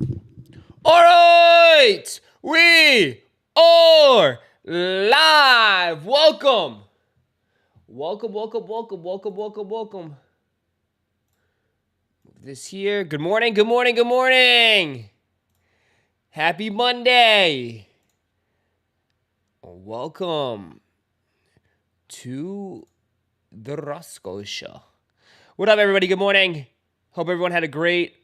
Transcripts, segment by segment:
All right, we are live. Welcome. Welcome. This here. Good morning. Happy Monday. Welcome to the Roszko Show. What up, everybody? Good morning. Hope everyone had a great...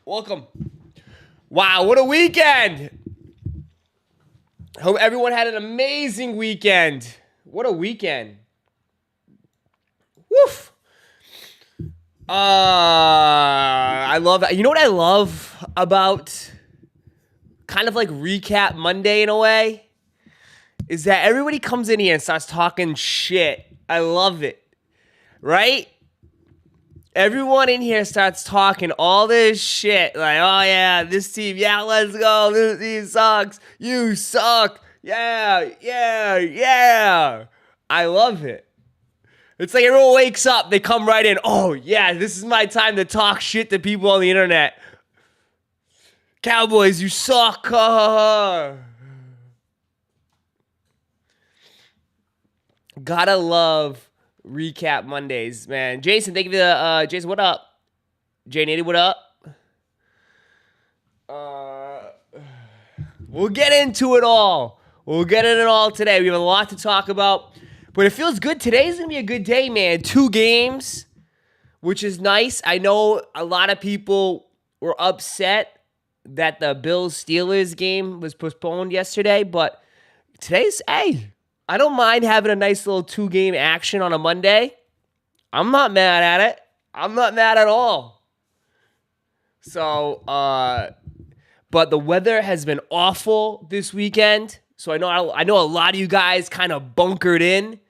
Welcome. Wow, what a weekend. Hope everyone had an amazing weekend. What a weekend. Woof. I love that. You know what I love about kind of like Recap Monday in a way? Is that everybody comes in here and starts talking shit. I love it. Right? Everyone in here starts talking all this shit. Like, oh yeah, this team, yeah, let's go. This team sucks. You suck. Yeah. I love it. It's like everyone wakes up, they come right in. Oh yeah, this is my time to talk shit to people on the internet. Cowboys, you suck. Gotta love Recap Mondays, man. Jason, thank you for the Jason, what up? J80, what up? We'll get into it all. We'll get into it all today. We have a lot to talk about. But it feels good. Today's going to be a good day, man. 2 games, which is nice. I know a lot of people were upset that the Bills-Steelers game was postponed yesterday. But today's, hey, I don't mind having a nice little 2-game action on a Monday. I'm not mad at it. I'm not mad at all. So, but the weather has been awful this weekend. So I know a lot of you guys kind of bunkered in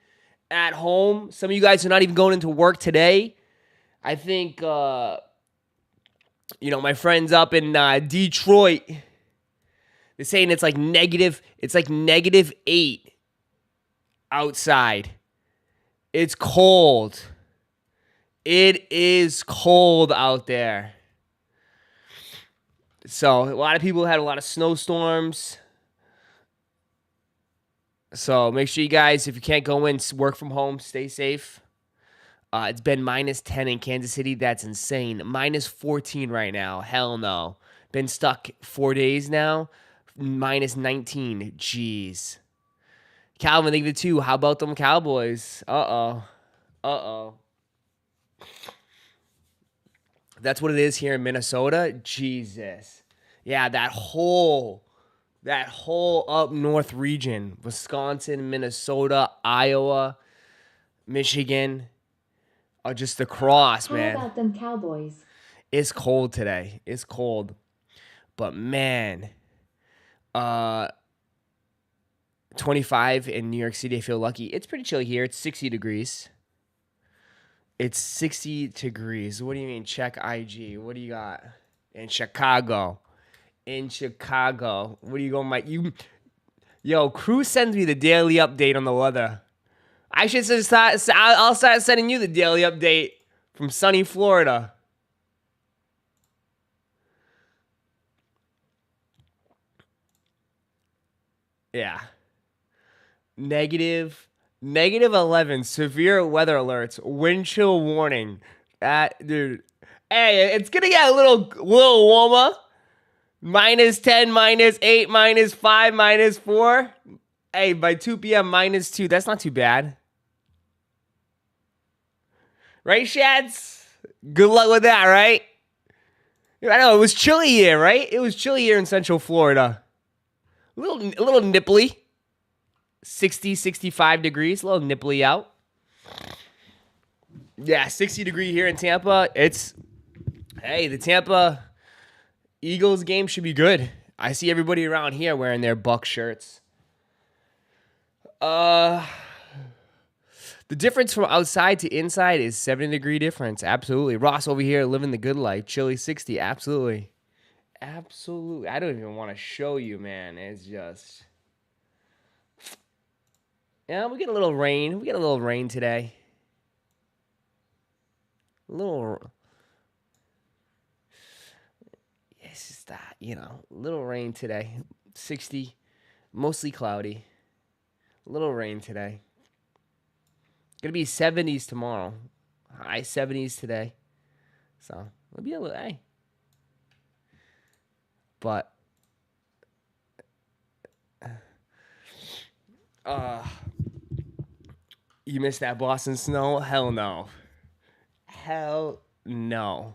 at home. Some of you guys are not even going into work today. I think, my friends up in Detroit, they're saying it's like negative 8 outside. It's cold. It is cold out there. So a lot of people had a lot of snowstorms. So make sure you guys, if you can't go in, work from home, stay safe. It's been -10 in Kansas City. That's insane. -14 right now. Hell no. Been stuck 4 days now. -19. Jeez. Calvin, thank you for 2. How about them Cowboys? Uh-oh. That's what it is here in Minnesota. Jesus. Yeah, that whole up north region, Wisconsin, Minnesota, Iowa, Michigan, are just across, man. How about them Cowboys? It's cold today. It's cold. But man, 25 in New York City, I feel lucky. It's pretty chilly here. It's 60 degrees. It's 60 degrees. What do you mean? Check IG. What do you got? In Chicago. What are you going, Mike? Yo, Crew sends me the daily update on the weather. I should I'll start sending you the daily update from sunny Florida. Yeah. -11, severe weather alerts, wind chill warning. Dude. Hey, it's gonna get a little warmer. -10, -8, -5, -4. Hey, by 2 p.m., -2. That's not too bad. Right, Shads? Good luck with that, right? I know, it was chilly here, right? It was chilly here in Central Florida. A little nipply. 60, 65 degrees. A little nipply out. Yeah, 60 degree here in Tampa. The Tampa Eagles game should be good. I see everybody around here wearing their Buck shirts. The difference from outside to inside is 70-degree difference. Absolutely. Ross over here living the good life. Chilly 60. Absolutely. I don't even want to show you, man. It's just... Yeah, we get a little rain. We get a little rain today. A little it's just that, little rain today. 60, mostly cloudy. Little rain today. Gonna be 70s tomorrow. High 70s today. So it'll be a little, hey. But you missed that Boston snow? Hell no. Hell no.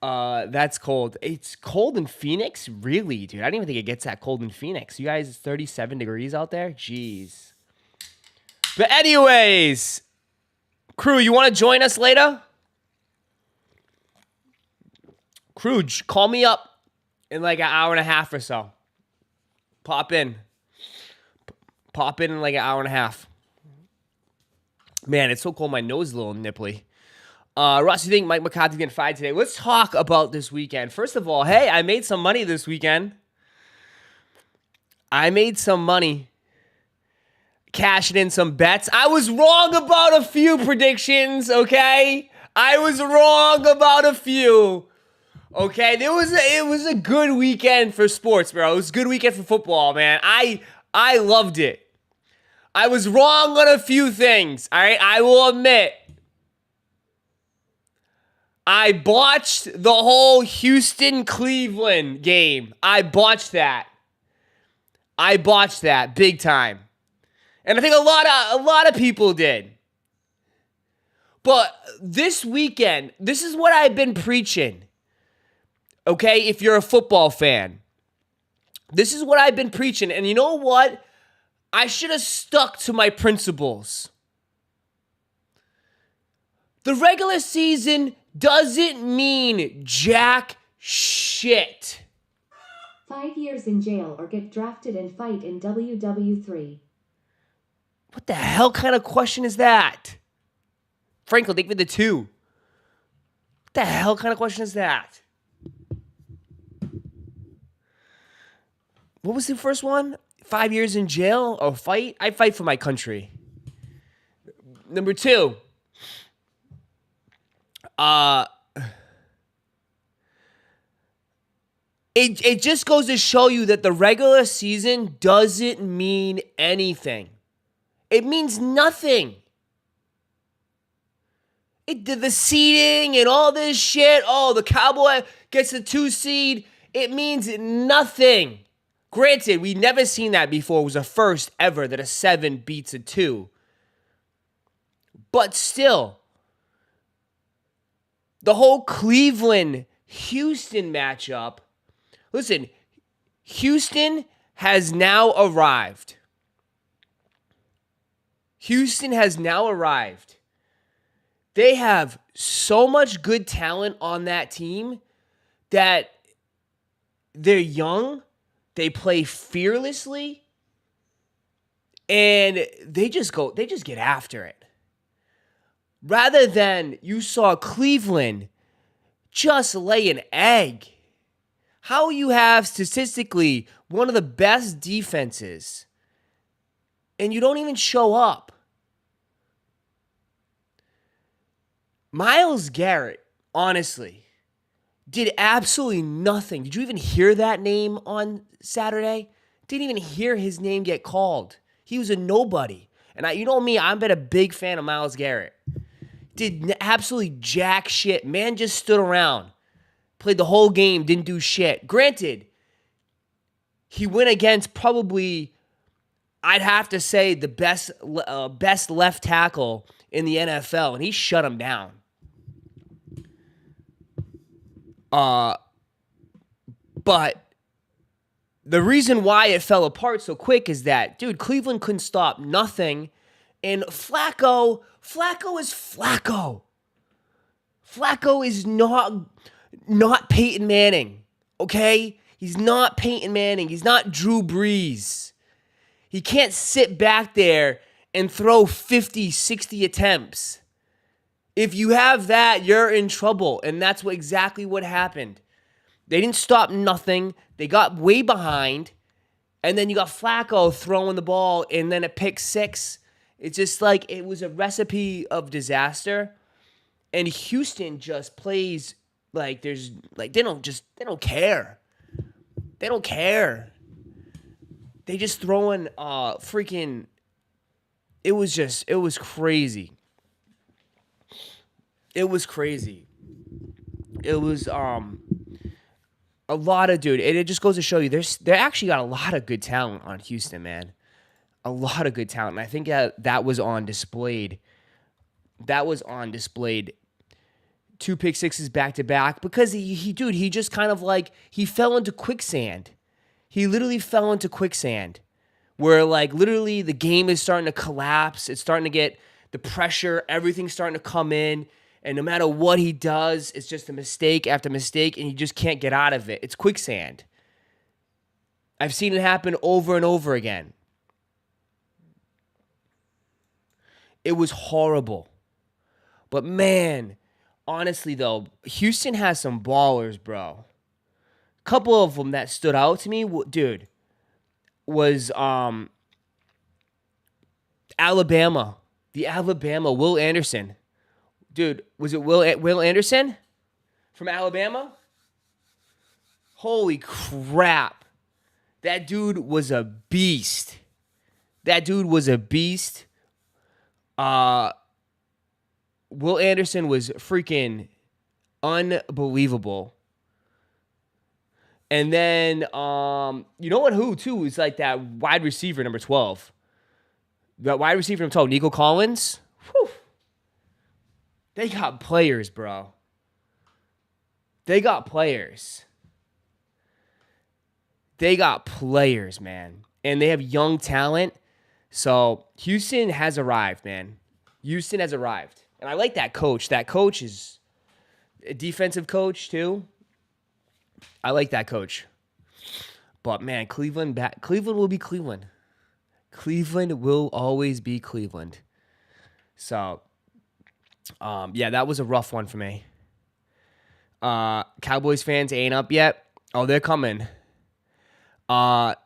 That's cold. It's cold in Phoenix? Really, dude? I didn't even think it gets that cold in Phoenix. You guys, it's 37 degrees out there? Jeez. But anyways, crew, you want to join us later? Crew, call me up in like an hour and a half or so. Pop in. Pop in like an hour and a half. Man, it's so cold. My nose is a little nipply. Ross, you think Mike McCarthy's getting fired today? Let's talk about this weekend. First of all, hey, I made some money this weekend. I made some money. Cashing in some bets. I was wrong about a few predictions, okay? I was wrong about a few. Okay, it was a good weekend for sports, bro. It was a good weekend for football, man. I loved it. I was wrong on a few things, all right? I will admit. I botched the whole Houston-Cleveland game. I botched that. Big time. And I think a lot of people did. But this weekend, this is what I've been preaching. Okay, if you're a football fan. This is what I've been preaching. And you know what? I should have stuck to my principles. The regular season doesn't mean jack shit. 5 years in jail or get drafted and fight in WW3. What the hell kind of question is that? Franklin, think for the 2. What the hell kind of question is that? What was the first one? 5 years in jail or fight? I fight for my country. Number 2. It just goes to show you that the regular season doesn't mean anything. It means nothing. The seeding and all this shit. Oh, the Cowboy gets the 2 seed. It means nothing. Granted, we never seen that before. It was the first ever that a 7 beats a 2. But still, the whole Cleveland-Houston matchup. Listen, Houston has now arrived. They have so much good talent on that team that they're young, they play fearlessly, and they just get after it. Rather than you saw Cleveland just lay an egg. How you have statistically one of the best defenses and you don't even show up. Myles Garrett, honestly, did absolutely nothing. Did you even hear that name on Saturday? Didn't even hear his name get called. He was a nobody. And you know me, I've been a big fan of Myles Garrett. Did absolutely jack shit. Man just stood around. Played the whole game, didn't do shit. Granted, he went against probably, I'd have to say, the best left tackle in the NFL, and he shut him down. But the reason why it fell apart so quick is that, dude, Cleveland couldn't stop nothing. And Flacco is Flacco. Flacco is not Peyton Manning, okay? He's not Peyton Manning. He's not Drew Brees. He can't sit back there and throw 50, 60 attempts. If you have that, you're in trouble. And that's exactly what happened. They didn't stop nothing. They got way behind. And then you got Flacco throwing the ball and then a pick 6. It's just like it was a recipe of disaster. And Houston just plays Like there's like they don't care. They don't care. They just throwing freaking. It was crazy. It was crazy. It was a lot of dude. It just goes to show you they actually got a lot of good talent on Houston, man. A lot of good talent. And I think that was on displayed. That was on displayed. 2 pick sixes back to back because he just kind of like he fell into quicksand. He literally fell into quicksand where like literally the game is starting to collapse. It's starting to get the pressure. Everything's starting to come in. And no matter what he does, it's just a mistake after mistake, and you just can't get out of it. It's quicksand. I've seen it happen over and over again. It was horrible. But man, honestly though, Houston has some ballers, bro. A couple of them that stood out to me, dude, was Alabama. The Alabama, Will Anderson. Dude, was it Will Anderson from Alabama? Holy crap. That dude was a beast. Will Anderson was freaking unbelievable. And then, you know what, who, too, is like that wide receiver, number 12. That wide receiver, number 12, Nico Collins. Whew. They got players, bro. They got players, man. And they have young talent. So Houston has arrived, man. Houston has arrived. And I like that coach. That coach is a defensive coach, too. I like that coach. But, man, Cleveland will be Cleveland. Cleveland will always be Cleveland. So, yeah, that was a rough one for me. Cowboys fans ain't up yet. Oh, they're coming. The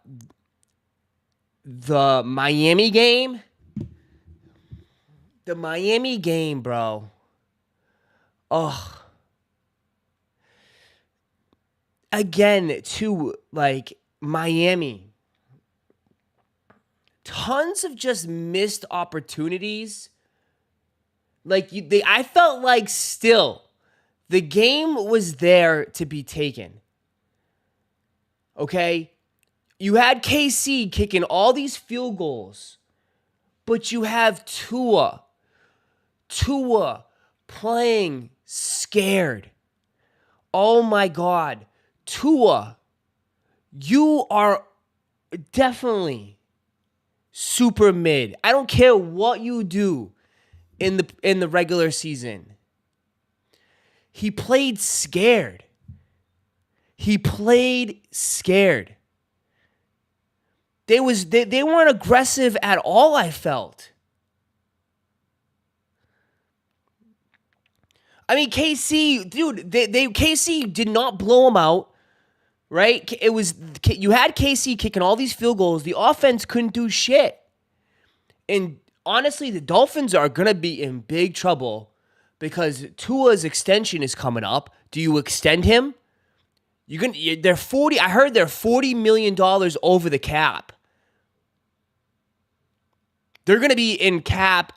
Miami game. The Miami game, bro. Ugh. Again, to like Miami. Tons of just missed opportunities. Like I felt like still the game was there to be taken. Okay? You had KC kicking all these field goals, but you have Tua playing scared. Oh my God. Tua, you are definitely super mid. I don't care what you do in the regular season. He played scared. They weren't aggressive at all, I felt. I mean, KC, dude, KC did not blow them out, right? You had KC kicking all these field goals. The offense couldn't do shit. And honestly, the Dolphins are going to be in big trouble because Tua's extension is coming up. Do you extend him? They're $40. I heard they're $40 million over the cap. They're going to be in cap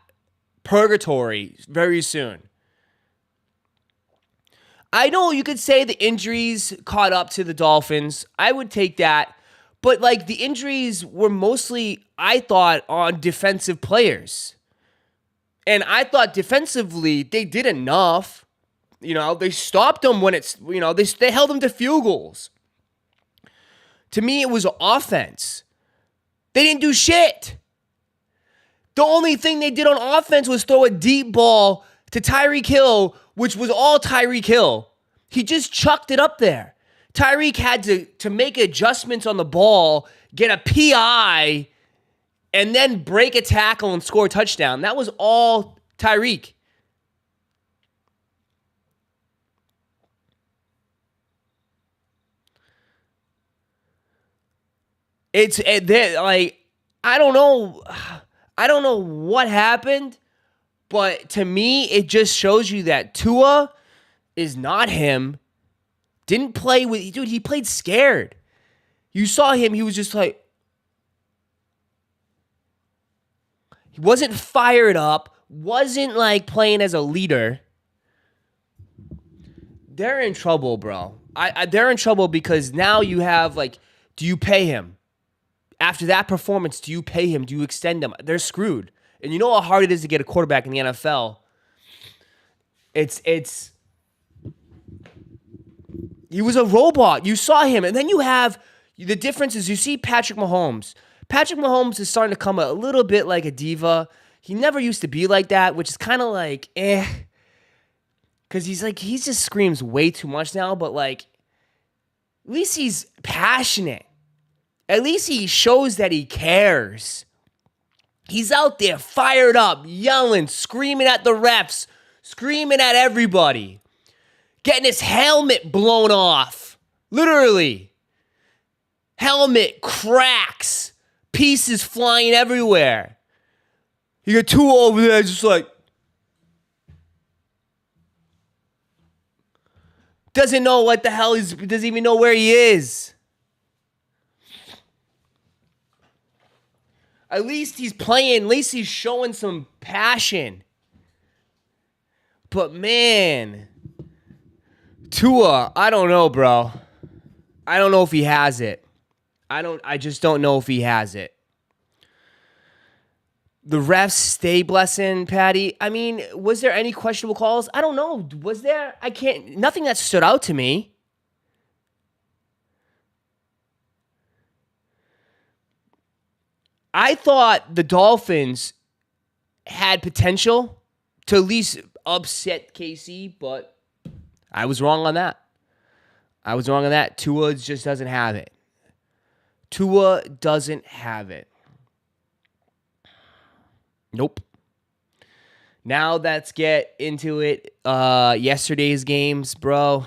purgatory very soon. I know you could say the injuries caught up to the Dolphins. I would take that. But, like, the injuries were mostly, I thought, on defensive players. And I thought defensively they did enough. You know, they stopped them when it's, you know, they held them to field goals. To me, it was offense. They didn't do shit. The only thing they did on offense was throw a deep ball to Tyreek Hill, which was all Tyreek Hill. He just chucked it up there. Tyreek had to make adjustments on the ball, get a PI, and then break a tackle and score a touchdown. That was all Tyreek. Like, I don't know what happened, but to me, it just shows you that Tua is not him. Didn't play with, dude, he played scared. You saw him, he was just like, he wasn't fired up, wasn't like playing as a leader. They're in trouble, bro. They're in trouble because now you have, like, do you pay him? After that performance, do you pay him? Do you extend him? They're screwed. And you know how hard it is to get a quarterback in the NFL. He was a robot. You saw him. And then you have, the difference is you see Patrick Mahomes. Patrick Mahomes is starting to come a little bit like a diva. He never used to be like that, which is kind of like, because he just screams way too much now, but like, at least he's passionate. At least he shows that he cares. He's out there fired up, yelling, screaming at the refs, screaming at everybody, getting his helmet blown off. Literally. Helmet cracks, pieces flying everywhere. You got Tua over there just like, doesn't know what the hell doesn't even know where he is. At least he's playing, at least he's showing some passion. But man, Tua, I don't know, bro. I don't know if he has it. I just don't know if he has it. The refs stay blessing, Patty. I mean, was there any questionable calls? I don't know. Was there? Nothing that stood out to me. I thought the Dolphins had potential to at least upset KC, but I was wrong on that. Tua just doesn't have it. Tua doesn't have it. Nope. Now let's get into it. Yesterday's games, bro.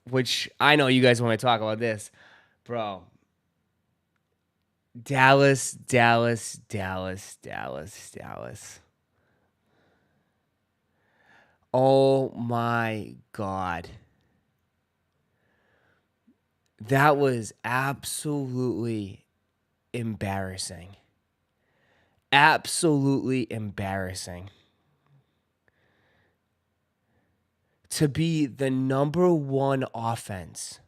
Which I know you guys want to talk about this. Bro. Dallas. Oh my God. That was absolutely embarrassing. Absolutely embarrassing. To be the number one offense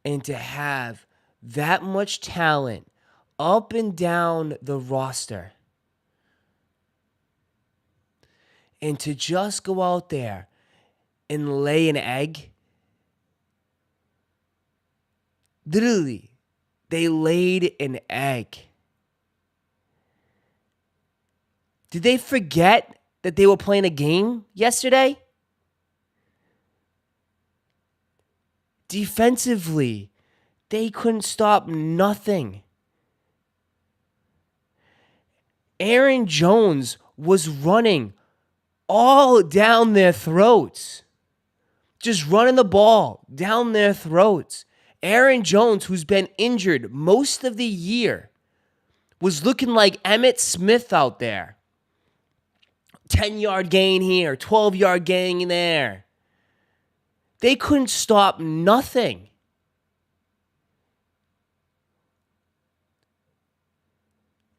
and to have that much talent up and down the roster and to just go out there and lay an egg. Literally, they laid an egg. Did they forget that they were playing a game yesterday? Defensively, they couldn't stop nothing. Aaron Jones was running all down their throats. Just running the ball down their throats. Aaron Jones, who's been injured most of the year, was looking like Emmitt Smith out there. 10-yard gain here, 12-yard gain there. They couldn't stop nothing.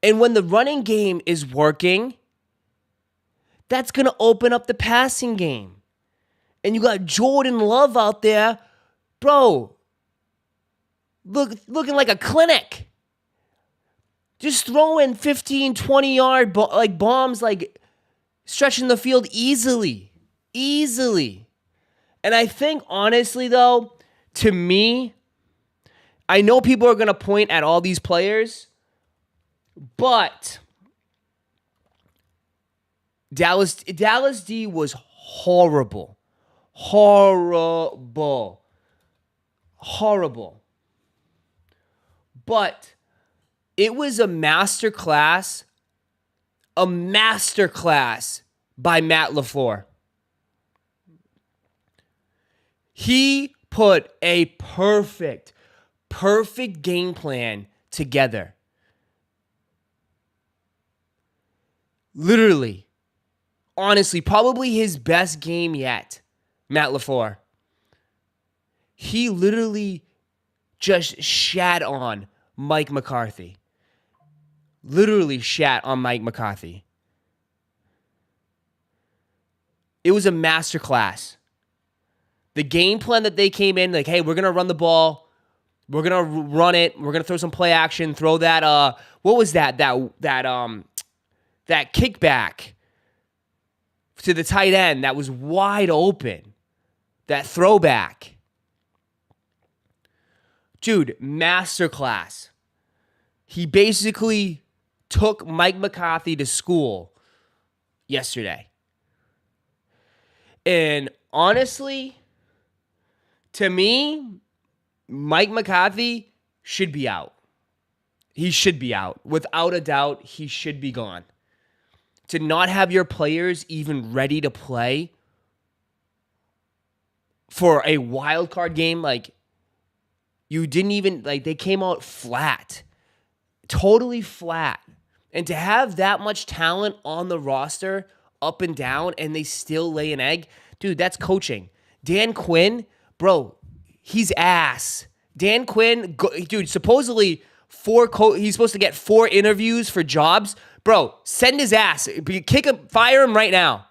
And when the running game is working, that's going to open up the passing game. And you got Jordan Love out there, bro, looking like a clinic. Just throwing 15, 20-yard bombs, like stretching the field easily. And I think, honestly, though, to me, I know people are going to point at all these players, but Dallas D was horrible. But it was a masterclass by Matt LaFleur. He put a perfect game plan together. Literally. honestly probably his best game yet, Matt LaFleur. He literally just shat on Mike McCarthy. Literally shat on Mike McCarthy. It was a masterclass. The game plan that they came in, like, hey, we're going to run the ball. We're going to run it. We're going to throw some play action. Throw that, what was that? That kickback to the tight end that was wide open. That throwback. Dude, masterclass. He basically took Mike McCarthy to school yesterday. And honestly, to me, Mike McCarthy should be out. He should be out. Without a doubt, he should be gone. To not have your players even ready to play for a wild card game, like, you didn't even, like, they came out flat. Totally flat. And to have that much talent on the roster, up and down, and they still lay an egg, dude, that's coaching. Dan Quinn, bro, he's ass. Dan Quinn, dude, supposedly he's supposed to get 4 interviews for jobs. Bro, send his ass. Kick him, fire him right now.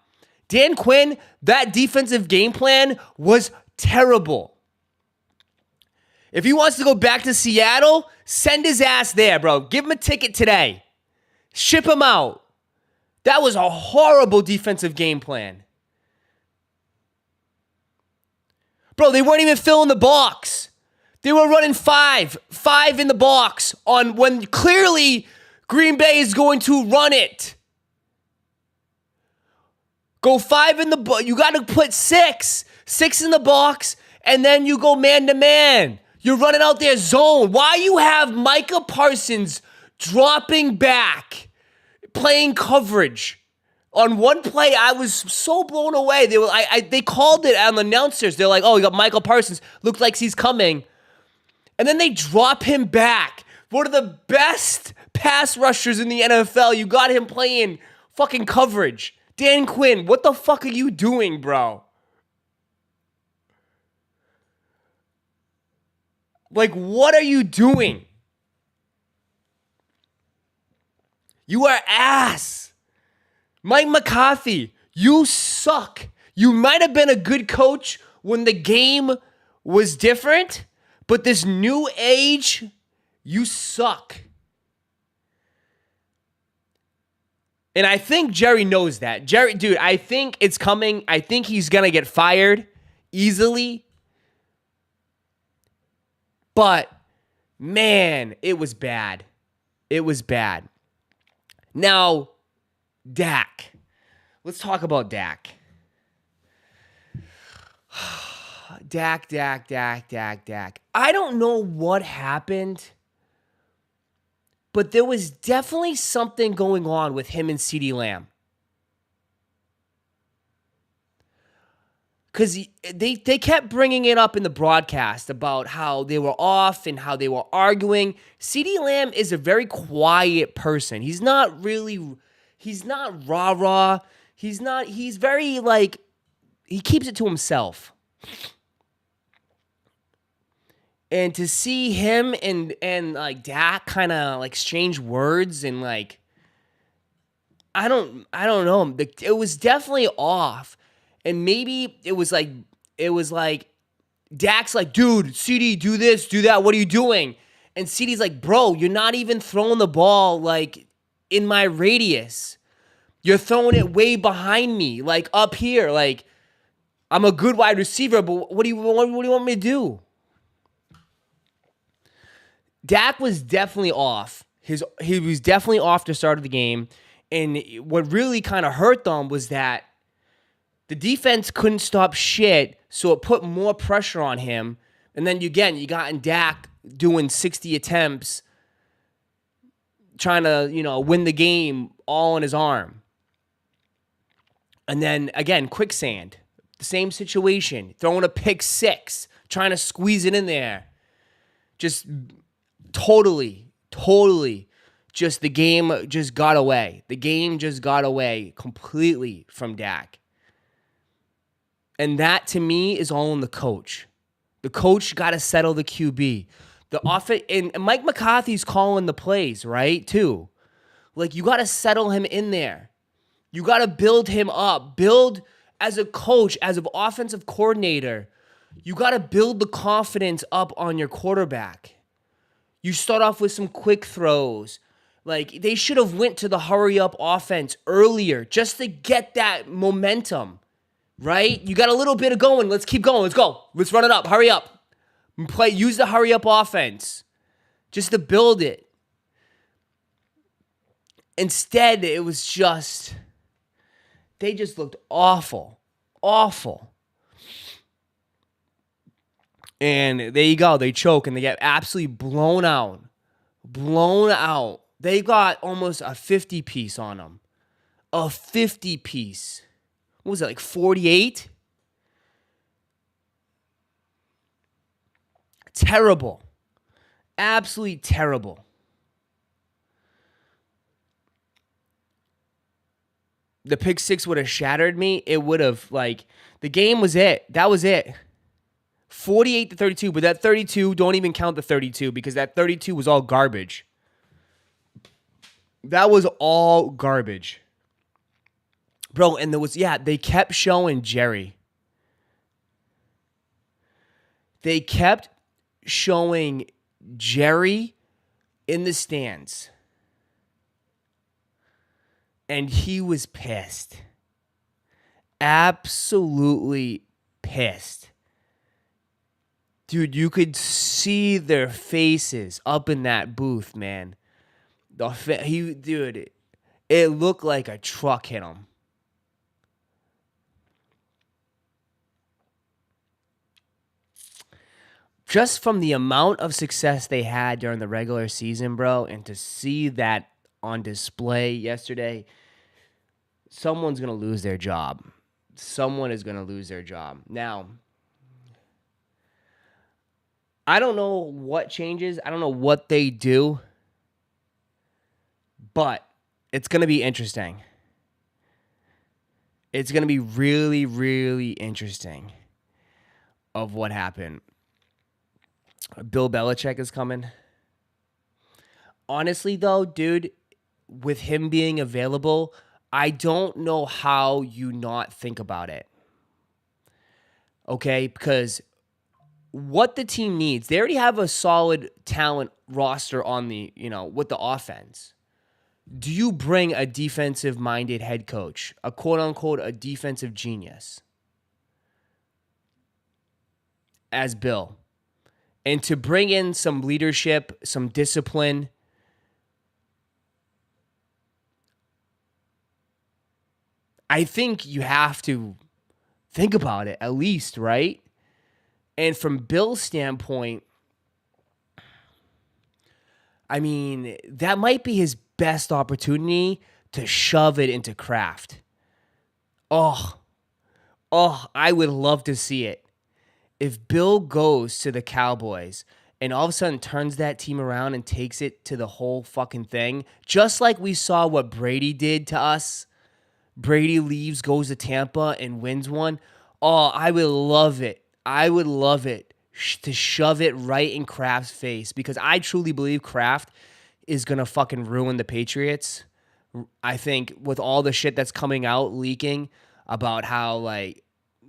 Dan Quinn, that defensive game plan was terrible. If he wants to go back to Seattle, send his ass there, bro. Give him a ticket today. Ship him out. That was a horrible defensive game plan. Bro, they weren't even filling the box. They were running five in the box on when clearly Green Bay is going to run it. Go 5 in the box. You got to put 6 in the box, and then you go man to man. You're running out there zone. Why you have Micah Parsons dropping back, playing coverage? On one play, I was so blown away. They called it on the announcers. They're like, oh, you got Michael Parsons. Looked like he's coming. And then they drop him back. One of the best pass rushers in the NFL. You got him playing fucking coverage. Dan Quinn, what the fuck are you doing, bro? Like, what are you doing? You are ass. Mike McCarthy, you suck. You might have been a good coach when the game was different, but this new age, you suck. And I think Jerry knows that. Jerry, dude, I think it's coming. I think he's going to get fired easily. But, man, it was bad. It was bad. Now, Dak. Let's talk about Dak. Dak. I don't know what happened, but there was definitely something going on with him and CeeDee Lamb. Because they kept bringing it up in the broadcast about how they were off and how they were arguing. CeeDee Lamb is a very quiet person. He's not rah-rah. He's very, like, he keeps it to himself. And to see him and like Dak kind of like exchange words and like, I don't know. It was definitely off. And maybe it was like Dak's like, dude, CD, do this, do that. What are you doing? And CD's like, bro, you're not even throwing the ball like in my radius. You're throwing it way behind me, like up here. Like, I'm a good wide receiver, but what do you want me to do? Dak was definitely off. He was definitely off to start of the game. And what really kind of hurt them was that the defense couldn't stop shit, so it put more pressure on him. And then you got in Dak doing 60 attempts, trying to, win the game all on his arm. And then, again, quicksand. The same situation. Throwing a pick 6, trying to squeeze it in there. Just totally just the game just got away. The game just got away completely from Dak. And that, to me, is all on the coach. The coach got to settle the QB. The offense, and Mike McCarthy's calling the plays, right, too. Like, you got to settle him in there. You got to build him up. Build, as a coach, as an offensive coordinator, you got to build the confidence up on your quarterback. You start off with some quick throws. Like, they should have went to the hurry-up offense earlier just to get that momentum, right? You got a little bit of going. Let's keep going. Let's go. Let's run it up. Hurry up. Use the hurry-up offense just to build it. Instead, it was just, they just looked awful. Awful. And there you go. They choke and they get absolutely blown out. Blown out. They got almost a 50-piece on them. A 50-piece. What was it, like 48? Terrible. Absolutely terrible. The pick six would have shattered me. It would have, like, the game was it. That was it. 48-32, but that 32, don't even count the 32 because that 32 was all garbage. That was all garbage. Bro, and there was, they kept showing Jerry. They kept showing Jerry in the stands. And he was pissed. Absolutely pissed. Dude, you could see their faces up in that booth, man. Dude, it looked like a truck hit him. Just from the amount of success they had during the regular season, bro, and to see that on display yesterday, someone's going to lose their job. Someone is going to lose their job. Now, I don't know what changes. I don't know what they do. But it's going to be interesting. It's going to be really, really interesting of what happened. Bill Belichick is coming. Honestly, though, dude, with him being available, I don't know how you not think about it. Okay? Because what the team needs, they already have a solid talent roster on the, with the offense. Do you bring a defensive-minded head coach, a quote-unquote a defensive genius, as Bill, and to bring in some leadership, some discipline? I think you have to think about it at least, right? And from Bill's standpoint, I mean, that might be his best opportunity to shove it into Kraft. Oh, I would love to see it. If Bill goes to the Cowboys and all of a sudden turns that team around and takes it to the whole fucking thing, just like we saw what Brady did to us. Brady leaves, goes to Tampa, and wins one. Oh, I would love it. I would love it to shove it right in Kraft's face because I truly believe Kraft is going to fucking ruin the Patriots. I think with all the shit that's coming out, leaking about how, like,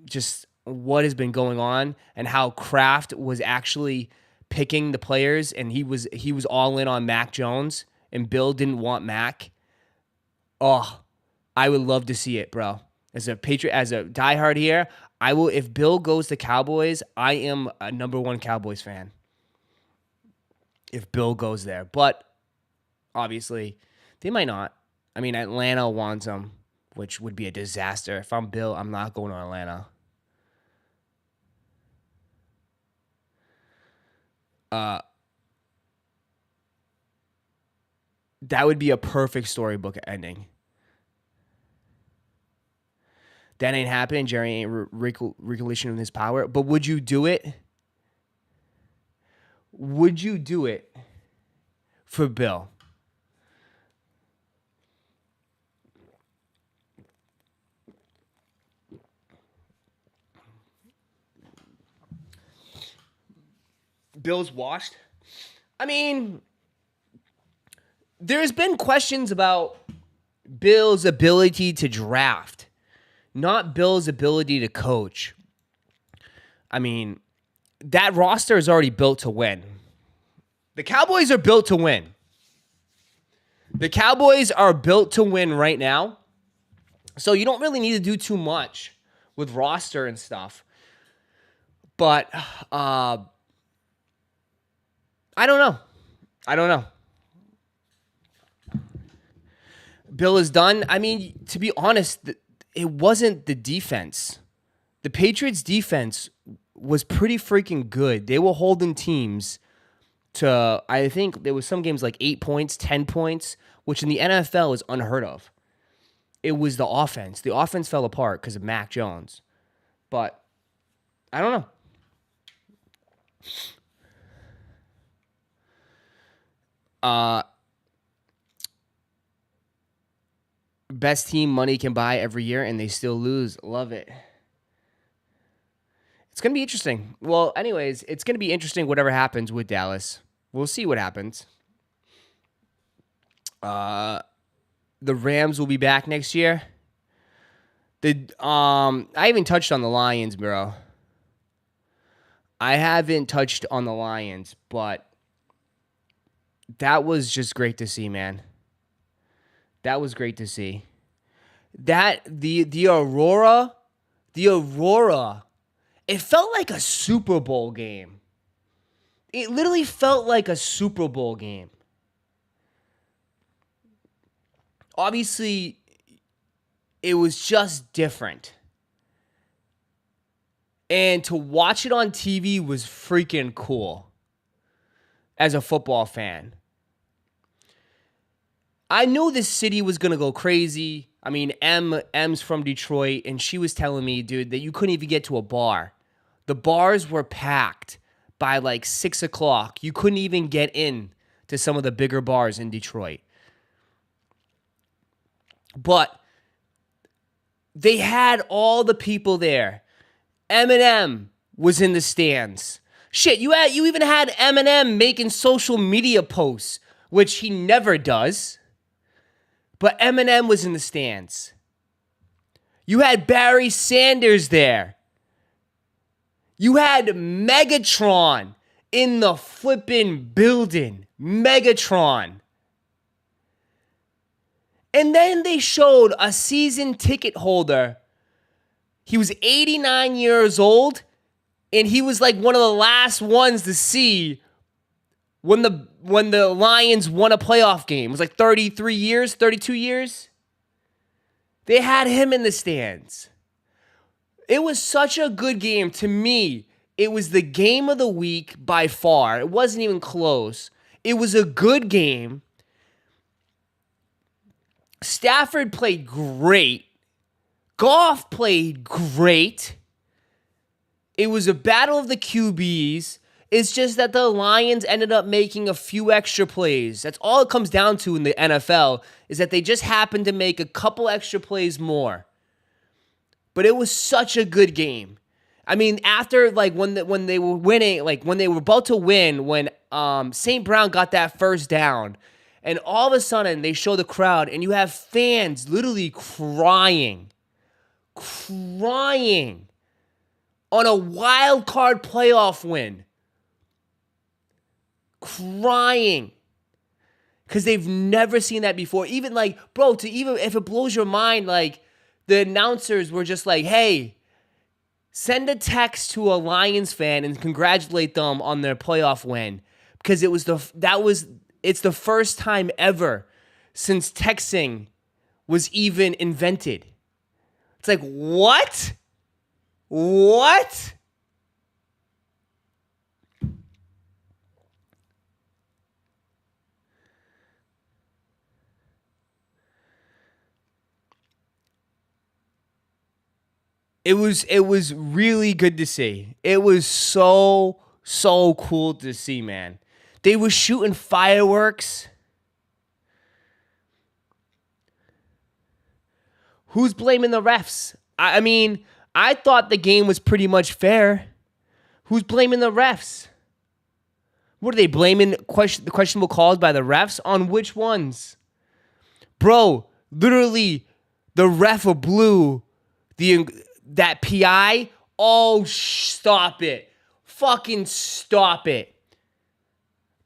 just what has been going on and how Kraft was actually picking the players and he was all in on Mac Jones and Bill didn't want Mac. Oh, I would love to see it, bro. As a diehard here, I will. If Bill goes to Cowboys, I am a number one Cowboys fan. If Bill goes there, but obviously, they might not. I mean, Atlanta wants him, which would be a disaster. If I'm Bill, I'm not going to Atlanta. That would be a perfect storybook ending. That ain't happening. Jerry ain't relinquishing his power. But would you do it? Would you do it for Bill? Bills washed. I mean, there's been questions about Bill's ability to draft, not Bill's ability to coach. I mean, that roster is already built to win. The Cowboys are built to win. The Cowboys are built to win right now. So you don't really need to do too much with roster and stuff. But I don't know. Bill is done. I mean, to be honest, it wasn't the defense. The Patriots' defense was pretty freaking good. They were holding teams to, I think there was some games like 8 points, 10 points, which in the NFL is unheard of. It was the offense. The offense fell apart because of Mac Jones. But I don't know. Best team money can buy every year, and they still lose. Love it. It's going to be interesting. Well, anyways, it's going to be interesting whatever happens with Dallas. We'll see what happens. The Rams will be back next year. I haven't touched on the Lions, bro. I haven't touched on the Lions, but that was just great to see, man. That was great to see. That the Aurora, it felt like a Super Bowl game. It literally felt like a Super Bowl game. Obviously, it was just different. And to watch it on TV was freaking cool as a football fan. I knew this city was going to go crazy. I mean, M's from Detroit, and she was telling me, dude, that you couldn't even get to a bar. The bars were packed by like 6 o'clock. You couldn't even get in to some of the bigger bars in Detroit. But they had all the people there. Eminem was in the stands. Shit, you even had Eminem making social media posts, which he never does. But Eminem was in the stands. You had Barry Sanders there. You had Megatron in the flipping building. Megatron. And then they showed a season ticket holder. He was 89 years old, and he was like one of the last ones to see when the Lions won a playoff game. It was like 33 years, 32 years. They had him in the stands. It was such a good game. To me, it was the game of the week by far. It wasn't even close. It was a good game. Stafford played great. Goff played great. It was a battle of the QBs. It's just that the Lions ended up making a few extra plays. That's all it comes down to in the NFL, is that they just happened to make a couple extra plays more. But it was such a good game. I mean, after like when they were winning, like when they were about to win, when St. Brown got that first down, and all of a sudden they show the crowd, and you have fans literally crying on a wild card playoff win. Crying. Because they've never seen that before. Even like, bro, even if it blows your mind, like the announcers were just like, hey, send a text to a Lions fan and congratulate them on their playoff win. Because it's the first time ever since texting was even invented. It's like, what? What? It was really good to see. It was so cool to see, man. They were shooting fireworks. Who's blaming the refs? I mean, I thought the game was pretty much fair. Who's blaming the refs? What are they blaming the questionable calls by the refs? On which ones? Bro, literally, the ref blew that PI. Oh, stop it. Fucking stop it.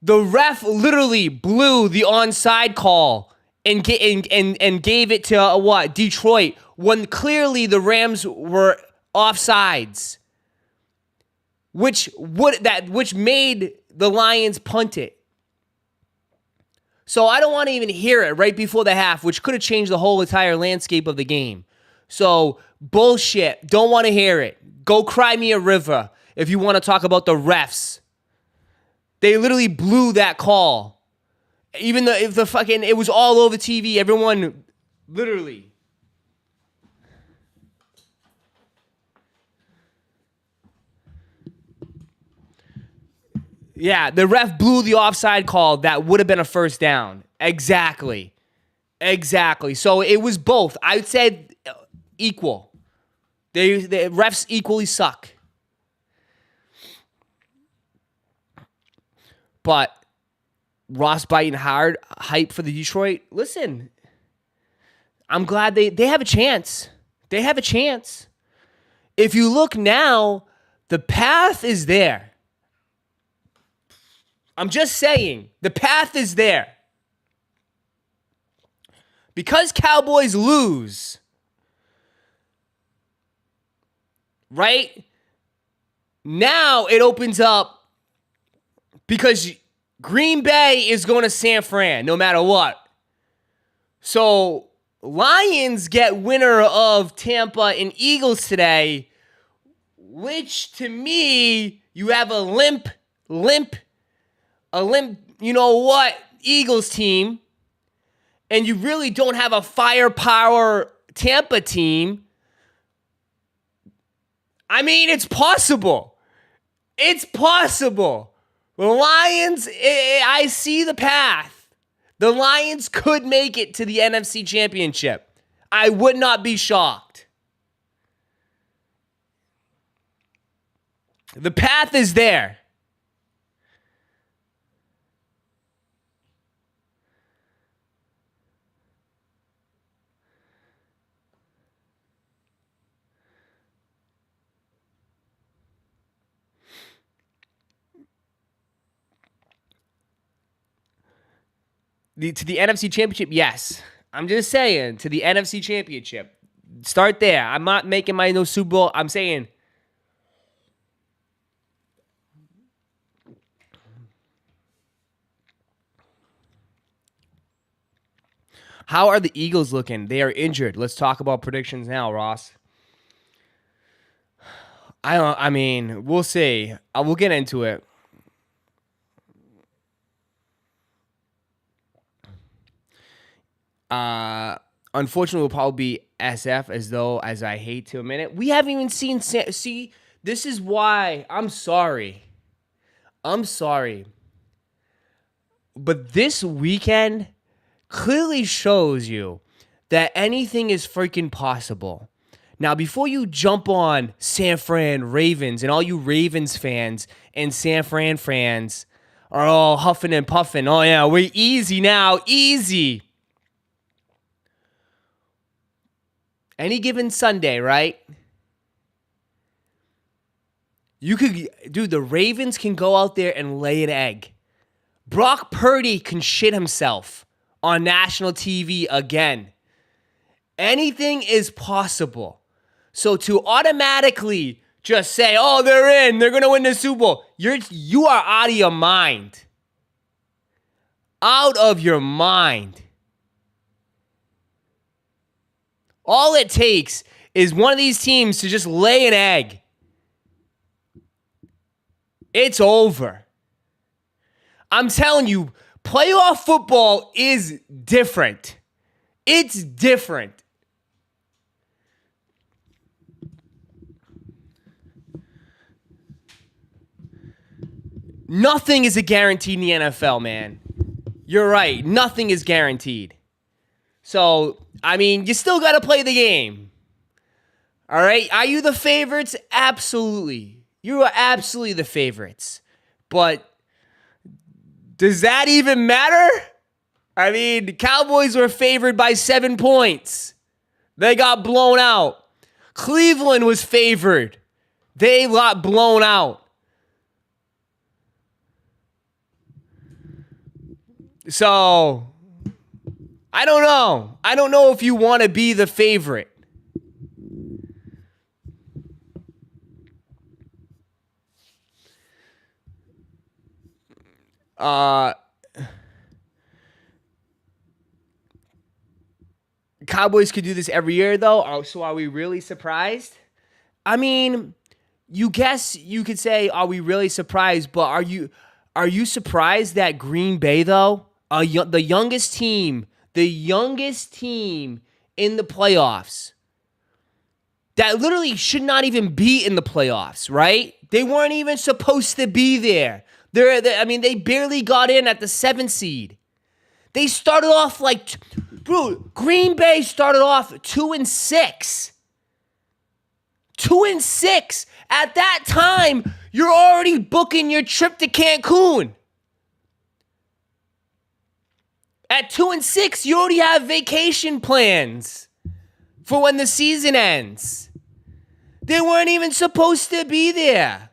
The ref literally blew the onside call and gave it to Detroit, when clearly the Rams were offsides, which made the Lions punt it. So I don't want to even hear it right before the half, which could have changed the whole entire landscape of the game. So bullshit. Don't want to hear it. Go cry me a river if you want to talk about the refs. They literally blew that call. Even though it was all over TV, everyone literally. Yeah, the ref blew the offside call that would have been a first down. Exactly. So it was both. I would say equal. The refs equally suck. But Ross biting hard, hype for the Detroit. Listen, I'm glad they have a chance. They have a chance. If you look now, the path is there. I'm just saying, the path is there. Because Cowboys lose, right? Now it opens up. Because Green Bay is going to San Fran no matter what. So Lions get winner of Tampa and Eagles today, which to me, you have a limp, you know what, Eagles team, and you really don't have a firepower Tampa team. I mean, it's possible. It's possible. The Lions, I see the path. The Lions could make it to the NFC Championship. I would not be shocked. The path is there. To the NFC Championship, yes. I'm just saying, to the NFC Championship. Start there. I'm not making my no Super Bowl. I'm saying, how are the Eagles looking? They are injured. Let's talk about predictions now, Ross. I mean, we'll see. We'll get into it. Unfortunately, we'll probably be SF, as I hate to admit it. We haven't even seen. See, this is why I'm sorry. But this weekend clearly shows you that anything is freaking possible. Now, before you jump on San Fran Ravens and all you Ravens fans and San Fran fans are all huffing and puffing. Oh, yeah, we're easy now. Easy. Any given Sunday, right? The Ravens can go out there and lay an egg. Brock Purdy can shit himself on national TV again. Anything is possible. So to automatically just say, oh, they're in, they're going to win the Super Bowl, you are out of your mind. Out of your mind. All it takes is one of these teams to just lay an egg. It's over. I'm telling you, playoff football is different. It's different. Nothing is a guarantee in the NFL, man. You're right. Nothing is guaranteed. So, I mean, you still got to play the game. All right? Are you the favorites? Absolutely. You are absolutely the favorites. But Does that even matter? I mean, the Cowboys were favored by 7 points. They got blown out. Cleveland was favored. They got blown out. So, I don't know. I don't know if you want to be the favorite. Cowboys could do this every year, though. Oh, so are we really surprised? I mean, you could say, are we really surprised? But are you surprised that Green Bay, though, the youngest team in the playoffs, that literally should not even be in the playoffs, right? They weren't even supposed to be there. They barely got in at the 7th seed. They started off like, bro, Green Bay started off 2-6. 2-6. At that time, you're already booking your trip to Cancun. At 2-6, you already have vacation plans for when the season ends. They weren't even supposed to be there.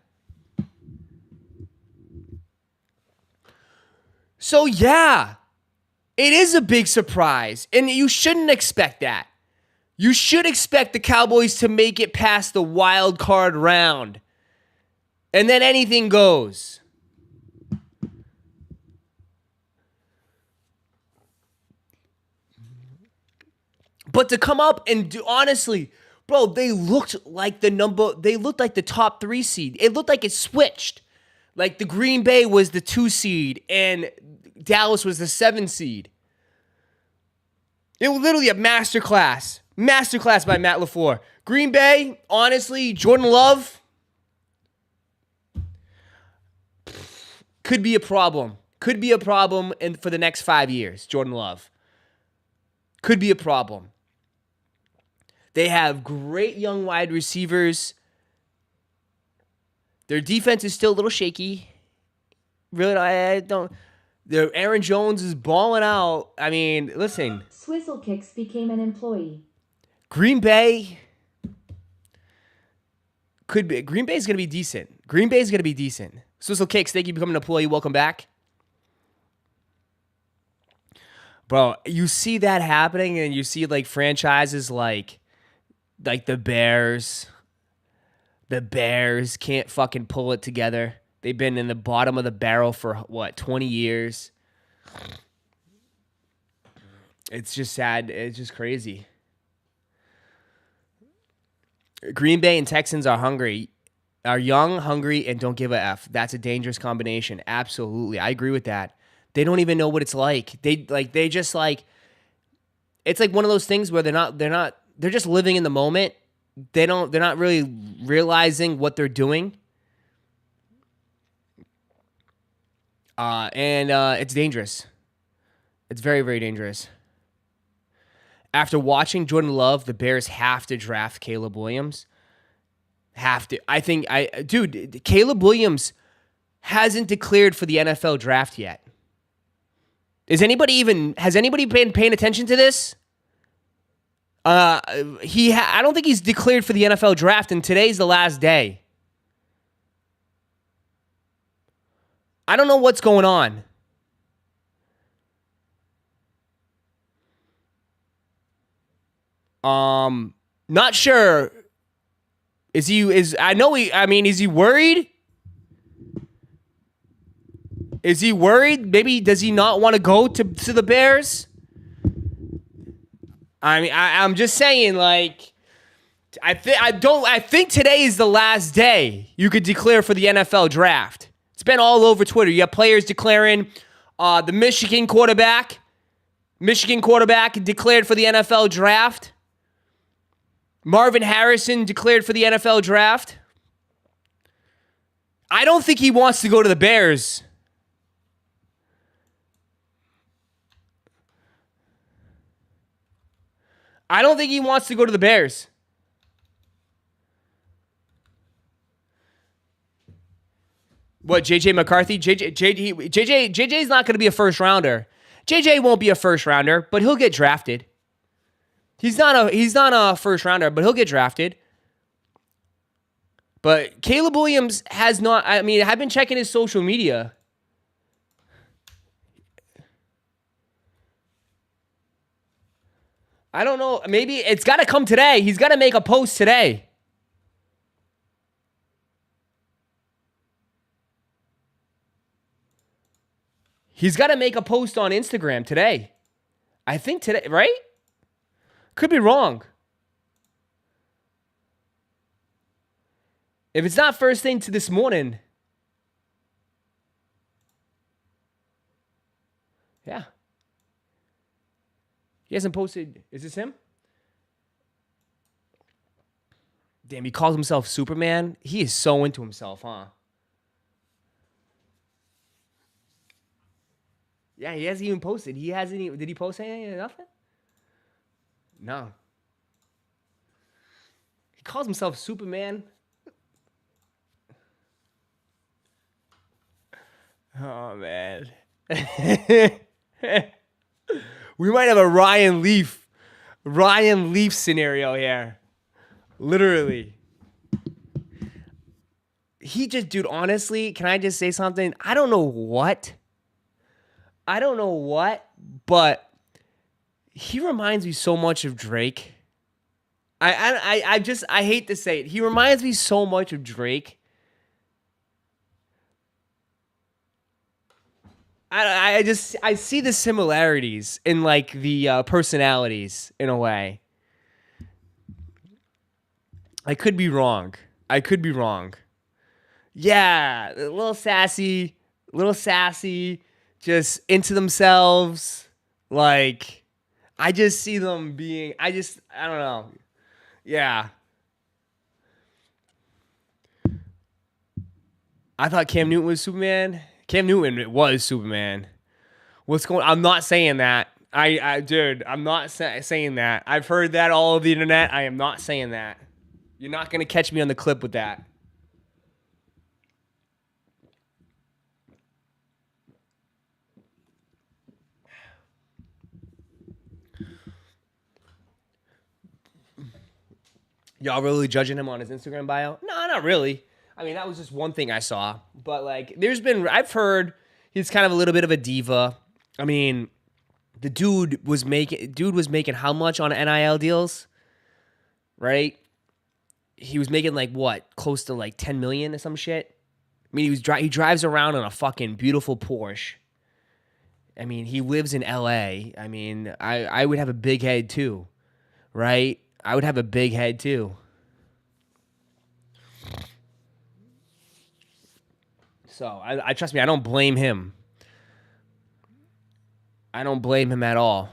So yeah, it is a big surprise, and you shouldn't expect that. You should expect the Cowboys to make it past the wild card round, and then anything goes. But to come up and do, honestly, bro, they looked like the top 3 seed. It looked like it switched. Like the Green Bay was the 2 seed and Dallas was the 7 seed. It was literally a masterclass. Masterclass by Matt LaFleur. Green Bay, honestly, Jordan Love could be a problem. Could be a problem for the next 5 years, Jordan Love. Could be a problem. They have great young wide receivers. Their defense is still a little shaky. Really, I don't. Their Aaron Jones is balling out. I mean, listen. Swizzle Kicks became an employee. Green Bay could be. Green Bay is going to be decent. Green Bay is going to be decent. Swizzle Kicks, thank you for becoming an employee. Welcome back. Bro, you see that happening, and you see like franchises like the Bears. The Bears can't fucking pull it together. They've been in the bottom of the barrel for, 20 years? It's just sad. It's just crazy. Green Bay and Texans are young, hungry, and don't give a F. That's a dangerous combination. Absolutely. I agree with that. They don't even know what it's like. It's like one of those things where they're just living in the moment. They're not really realizing what they're doing. And it's dangerous. It's very, very dangerous. After watching Jordan Love, the Bears have to draft Caleb Williams. Have to. Dude, Caleb Williams hasn't declared for the NFL draft yet. Has anybody been paying attention to this? I don't think he's declared for the NFL draft, and today's the last day. I don't know what's going on. Not sure. Is he worried? Is he worried? Maybe does he not want to go to the Bears? I mean, I'm just saying, like, I think today is the last day you could declare for the NFL draft. It's been all over Twitter. You have players declaring. The Michigan quarterback declared for the NFL draft. Marvin Harrison declared for the NFL draft. I don't think he wants to go to the Bears. I don't think he wants to go to the Bears. What, JJ McCarthy? JJ's not going to be a first rounder. JJ won't be a first rounder, but he'll get drafted. He's not a first rounder, but he'll get drafted. But Caleb Williams has not. I mean, I've been checking his social media. I don't know. Maybe it's got to come today. He's got to make a post today. He's got to make a post on Instagram today. I think today, right? Could be wrong. If it's not first thing to this morning. Yeah. He hasn't posted. Is this him? Damn, he calls himself Superman. He is so into himself, huh? Yeah, he hasn't even posted. He hasn't even. Did he post anything? Nothing? No. He calls himself Superman. Oh, man. We might have a Ryan Leaf scenario here. Literally. Dude, honestly, can I just say something? I don't know what, but he reminds me so much of Drake. I hate to say it. He reminds me so much of Drake. I see the similarities in like the personalities in a way. I could be wrong. Yeah, a little sassy, just into themselves. Like, I just see them being, I don't know. Yeah. I thought Cam Newton was Superman. Cam Newton was Superman. What's going on? I'm not saying that. Dude, I'm not saying that. I've heard that all over the internet. I am not saying that. You're not going to catch me on the clip with that. Y'all really judging him on his Instagram bio? No, not really. I mean, that was just one thing I saw. But, like, I've heard he's kind of a little bit of a diva. I mean, the dude was making how much on NIL deals? Right? He was making, like, what? Close to, like, 10 million or some shit? I mean, he drives around in a fucking beautiful Porsche. I mean, he lives in LA. I mean, I would have a big head, too. Right? I would have a big head, too. So, I trust me, I don't blame him. I don't blame him at all.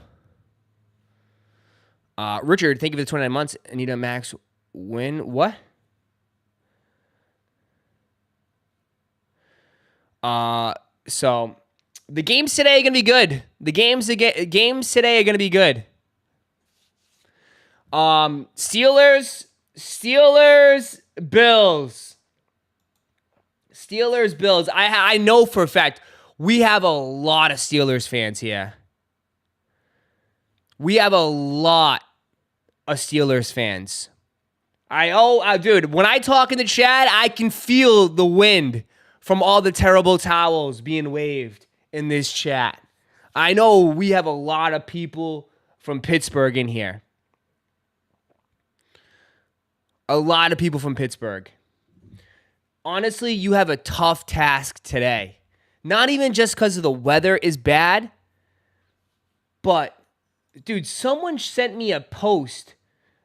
Richard, thank you for the 29 months. Anita Max win. What? So, the games today are going to be good. The games today are going to be good. Steelers, Bills. Steelers, Bills. I know for a fact we have a lot of Steelers fans here. We have a lot of Steelers fans. Dude, when I talk in the chat, I can feel the wind from all the terrible towels being waved in this chat. I know we have a lot of people from Pittsburgh in here. A lot of people from Pittsburgh. Honestly, you have a tough task today. Not even just because the weather is bad, but, dude, someone sent me a post.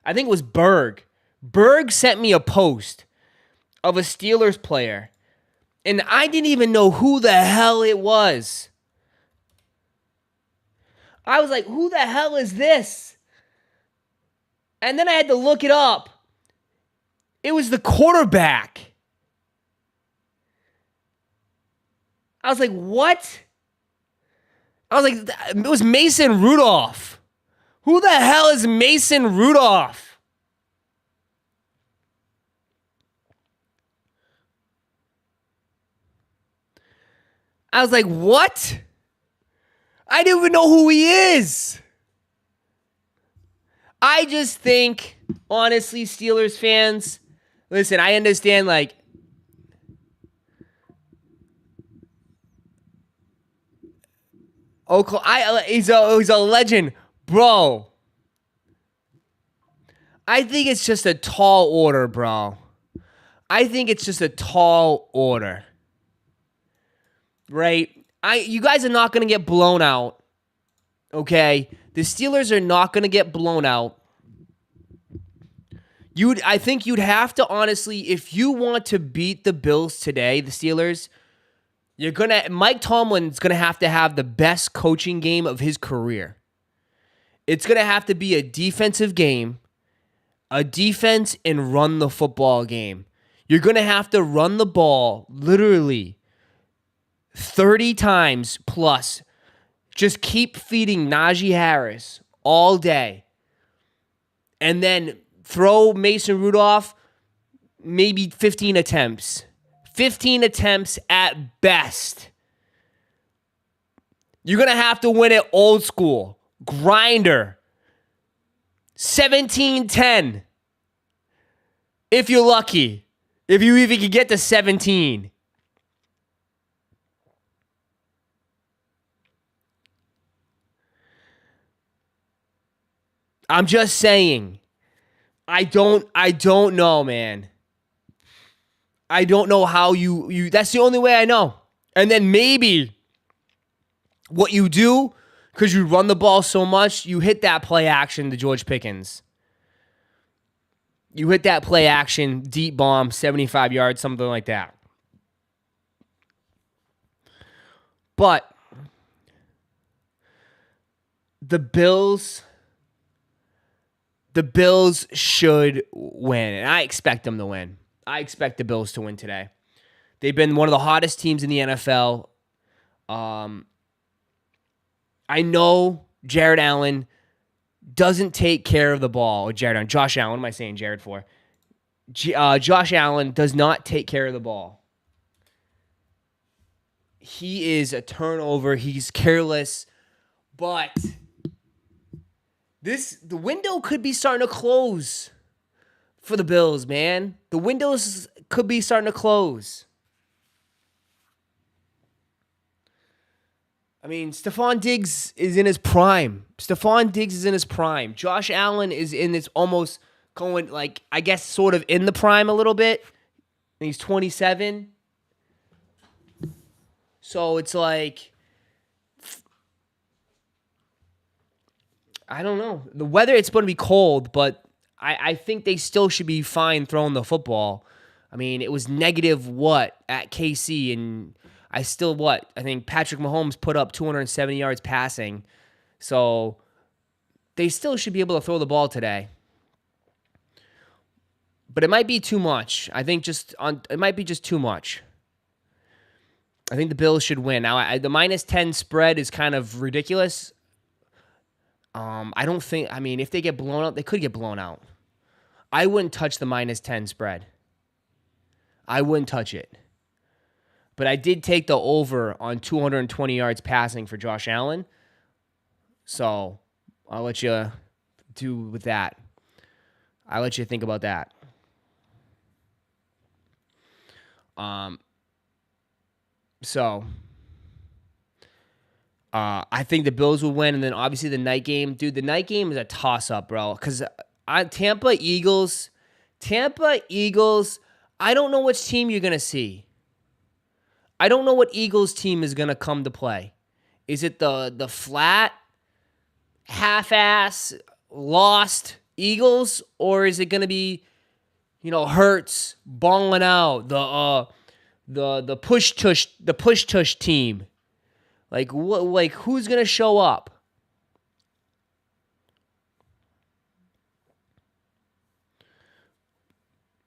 I think it was Berg. Berg sent me a post of a Steelers player, and I didn't even know who the hell it was. I was like, who the hell is this? And then I had to look it up. It was the quarterback. I was like, what? I was like, it was Mason Rudolph. Who the hell is Mason Rudolph? I was like, what? I didn't even know who he is. I just think, honestly, Steelers fans, listen, I understand, like, he's a legend. Bro, I think it's just a tall order, bro. I think it's just a tall order. Right? You guys are not going to get blown out. Okay? The Steelers are not going to get blown out. I think you'd have to, honestly, if you want to beat the Bills today, the Steelers, Mike Tomlin's going to have the best coaching game of his career. It's going to have to be a defensive game, a defense and run the football game. You're going to have to run the ball literally 30 times plus. Just keep feeding Najee Harris all day. And then throw Mason Rudolph maybe 15 attempts. 15 attempts at best. You're going to have to win it old school. Grinder. 17-10. If you're lucky. If you even can get to 17. I'm just saying. I don't know, man. I don't know how you that's the only way I know. And then maybe what you do, because you run the ball so much, you hit that play action to George Pickens. You hit that play action, deep bomb, 75 yards, something like that. But the Bills should win, and I expect them to win. I expect the Bills to win today. They've been one of the hottest teams in the NFL. I know Jared Allen doesn't take care of the ball. Or Josh Allen. What am I saying Jared for? Josh Allen does not take care of the ball. He is a turnover. He's careless. But the window could be starting to close for the Bills, man. The windows could be starting to close. I mean, Stephon Diggs is in his prime. Josh Allen is in this almost going, like, I guess sort of in the prime a little bit. And he's 27. So it's like, I don't know. The weather, it's going to be cold, but I think they still should be fine throwing the football. I mean, it was negative at KC, and I think Patrick Mahomes put up 270 yards passing. So they still should be able to throw the ball today. But it might be too much. I think it might be just too much. I think the Bills should win. Now, the -10 spread is kind of ridiculous. If they get blown out, they could get blown out. I wouldn't touch the -10 spread. I wouldn't touch it. But I did take the over on 220 yards passing for Josh Allen. So I'll let you do with that. I'll let you think about that. I think the Bills will win, and then obviously the night game. Dude, the night game is a toss-up, bro. Because Tampa Eagles, I don't know which team you're going to see. I don't know what Eagles team is going to come to play. Is it the flat, half-ass, lost Eagles, or is it going to be, Hurts balling out, the push-tush team? Like who's going to show up?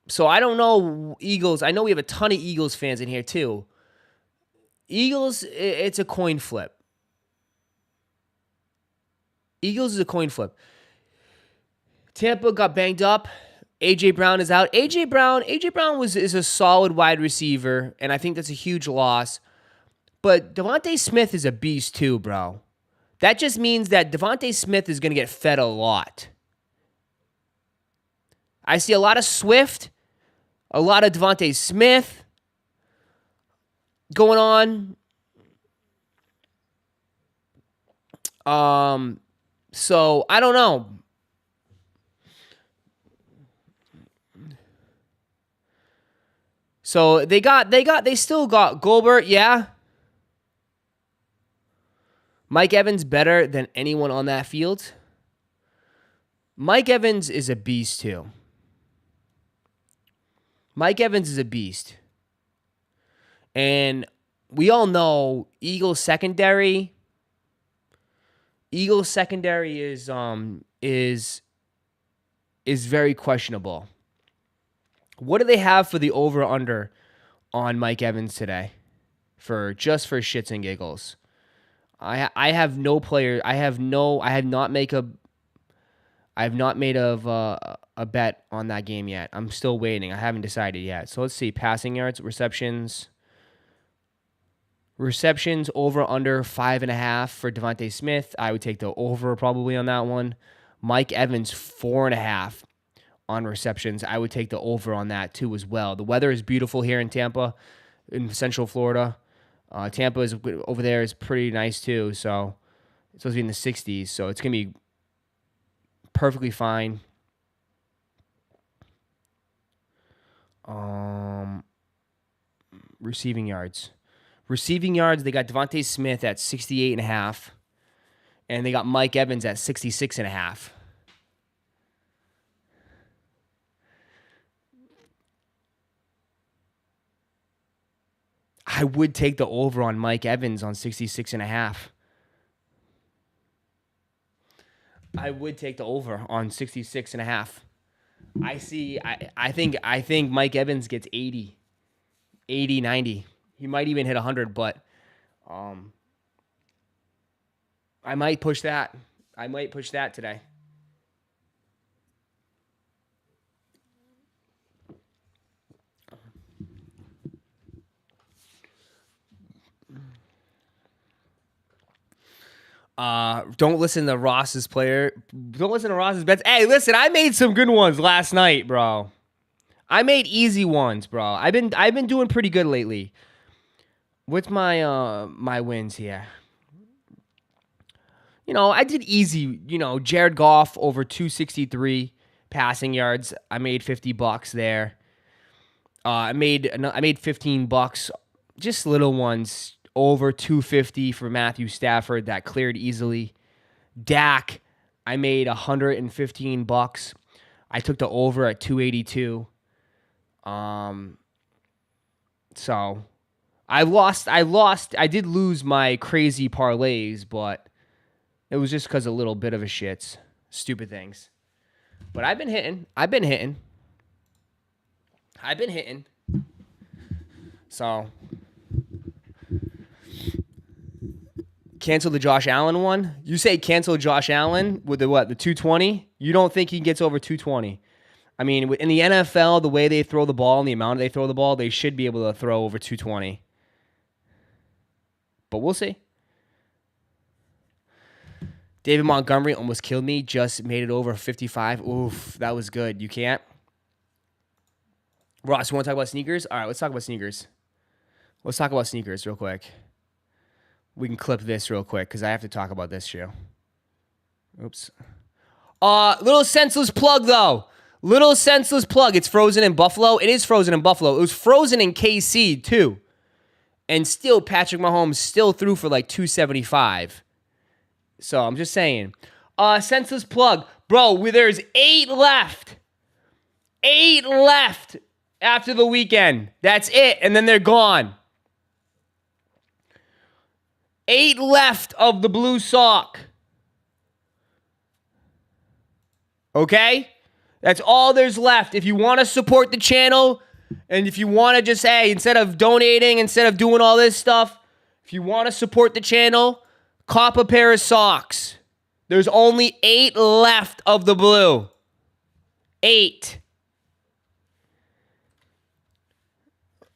So I don't know Eagles. I know we have a ton of Eagles fans in here too. Eagles, it's a coin flip. Eagles is a coin flip. Tampa got banged up. A.J. Brown is out. A.J. Brown is a solid wide receiver, and I think that's a huge loss. But Devontae Smith is a beast too, bro. That just means that Devontae Smith is going to get fed a lot. I see a lot of Swift, a lot of Devontae Smith going on. So I don't know. So they still got Goldberg, yeah. Mike Evans better than anyone on that field. Mike Evans is a beast too. Mike Evans is a beast. And we all know Eagles secondary is very questionable. What do they have for the over-under on Mike Evans today? For shits and giggles. I have no player. I have not made a bet on that game yet. I'm still waiting. I haven't decided yet. So let's see. Passing yards, receptions. Receptions over under 5.5 for Devontae Smith. I would take the over probably on that one. Mike Evans 4.5 on receptions. I would take the over on that too as well. The weather is beautiful here in Tampa, in Central Florida. Tampa is over there is pretty nice too. So it's supposed to be in the 60s. So it's gonna be perfectly fine. Receiving yards. Receiving yards, they got Devontae Smith at 68.5. And they got Mike Evans at 66.5. I would take the over on Mike Evans on 66.5. I would take the over on 66.5. I think Mike Evans gets 80, 90. He might even hit 100, but I might push that. I might push that today. Don't listen to Ross's player. Don't listen to Ross's bets. Hey, listen, I made some good ones last night, bro. I made easy ones, bro. I've been doing pretty good lately. What's my my wins here? You know, I did easy. You know, Jared Goff over 263 passing yards. I made $50 there. I made $15. Just little ones. Over 250 for Matthew Stafford that cleared easily. Dak, I made $115. I took the over at 282. So I lost. I did lose my crazy parlays, but it was just because a little bit of a shits, stupid things. But I've been hitting. So. Cancel the Josh Allen one? You say cancel Josh Allen with the 220? You don't think he gets over 220? I mean, in the NFL, the way they throw the ball and the amount they throw the ball, they should be able to throw over 220. But we'll see. David Montgomery almost killed me. Just made it over 55. Oof, that was good. You can't? Ross, you want to talk about sneakers? All right, let's talk about sneakers. Let's talk about sneakers real quick. We can clip this real quick because I have to talk about this shoe. Oops. Little senseless plug, though. Little senseless plug. It's frozen in Buffalo. It is frozen in Buffalo. It was frozen in KC, too. And still, Patrick Mahomes still threw for like 275. So, I'm just saying. Senseless plug. Bro, there's 8 left. 8 left after the weekend. That's it. And then they're gone. 8 left of the blue sock. Okay? That's all there's left. If you want to support the channel, and if you want to just, hey, instead of donating, instead of doing all this stuff, if you want to support the channel, cop a pair of socks. There's only 8 left of the blue. 8.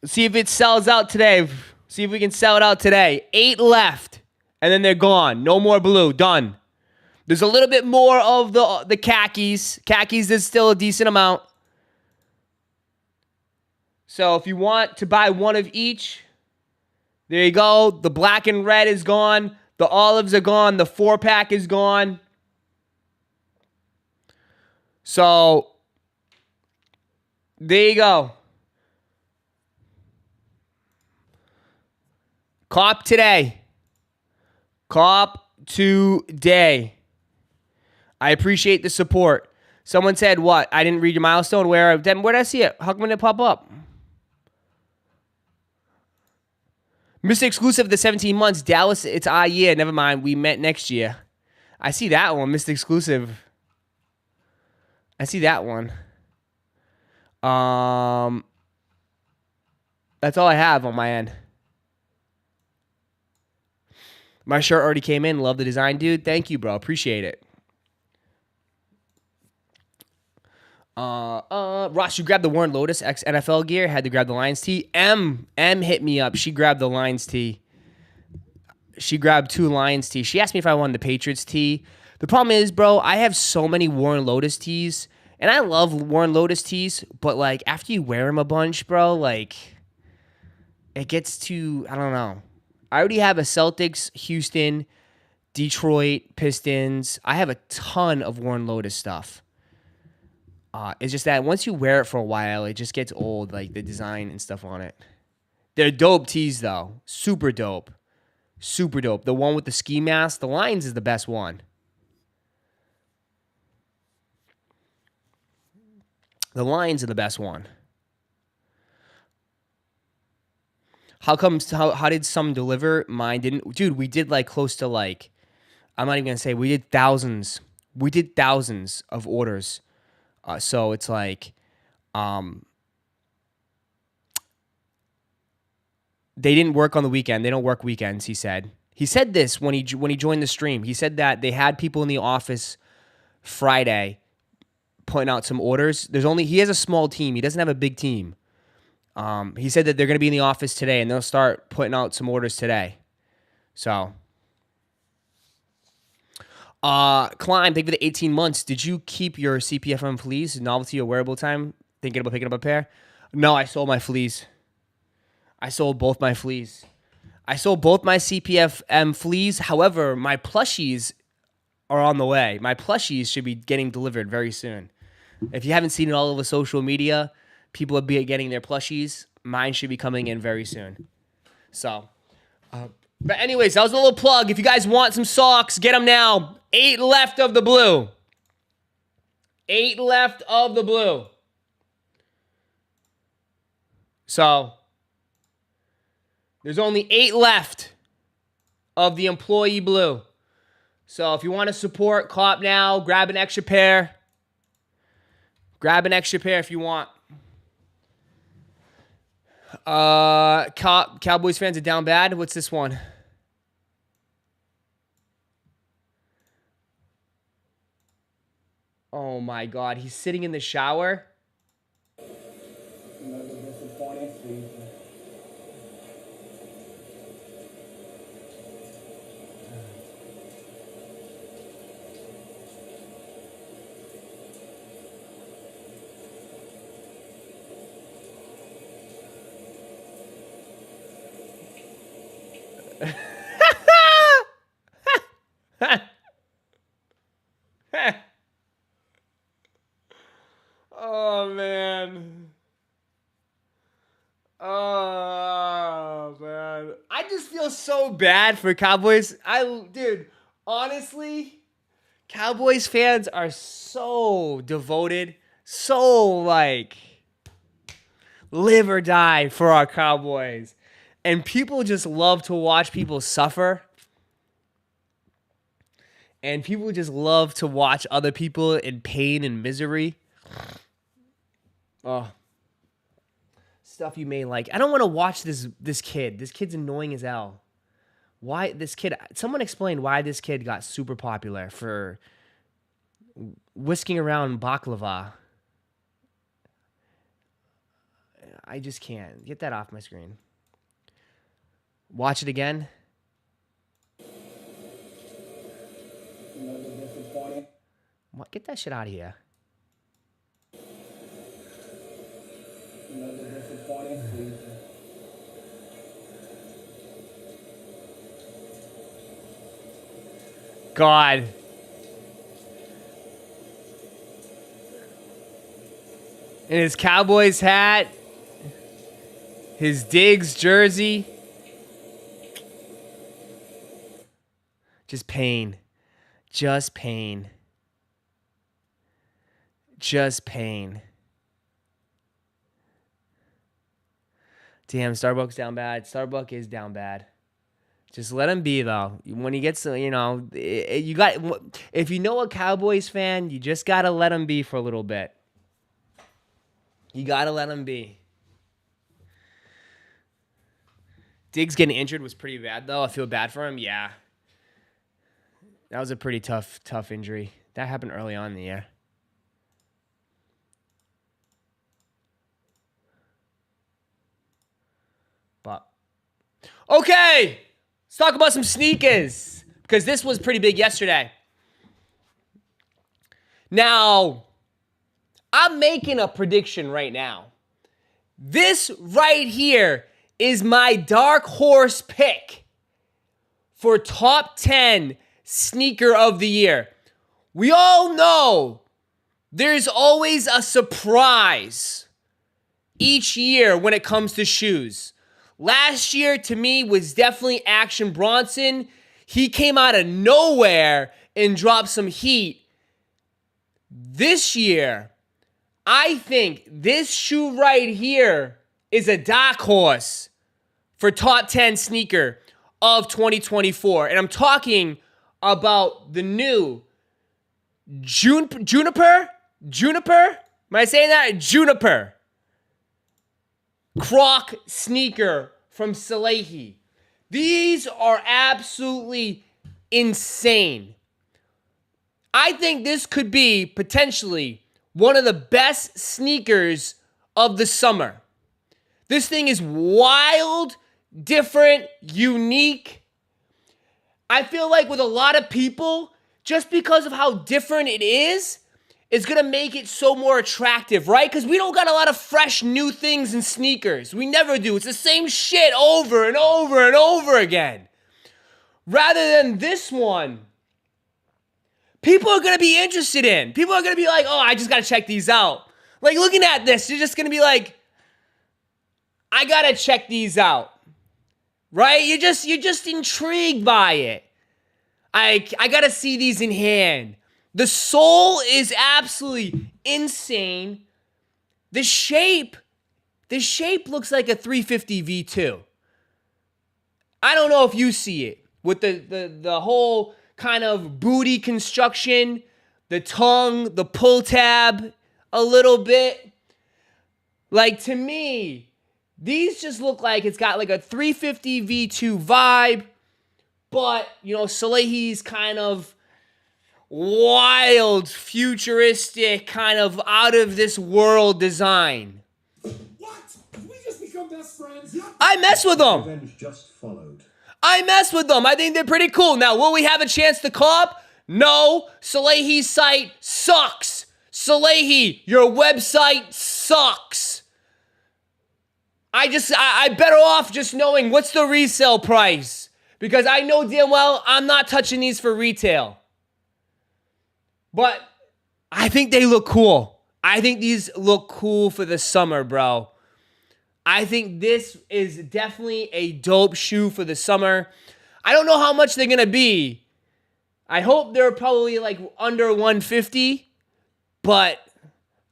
See if it sells out today. See if we can sell it out today. 8 left. And then they're gone. No more blue. Done. There's a little bit more of the khakis. Khakis is still a decent amount. So if you want to buy one of each, there you go. The black and red is gone. The olives are gone. The 4-pack is gone. So there you go. Cop today. Cop today. I appreciate the support. Someone said, what? I didn't read your milestone. Where did I see it? How come it didn't pop up? Mr. Exclusive, the 17 months. Dallas, it's our year. Never mind. We met next year. I see that one. Mr. Exclusive. I see that one. That's all I have on my end. My shirt already came in. Love the design, dude. Thank you, bro. Appreciate it. Ross, you grabbed the Warren Lotus X NFL gear. Had to grab the Lions tee. M hit me up. She grabbed the Lions tee. She grabbed 2 Lions tee. She asked me if I wanted the Patriots tee. The problem is, bro, I have so many Warren Lotus tees, and I love Warren Lotus tees, but like after you wear them a bunch, bro, like it gets too, I don't know. I already have a Celtics, Houston, Detroit, Pistons. I have a ton of Warren Lotus stuff. It's just that once you wear it for a while, it just gets old, like the design and stuff on it. They're dope tees, though. Super dope. Super dope. The one with the ski mask, the Lions is the best one. The Lions are the best one. How did some deliver? Mine didn't. Dude, we did like close to like, I'm not even going to say, we did thousands. We did thousands of orders. So it's like, they didn't work on the weekend. They don't work weekends, he said. He said this when he joined the stream. He said that they had people in the office Friday putting out some orders. He has a small team. He doesn't have a big team. He said that they're going to be in the office today and they'll start putting out some orders today. So, Climb, thank you for the 18 months. Did you keep your CPFM fleas, novelty or wearable time, thinking about picking up a pair? No, I sold my fleas. I sold both my fleas. I sold both my CPFM fleas. However, my plushies are on the way. My plushies should be getting delivered very soon. If you haven't seen it all over social media, people are getting their plushies. Mine should be coming in very soon. So, but anyways, that was a little plug. If you guys want some socks, get them now. 8 left of the blue. 8 left of the blue. So, there's only 8 left of the employee blue. So, if you want to support, cop now. Grab an extra pair. Grab an extra pair if you want. Cowboys fans are down bad. What's this one? Oh my God, he's sitting in the shower. Oh man. Oh man. I just feel so bad for Cowboys. Dude, honestly, Cowboys fans are so devoted, so like live or die for our Cowboys. And people just love to watch people suffer. And people just love to watch other people in pain and misery. Oh. Stuff you may like. I don't want to watch this kid. This kid's annoying as hell. Why this kid? Someone explain why this kid got super popular for whisking around baklava. I just can't. Get that off my screen. Watch it again. What? Get that shit out of here. God. And his Cowboys hat. His Diggs jersey. Just pain. Just pain. Just pain. Damn, Starbucks down bad. Starbucks is down bad. Just let him be, though. When he gets, you know, you got. If you know a Cowboys fan, you just gotta let him be for a little bit. You gotta let him be. Diggs getting injured was pretty bad, though. I feel bad for him. Yeah, that was a pretty tough injury. That happened early on in the year. But okay. Let's talk about some sneakers, because this was pretty big yesterday. Now, I'm making a prediction right now. This right here is my dark horse pick for top 10 sneaker of the year. We all know there's always a surprise each year when it comes to shoes. Last year, to me, was definitely Action Bronson. He came out of nowhere and dropped some heat. This year, I think this shoe right here is a dark horse for top 10 sneaker of 2024. And I'm talking about the new Juniper? Am I saying that? Juniper Croc sneaker from Salehi. These are absolutely insane. I think this could be potentially one of the best sneakers of the summer. This thing is wild, different, unique. I feel like with a lot of people, just because of how different it is going to make it so more attractive, right? Because we don't got a lot of fresh new things in sneakers. We never do. It's the same shit over and over and over again. Rather than this one, people are going to be interested in. People are going to be like, oh, I just got to check these out. Like, looking at this, you're just going to be like, I got to check these out. Right? You're just intrigued by it. I got to see these in hand. The sole is absolutely insane. The shape looks like a 350 V2. I don't know if you see it with the whole kind of booty construction, the tongue, the pull tab a little bit. Like, to me, these just look like it's got like a 350 V2 vibe, but, you know, Salehi's kind of wild, futuristic, kind of out of this world design. What? Did we just become best friends? I mess with them. Revenge just followed. I mess with them. I think they're pretty cool. Now, will we have a chance to cop? No. Salehi's site sucks. Salehi, your website sucks. I better off just knowing what's the resale price, because I know damn well I'm not touching these for retail. But I think they look cool. I think these look cool for the summer, bro. I think this is definitely a dope shoe for the summer. I don't know how much they're going to be. I hope they're probably like under 150. But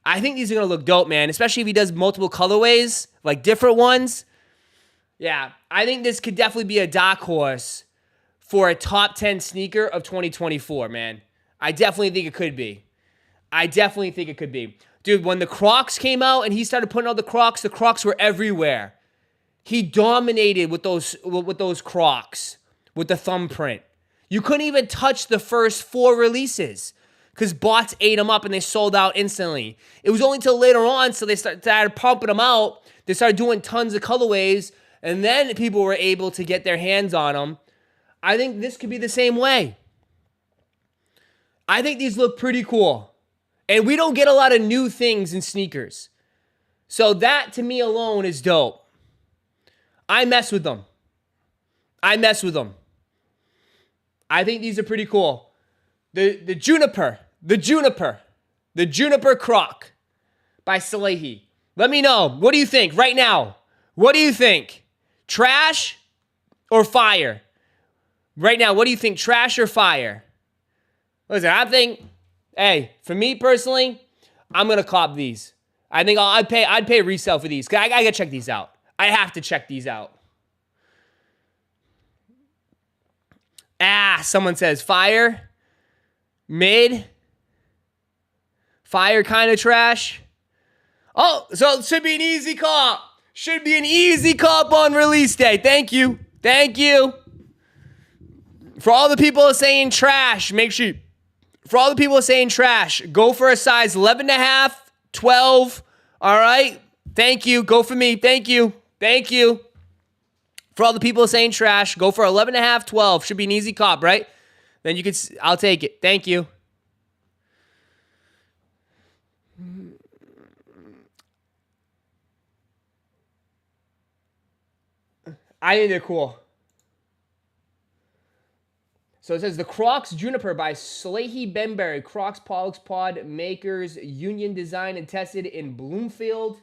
I think these are going to look dope, man. Especially if he does multiple colorways, like different ones. Yeah, I think this could definitely be a dark horse for a top 10 sneaker of 2024, man. I definitely think it could be. Dude, when the Crocs came out and he started putting out the Crocs were everywhere. He dominated with those Crocs, with the thumbprint. You couldn't even touch the first 4 releases because bots ate them up and they sold out instantly. It was only until later on, so they started pumping them out. They started doing tons of colorways, and then people were able to get their hands on them. I think this could be the same way. I think these look pretty cool. And we don't get a lot of new things in sneakers. So that, to me alone, is dope. I mess with them. I think these are pretty cool. The Juniper Croc by Salehi. Let me know. What do you think right now? What do you think? Trash or fire? Right now, what do you think? Trash or fire? Listen, I think, hey, for me personally, I'm gonna cop these. I think I'd pay resale for these. I gotta check these out. I have to check these out. Someone says fire, mid, fire kind of trash. Oh, so it should be an easy cop. Should be an easy cop on release day. Thank you. For all the people saying trash, make sure. For all the people saying trash, go for a size 11.5, 12. All right. Thank you. Go for me. Thank you. For all the people saying trash, go for 11.5, 12. Should be an easy cop, right? Then you can. I'll take it. Thank you. I think they're cool. So it says the Crocs Juniper by Salehi Benberry. Crocs Pollux Pod makers, union designed and tested in Bloomfield.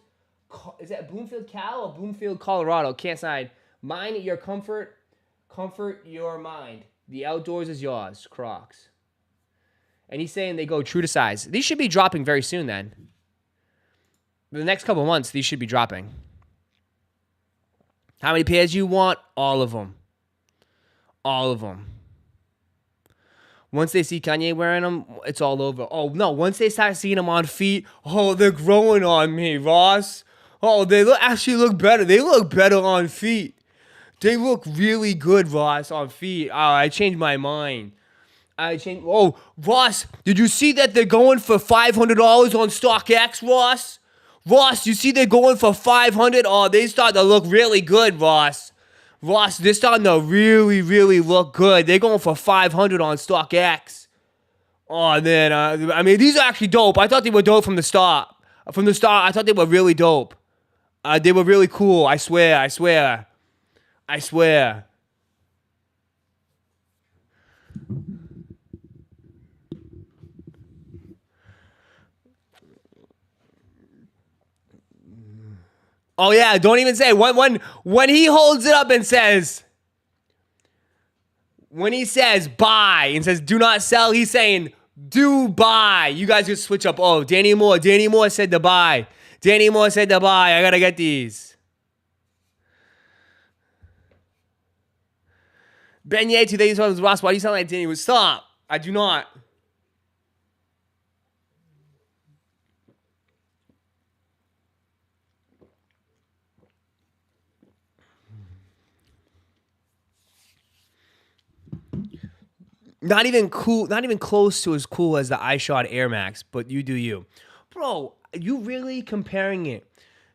Is that Bloomfield, Cal or Bloomfield, Colorado? Can't decide. Mind your comfort your mind. The outdoors is yours, Crocs. And he's saying they go true to size. These should be dropping very soon then. The next couple months, these should be dropping. How many pairs you want? All of them. Once they see Kanye wearing them, it's all over. Oh, no. Once they start seeing them on feet, oh, they're growing on me, Ross. Oh, they actually look better. They look better on feet. They look really good, Ross, on feet. Oh, I changed my mind. Oh, Ross, did you see that they're going for $500 on StockX, Ross? Ross, you see they're going for $500? Oh, they start to look really good, Ross. Ross, they're starting to really, really look good. They're going for $500 on StockX. Oh, man. I mean, these are actually dope. I thought they were dope from the start. I thought they were really dope. They were really cool. I swear. Oh, yeah, don't even say. When he holds it up and says, when he says buy and says do not sell, he's saying do buy. You guys just switch up. Oh, Danny Moore said to buy. I gotta get these. Beignet, today's one was Ross. Why do you sound like Danny? Stop. I do not. Not even cool, not even close to as cool as the iShot Air Max, but you do you. Bro, you really comparing it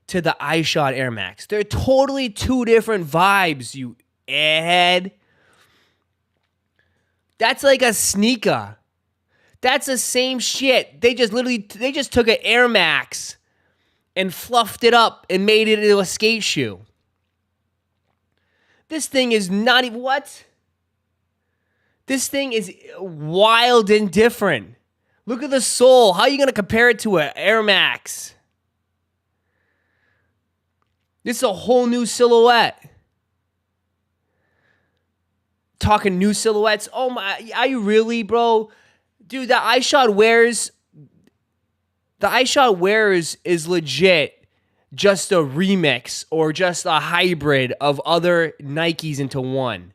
to the iShot Air Max? They're totally two different vibes, you airhead. That's like a sneaker. That's the same shit. They just took an Air Max and fluffed it up and made it into a skate shoe. This thing is not even, what? This thing is wild and different. Look at the sole. How are you going to compare it to an Air Max? This is a whole new silhouette. Talking new silhouettes. Oh my, are you really, bro? Dude, the iShot Wearers is legit just a remix or just a hybrid of other Nikes into one.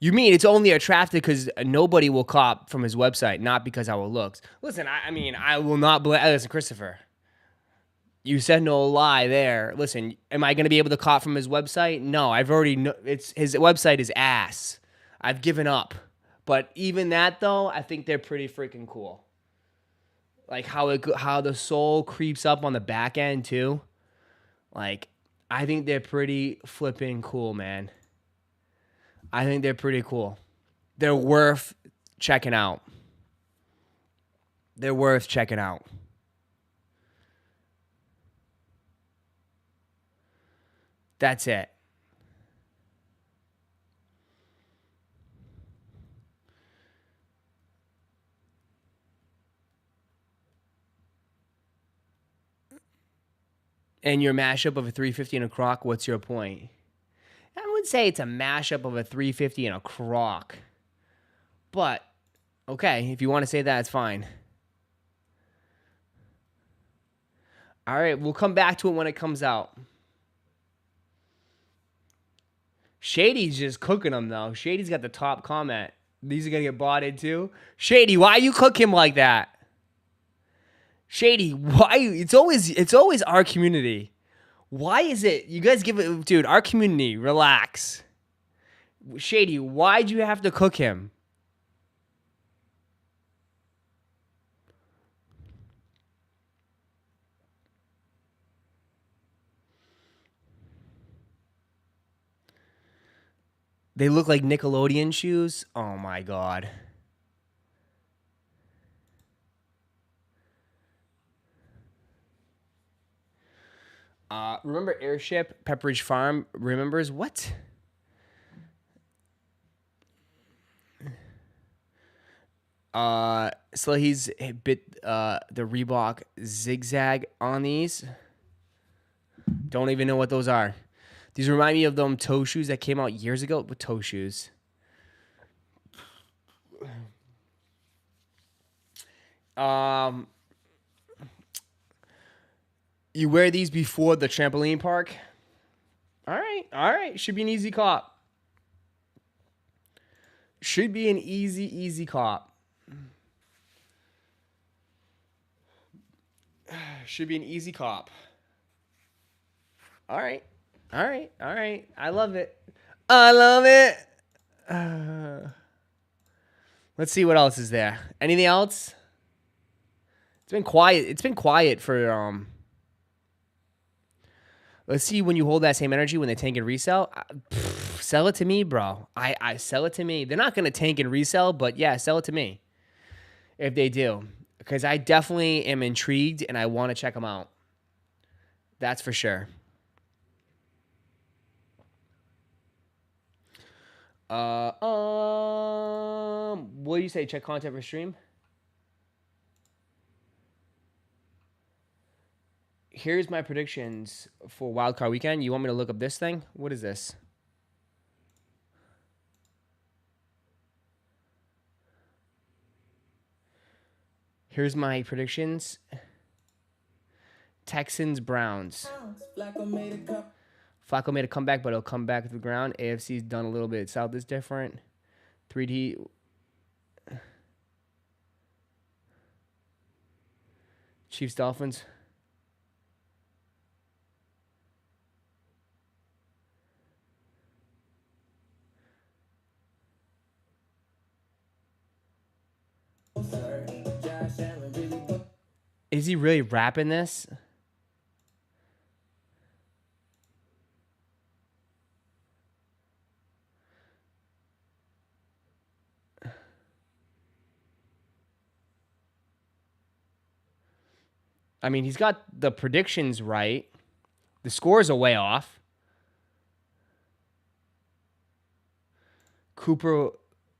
You mean it's only attractive because nobody will cop from his website, not because how it looks. Listen, I mean, I will not blame. Listen, Christopher. You said no lie there. Listen, am I going to be able to cop from his website? No, I've already it's his website is ass. I've given up. But even that though, I think they're pretty freaking cool. Like how the sole creeps up on the back end too. Like I think they're pretty flipping cool, man. I think they're pretty cool. They're worth checking out. They're worth checking out. That's it. And your mashup of a 350 and a croc, what's your point? I would say it's a mashup of a 350 and a croc. But, okay, if you want to say that, it's fine. All right, we'll come back to it when it comes out. Shady's just cooking them, though. Shady's got the top comment. These are going to get bought into. Shady, why you cook him like that? Shady, why? It's always our community. Why is it? You guys give it, dude, our community, relax. Shady, why'd you have to cook him? They look like Nickelodeon shoes. Oh my God. Remember Airship, Pepperidge Farm? Remembers what? So he's bit the Reebok zigzag on these. Don't even know what those are. These remind me of them toe shoes that came out years ago with toe shoes. You wear these before the trampoline park? All right. Should be an easy cop. Should be an easy cop. Should be an easy cop. All right. I love it. Let's see what else is there. Anything else? It's been quiet. It's been quiet for Let's see when you hold that same energy when they tank and resell. Sell it to me, bro. I sell it to me. They're not gonna tank and resell, but yeah, sell it to me if they do, because I definitely am intrigued and I want to check them out. That's for sure. What do you say? Check content for stream. Here's my predictions for Wildcard Weekend. You want me to look up this thing? What is this? Here's my predictions. Texans, Browns. Flacco made a comeback, but he'll come back to the ground. AFC's done a little bit. South is different. 3D. Chiefs, Dolphins. Is he really rapping this? I mean, he's got the predictions right. The scores are way off. Cooper,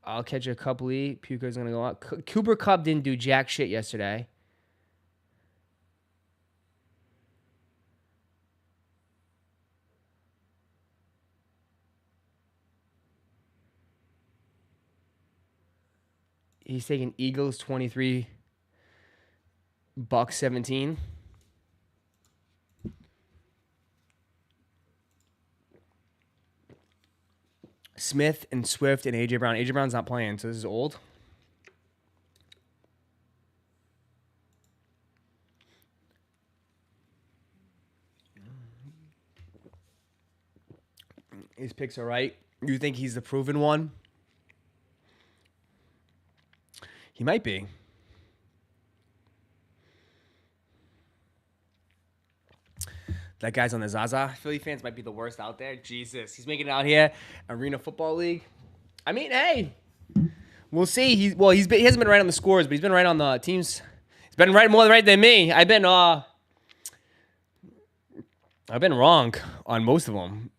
I'll catch a couple. Puka's going to go out. Cooper Kupp didn't do jack shit yesterday. He's taking Eagles 23, Bucks 17. Smith and Swift and A.J. Brown. A.J. Brown's not playing, so this is old. His picks are right. You think he's the proven one? He might be. That guy's on the Zaza. Philly fans might be the worst out there. Jesus. He's making it out here. Arena Football League. I mean, hey. We'll see. He hasn't been right on the scores, but he's been right on the teams. He's been right more right than me. I've been wrong on most of them.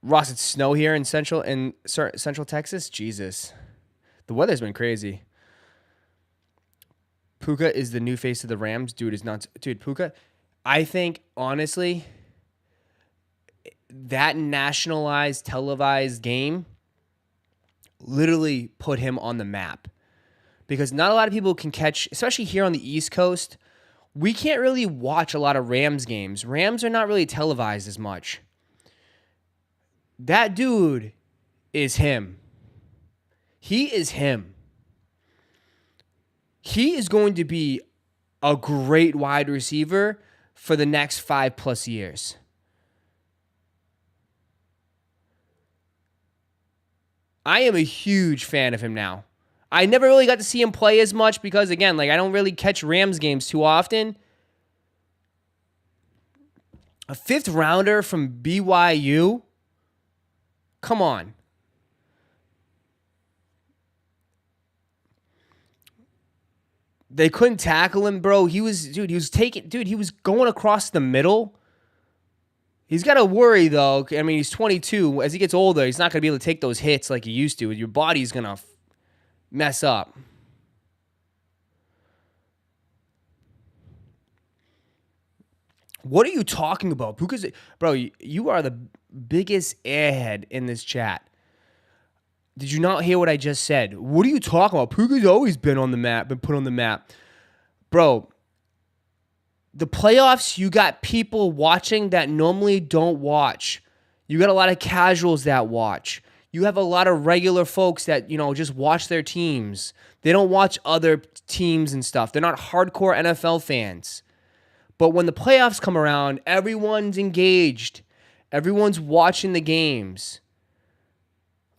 Ross, it's snow here in Central Texas. Jesus. The weather's been crazy. Puka is the new face of the Rams. Dude, Puka, I think, honestly, that nationalized, televised game literally put him on the map. Because not a lot of people can catch, especially here on the East Coast, we can't really watch a lot of Rams games. Rams are not really televised as much. That dude is him. He is him. He is going to be a great wide receiver for the next 5+ years. I am a huge fan of him now. I never really got to see him play as much because, again, I don't really catch Rams games too often. A 5th rounder from BYU? Come on. They couldn't tackle him, bro. He was going across the middle. He's got to worry, though. I mean, he's 22. As he gets older, he's not going to be able to take those hits like he used to. Your body's going to mess up. What are you talking about? Puka's, bro, you are the biggest airhead in this chat. Did you not hear what I just said? What are you talking about? Puka's always been on the map, been put on the map. Bro, the playoffs, you got people watching that normally don't watch. You got a lot of casuals that watch. You have a lot of regular folks that, just watch their teams. They don't watch other teams and stuff. They're not hardcore NFL fans. But when the playoffs come around, everyone's engaged. Everyone's watching the games.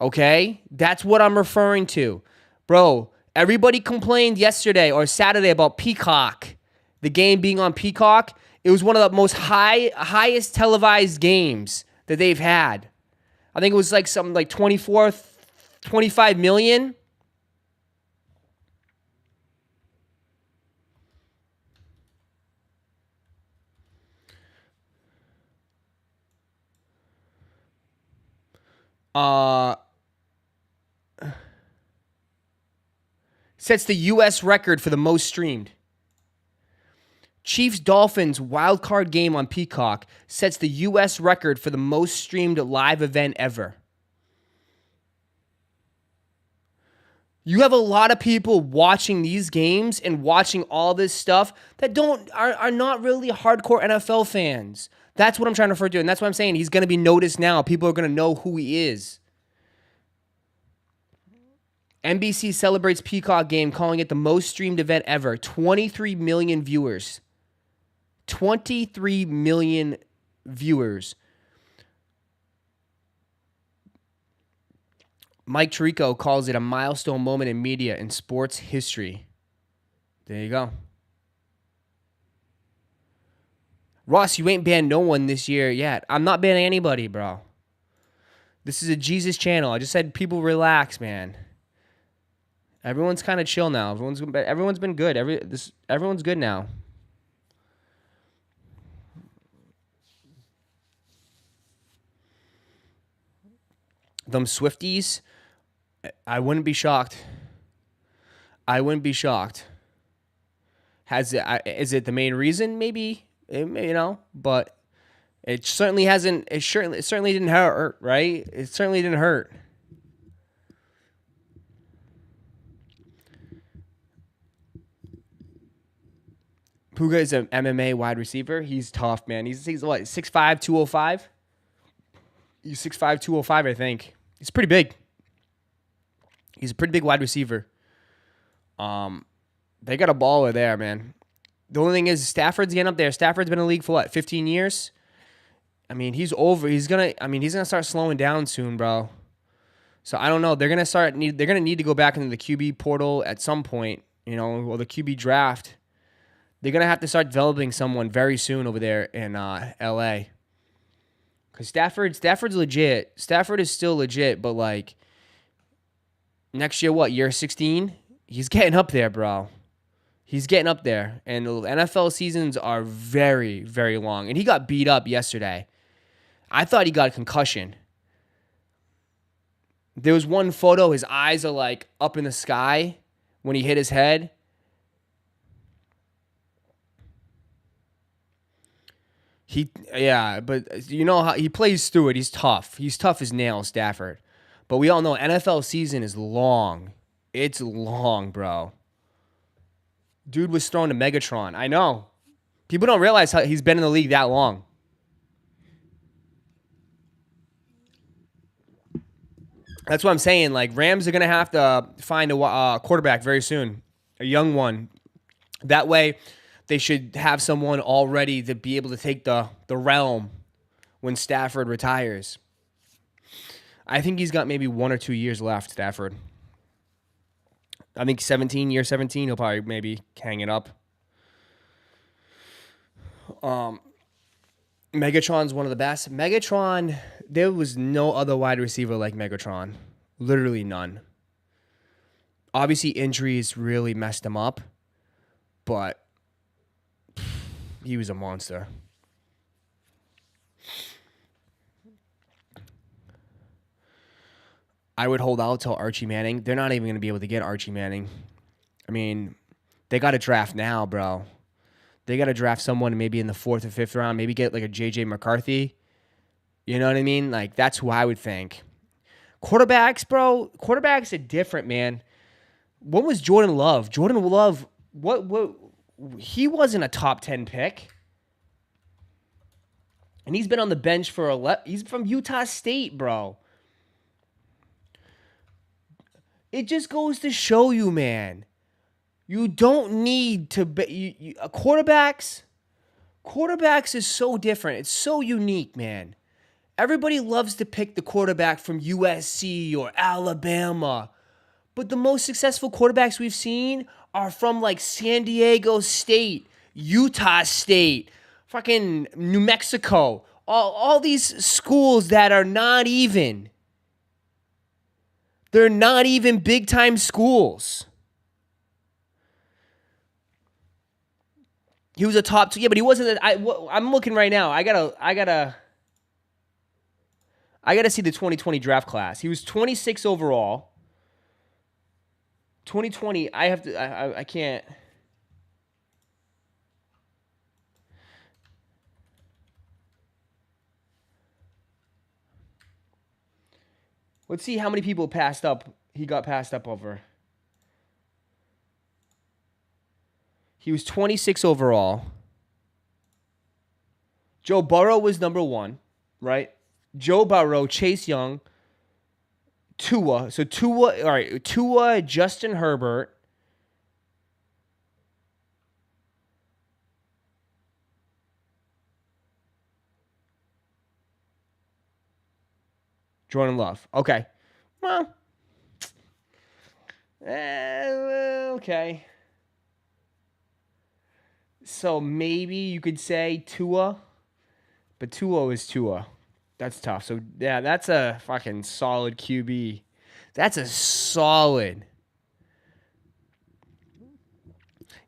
Okay? That's what I'm referring to. Bro, everybody complained yesterday or Saturday about Peacock. The game being on Peacock. It was one of the most highest televised games that they've had. I think it was something like 25 million. Sets the U.S. record for the most streamed. Chiefs-Dolphins wildcard game on Peacock sets the U.S. record for the most streamed live event ever. You have a lot of people watching these games and watching all this stuff that are not really hardcore NFL fans. That's what I'm trying to refer to, and that's what I'm saying. He's going to be noticed now. People are going to know who he is. NBC celebrates Peacock game, calling it the most streamed event ever. 23 million viewers. 23 million viewers. Mike Tirico calls it a milestone moment in media and sports history. There you go. Ross, you ain't banned no one this year yet. I'm not banning anybody, bro. This is a Jesus channel. I just said people relax, man. Everyone's kind of chill now. Everyone's been good. Everyone's good now. Them Swifties, I wouldn't be shocked. Is it the main reason? Maybe, but it certainly hasn't. It certainly didn't hurt, right? It certainly didn't hurt. Puka is an MMA wide receiver. He's tough, man. He's what, 6'5", 205? He's 6'5", 205, I think. He's pretty big. He's a pretty big wide receiver. They got a baller there, man. The only thing is Stafford's getting up there. Stafford's been in the league for what, 15 years? I mean, he's over. He's gonna start slowing down soon, bro. So I don't know. They're gonna need to go back into the QB portal at some point, or the QB draft. They're gonna have to start developing someone very soon over there in LA. Because Stafford's legit. Stafford is still legit, but like next year, year 16? He's getting up there, bro. He's getting up there. And the NFL seasons are very, very long. And he got beat up yesterday. I thought he got a concussion. There was one photo, his eyes are like up in the sky when he hit his head. But you know how he plays through it. He's tough. He's tough as nails, Stafford. But we all know NFL season is long. It's long, bro. Dude was thrown to Megatron. I know. People don't realize how he's been in the league that long. That's what I'm saying. Like, Rams are going to have to find a quarterback very soon, a young one. That way, they should have someone all ready to be able to take the realm when Stafford retires. I think he's got maybe 1 or 2 years left, Stafford. I think year 17, he'll probably maybe hang it up. Megatron's one of the best. Megatron, there was no other wide receiver like Megatron. Literally none. Obviously, injuries really messed him up, but he was a monster. I would hold out till Archie Manning. They're not even going to be able to get Archie Manning. I mean, they got to draft now, bro. They got to draft someone maybe in the 4th or 5th round. Maybe get like a J.J. McCarthy. You know what I mean? Like, that's who I would think. Quarterbacks, bro. Quarterbacks are different, man. What was Jordan Love? Jordan Love, what? He wasn't a top 10 pick. And he's been on the bench for he's from Utah State, bro. It just goes to show you, man. You don't need to be quarterbacks. Quarterbacks is so different. It's so unique, man. Everybody loves to pick the quarterback from USC or Alabama. But the most successful quarterbacks we've seen are from like San Diego State, Utah State, fucking New Mexico. All these schools that are not even. They're not even big-time schools. He was a top 2. Yeah, but he wasn't. I'm looking right now. I gotta see the 2020 draft class. He was 26 overall. 2020. I can't. Let's see how many people he got passed up over. He was 26 overall. Joe Burrow was number 1, right? Joe Burrow, Chase Young, Tua. So Tua, all right, Tua, Justin Herbert. Jordan Love. Okay. Well. Okay. So maybe you could say Tua. But Tua is Tua. That's tough. So, yeah, that's a fucking solid QB. That's a solid.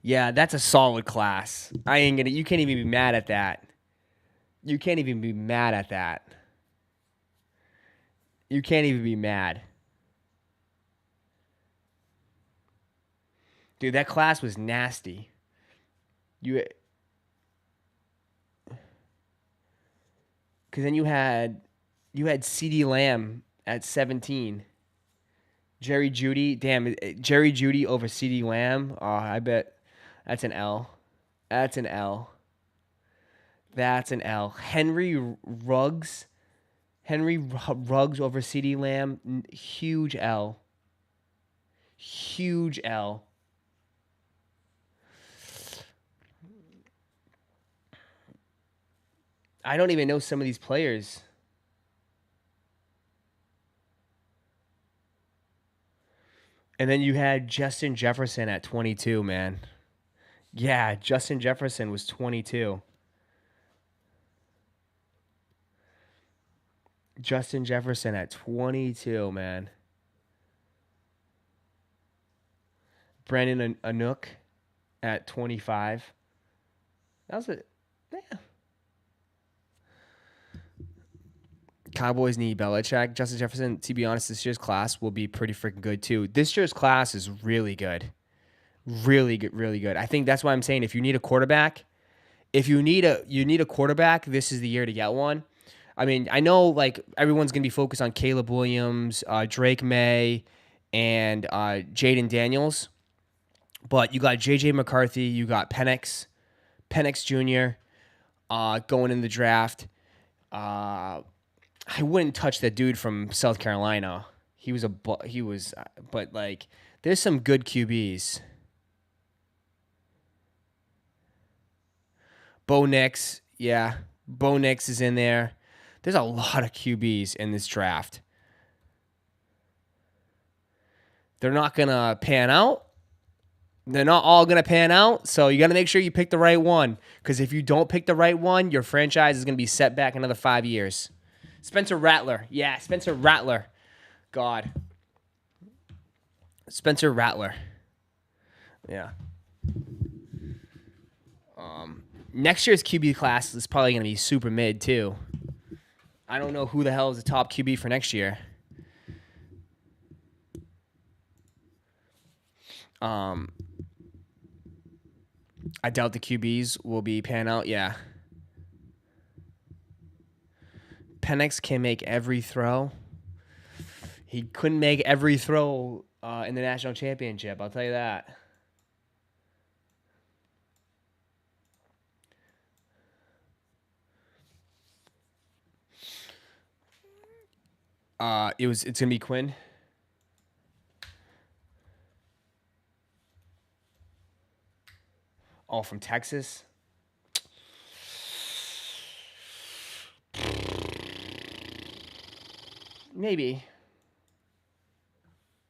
Yeah, that's a solid class. You can't even be mad at that. You can't even be mad at that. You can't even be mad. Dude, that class was nasty. Because then you had CeeDee Lamb at 17. Jerry Jeudy. Damn, Jerry Jeudy over CeeDee Lamb. Oh, I bet that's an L. That's an L. That's an L. Henry Ruggs over CeeDee Lamb. Huge L. Huge L. I don't even know some of these players. And then you had Justin Jefferson at 22, man. Yeah, Justin Jefferson was 22. Justin Jefferson at 22, man. Brandon Anook at 25. That was it. Yeah. Cowboys need Belichick. Justin Jefferson, to be honest, this year's class will be pretty freaking good too. This year's class is really good. Really good, really good. I think that's why I'm saying if you need a quarterback, this is the year to get one. I mean, I know like everyone's gonna be focused on Caleb Williams, Drake May, and Jaden Daniels, but you got JJ McCarthy, you got Penix Jr. Going in the draft. I wouldn't touch that dude from South Carolina. But like, there's some good QBs. Bo Nix, yeah. Bo Nix is in there. There's a lot of QBs in this draft. They're not going to pan out. They're not all going to pan out, so you got to make sure you pick the right one. Because if you don't pick the right one, your franchise is going to be set back another 5 years. Spencer Rattler. Yeah, Spencer Rattler. God. Spencer Rattler. Yeah. Next year's QB class is probably going to be super mid, too. I don't know who the hell is the top QB for next year. I doubt the QBs will be pan out. Yeah. Penix can make every throw. He couldn't make every throw in the national championship. I'll tell you that. It's gonna be Quinn. Oh, from Texas. Maybe.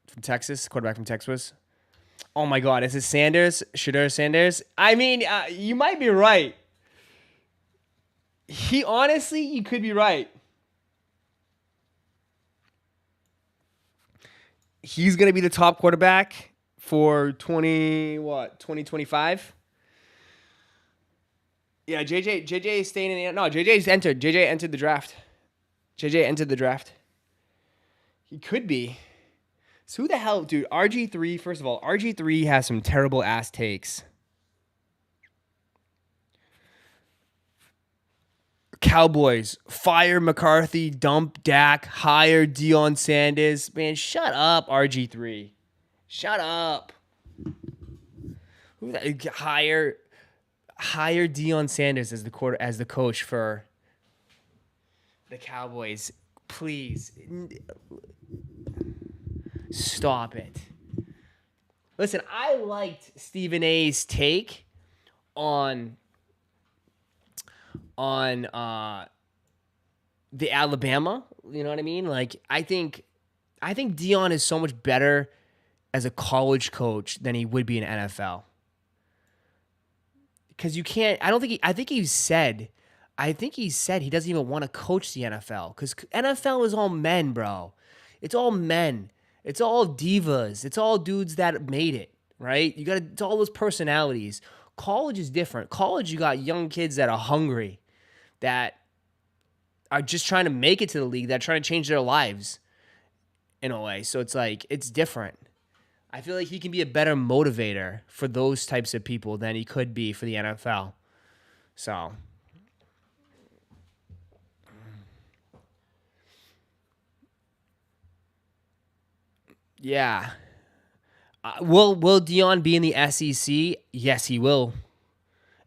From Texas, quarterback from Texas. Oh my God, is it Sanders? Shedeur Sanders? I mean, you might be right. You could be right. He's gonna be the top quarterback for 2025. Yeah, JJ is staying in the no. JJ entered the draft. JJ entered the draft. He could be. So who the hell, dude? RG3. First of all, RG3 has some terrible ass takes. Cowboys, fire McCarthy, dump Dak, hire Deion Sanders. Man, shut up, RG3. Shut up. Who the hire Deion Sanders as the coach for the Cowboys. Please. Stop it. Listen, I liked Stephen A's take on the Alabama, you know what I mean? Like I think Deion is so much better as a college coach than he would be in NFL. Cuz you can't I think he said he doesn't even want to coach the NFL cuz NFL is all men, bro. It's all men. It's all divas. It's all dudes that made it, right? It's all those personalities. College is different. College, you got young kids that are hungry, that are just trying to make it to the league, that are trying to change their lives in a way. So it's like, it's different. I feel like he can be a better motivator for those types of people than he could be for the NFL. So, yeah. Will Deion be in the SEC? Yes, he will.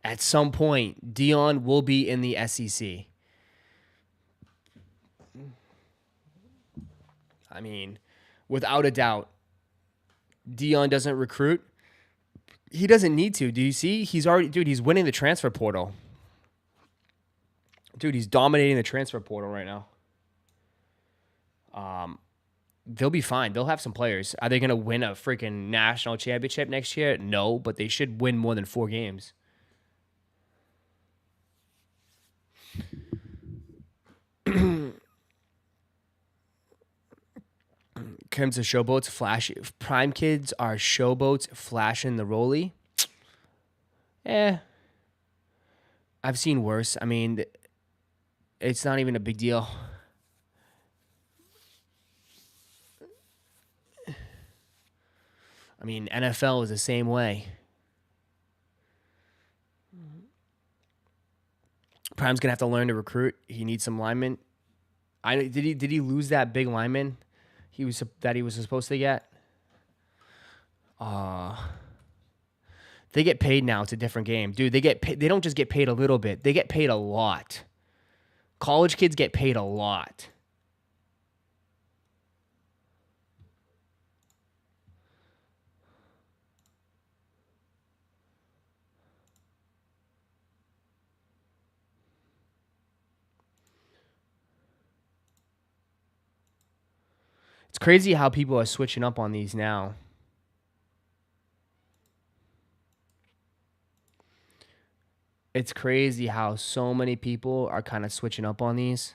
At some point, Deion will be in the SEC. I mean, without a doubt. Deion doesn't recruit. He doesn't need to. Do you see? He's winning the transfer portal. Dude, he's dominating the transfer portal right now. They'll be fine. They'll have some players. Are they going to win a freaking national championship next year? No, but they should win more than 4 games. Comes to showboats, flash. Prime kids are showboats, flashing the rollie. I've seen worse. I mean, it's not even a big deal. I mean, NFL is the same way. Prime's gonna have to learn to recruit. He needs some linemen. Did he lose that big lineman he was supposed to get? They get paid now. It's a different game, dude. They get paid. They don't just get paid a little bit. They get paid a lot. College kids get paid a lot. It's crazy how people are switching up on these now. It's crazy how so many people are kind of switching up on these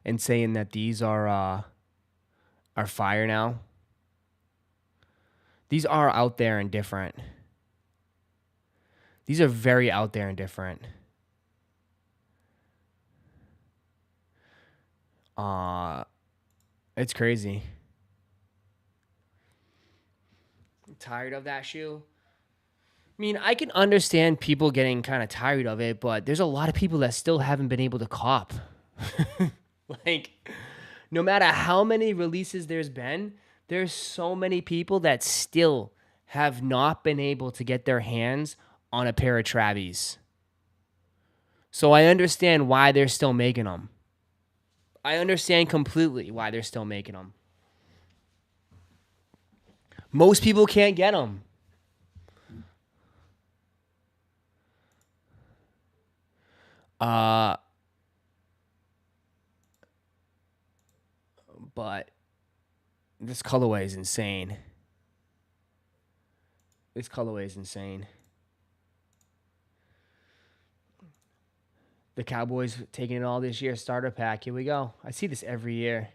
and saying that these are fire now. These are out there and different. These are very out there and different. It's crazy. I'm tired of that shoe. I mean, I can understand people getting kind of tired of it, but there's a lot of people that still haven't been able to cop. Like, no matter how many releases there's been, there's so many people that still have not been able to get their hands on a pair of Travis. So I understand why they're still making them. I understand completely why they're still making them. Most people can't get them. But this colorway is insane. This colorway is insane. The Cowboys taking it all this year. Starter pack. Here we go. I see this every year.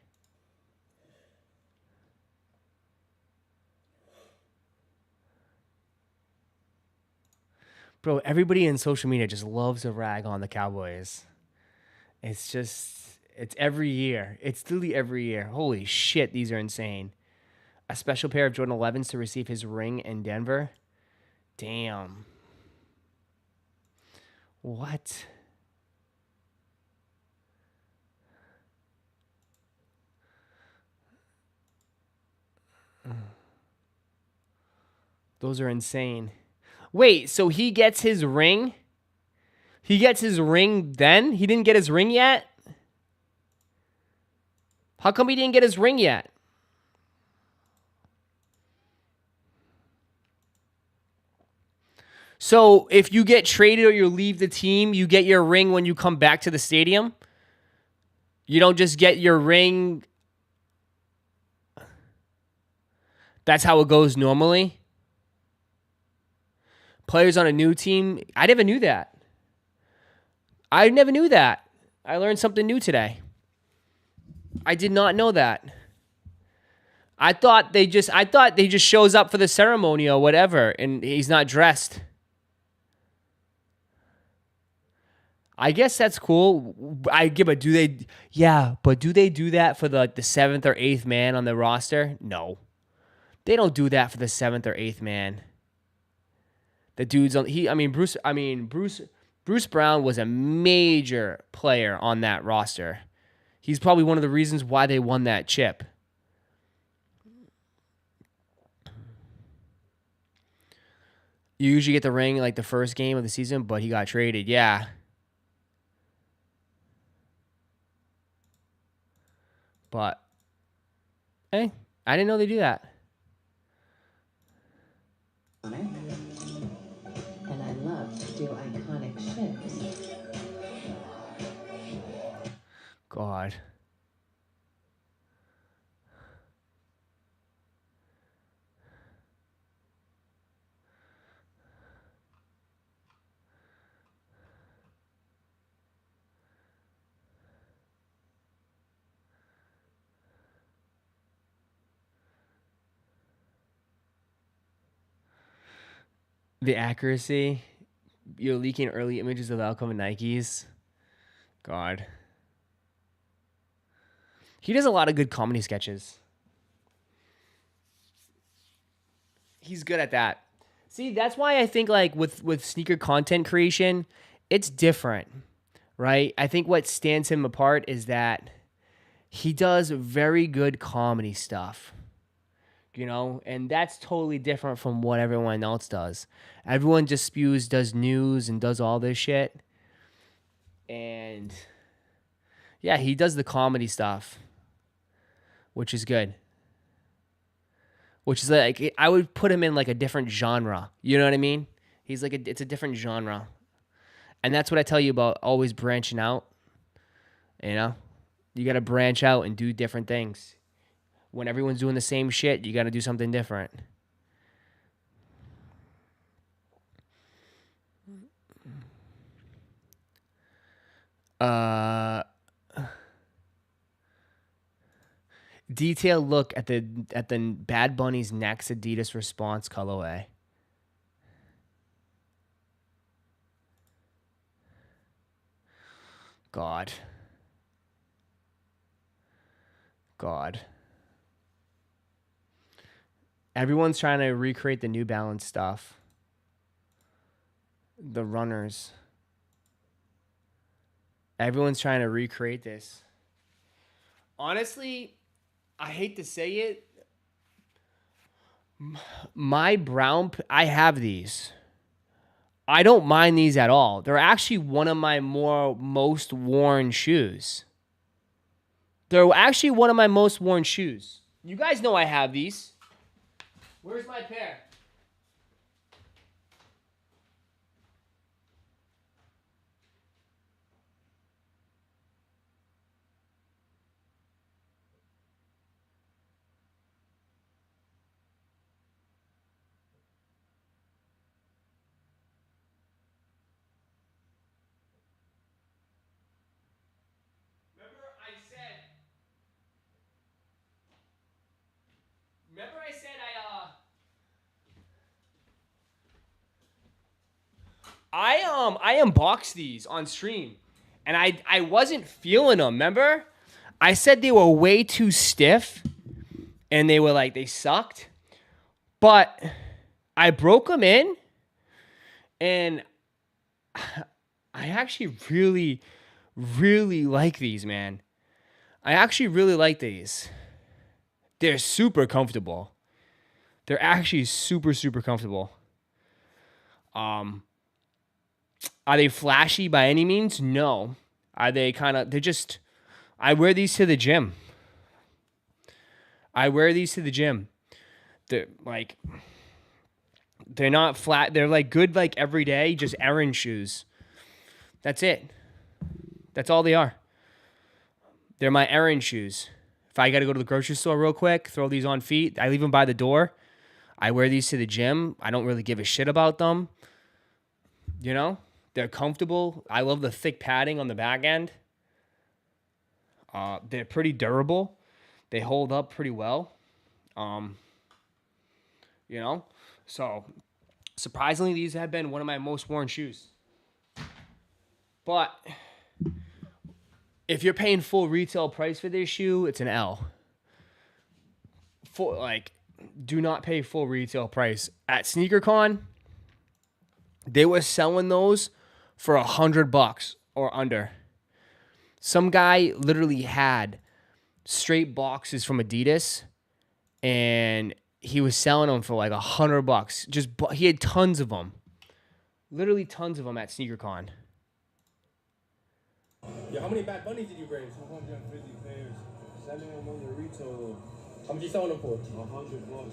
Bro, everybody in social media just loves to rag on the Cowboys. It's every year. It's literally every year. Holy shit, these are insane. A special pair of Jordan 11s to receive his ring in Denver. Damn. What? Those are insane. Wait, so he gets his ring? He gets his ring then? He didn't get his ring yet? How come he didn't get his ring yet? So if you get traded or you leave the team, you get your ring when you come back to the stadium? You don't just get your ring. That's how it goes normally? Players on a new team. I never knew that. I never knew that. I learned something new today. I did not know that. I thought they just shows up for the ceremony or whatever and he's not dressed. I guess that's cool. But do they do that for the 7th or 8th man on the roster? No. They don't do that for the 7th or 8th man. The dude's on Bruce Brown was a major player on that roster. He's probably one of the reasons why they won that chip. You usually get the ring like the first game of the season, but he got traded. Yeah. But, hey, I didn't know they do that. And I love to do iconic God. The accuracy. You're leaking early images of outcome of Nikes. God. He does a lot of good comedy sketches. He's good at that. See, that's why I think like with sneaker content creation, it's different, right? I think what stands him apart is that he does very good comedy stuff. You know, and that's totally different from what everyone else does. Everyone just does news and does all this shit. And yeah, he does the comedy stuff, which is good. Which is like, I would put him in like a different genre. You know what I mean? He's like, it's a different genre. And that's what I tell you about always branching out. You know, you got to branch out and do different things. When everyone's doing the same shit, you got to do something different. Detailed look at the Bad Bunny's next Adidas Response colorway. God. Everyone's trying to recreate the New Balance stuff. The runners. Everyone's trying to recreate this. Honestly, I hate to say it. My brown, I have these. I don't mind these at all. They're actually one of my most worn shoes. They're actually one of my most worn shoes. You guys know I have these. Where's my pair? Remember I said I unboxed these on stream, and I wasn't feeling them. Remember, I said they were way too stiff, and they were like they sucked. But I broke them in, and I actually really, really like these, man. I actually really like these. They're super comfortable. They're actually super, super comfortable. Are they flashy by any means? No. Are they they're just, I wear these to the gym. They're like, they're not flat. They're like good, like every day, just errand shoes. That's it. That's all they are. They're my errand shoes. If I got to go to the grocery store real quick, throw these on feet. I leave them by the door. I wear these to the gym. I don't really give a shit about them. You know? They're comfortable. I love the thick padding on the back end. They're pretty durable. They hold up pretty well. You know? So, surprisingly, these have been one of my most worn shoes. But if you're paying full retail price for this shoe, it's an L. Do not pay full retail price. At SneakerCon, they were selling those for $100 or under. Some guy literally had straight boxes from Adidas, and he was selling them for like $100. He had tons of them. Literally tons of them at SneakerCon. Yeah, how many Bad Bunnies did you bring? 250 pairs. Selling them on the retail. How much you selling them for? $100.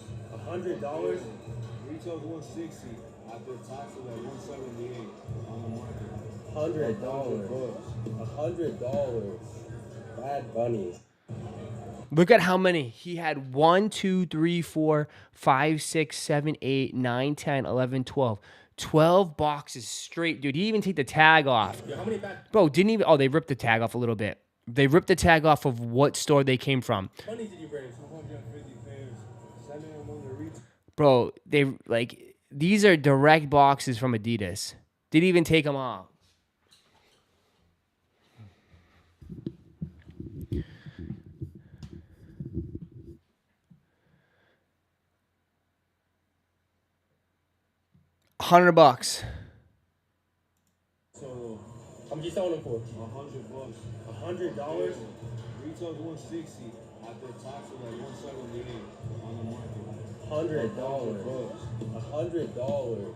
$100? Retail's 160. After taxes at 178 on the market. $100. $100. Bad bunnies. Look at how many. He had 1, 2, 3, 4, 5, 6, 7, 8, 9, 10, 11, 12. 12 boxes straight, dude. He didn't even take the tag off. Yo, how many bad Bro, didn't even. Oh, they ripped the tag off a little bit. They ripped the tag off of what store they came from. bunnies did you bring? 250 pairs. Send them on the retail. Bro, these are direct boxes from Adidas. Didn't even take them off. $100. So, how much you selling them for? $100. $100? Retail's 160. After tax, like 178 on the market. $100. $100.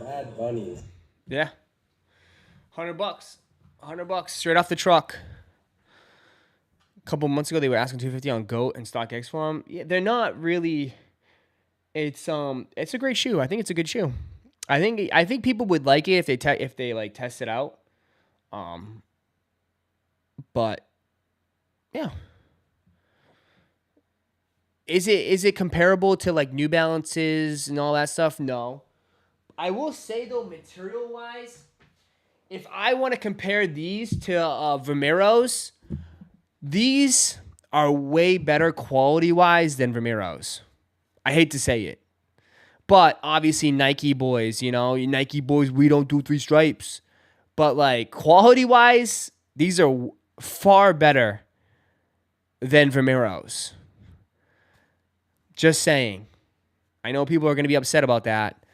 Bad bunnies. Yeah. $100. $100 straight off the truck. A couple months ago, they were asking $250 on GOAT and StockX for them. Yeah, they're not really. It's a great shoe. I think it's a good shoe. I think people would like it if they like test it out. But yeah. Is it comparable to like New Balances and all that stuff? No. I will say though, material wise, if I want to compare these to Vamiro's, these are way better quality wise than Vamiro's. I hate to say it. But obviously Nike boys, Nike boys, we don't do 3 stripes. But like quality wise, these are far better than Vamiro's. Just saying. I know people are going to be upset about that.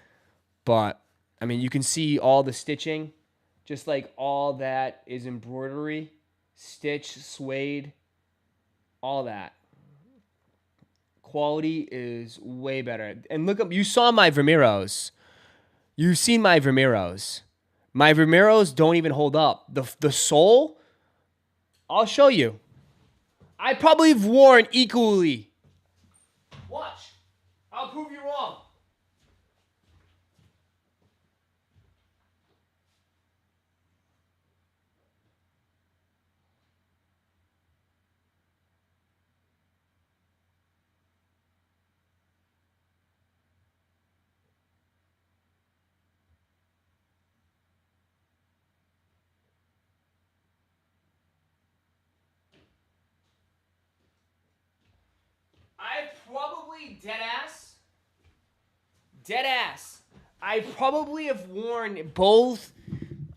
But, I mean, you can see all the stitching. Just like all that is embroidery, stitch, suede, all that. Quality is way better. And look up, you saw my Vamiro's. You've seen my Vamiro's. My Vamiro's don't even hold up. The sole, I'll show you. I probably have worn equally. Watch. I'll prove you wrong. Dead ass. I probably have worn both,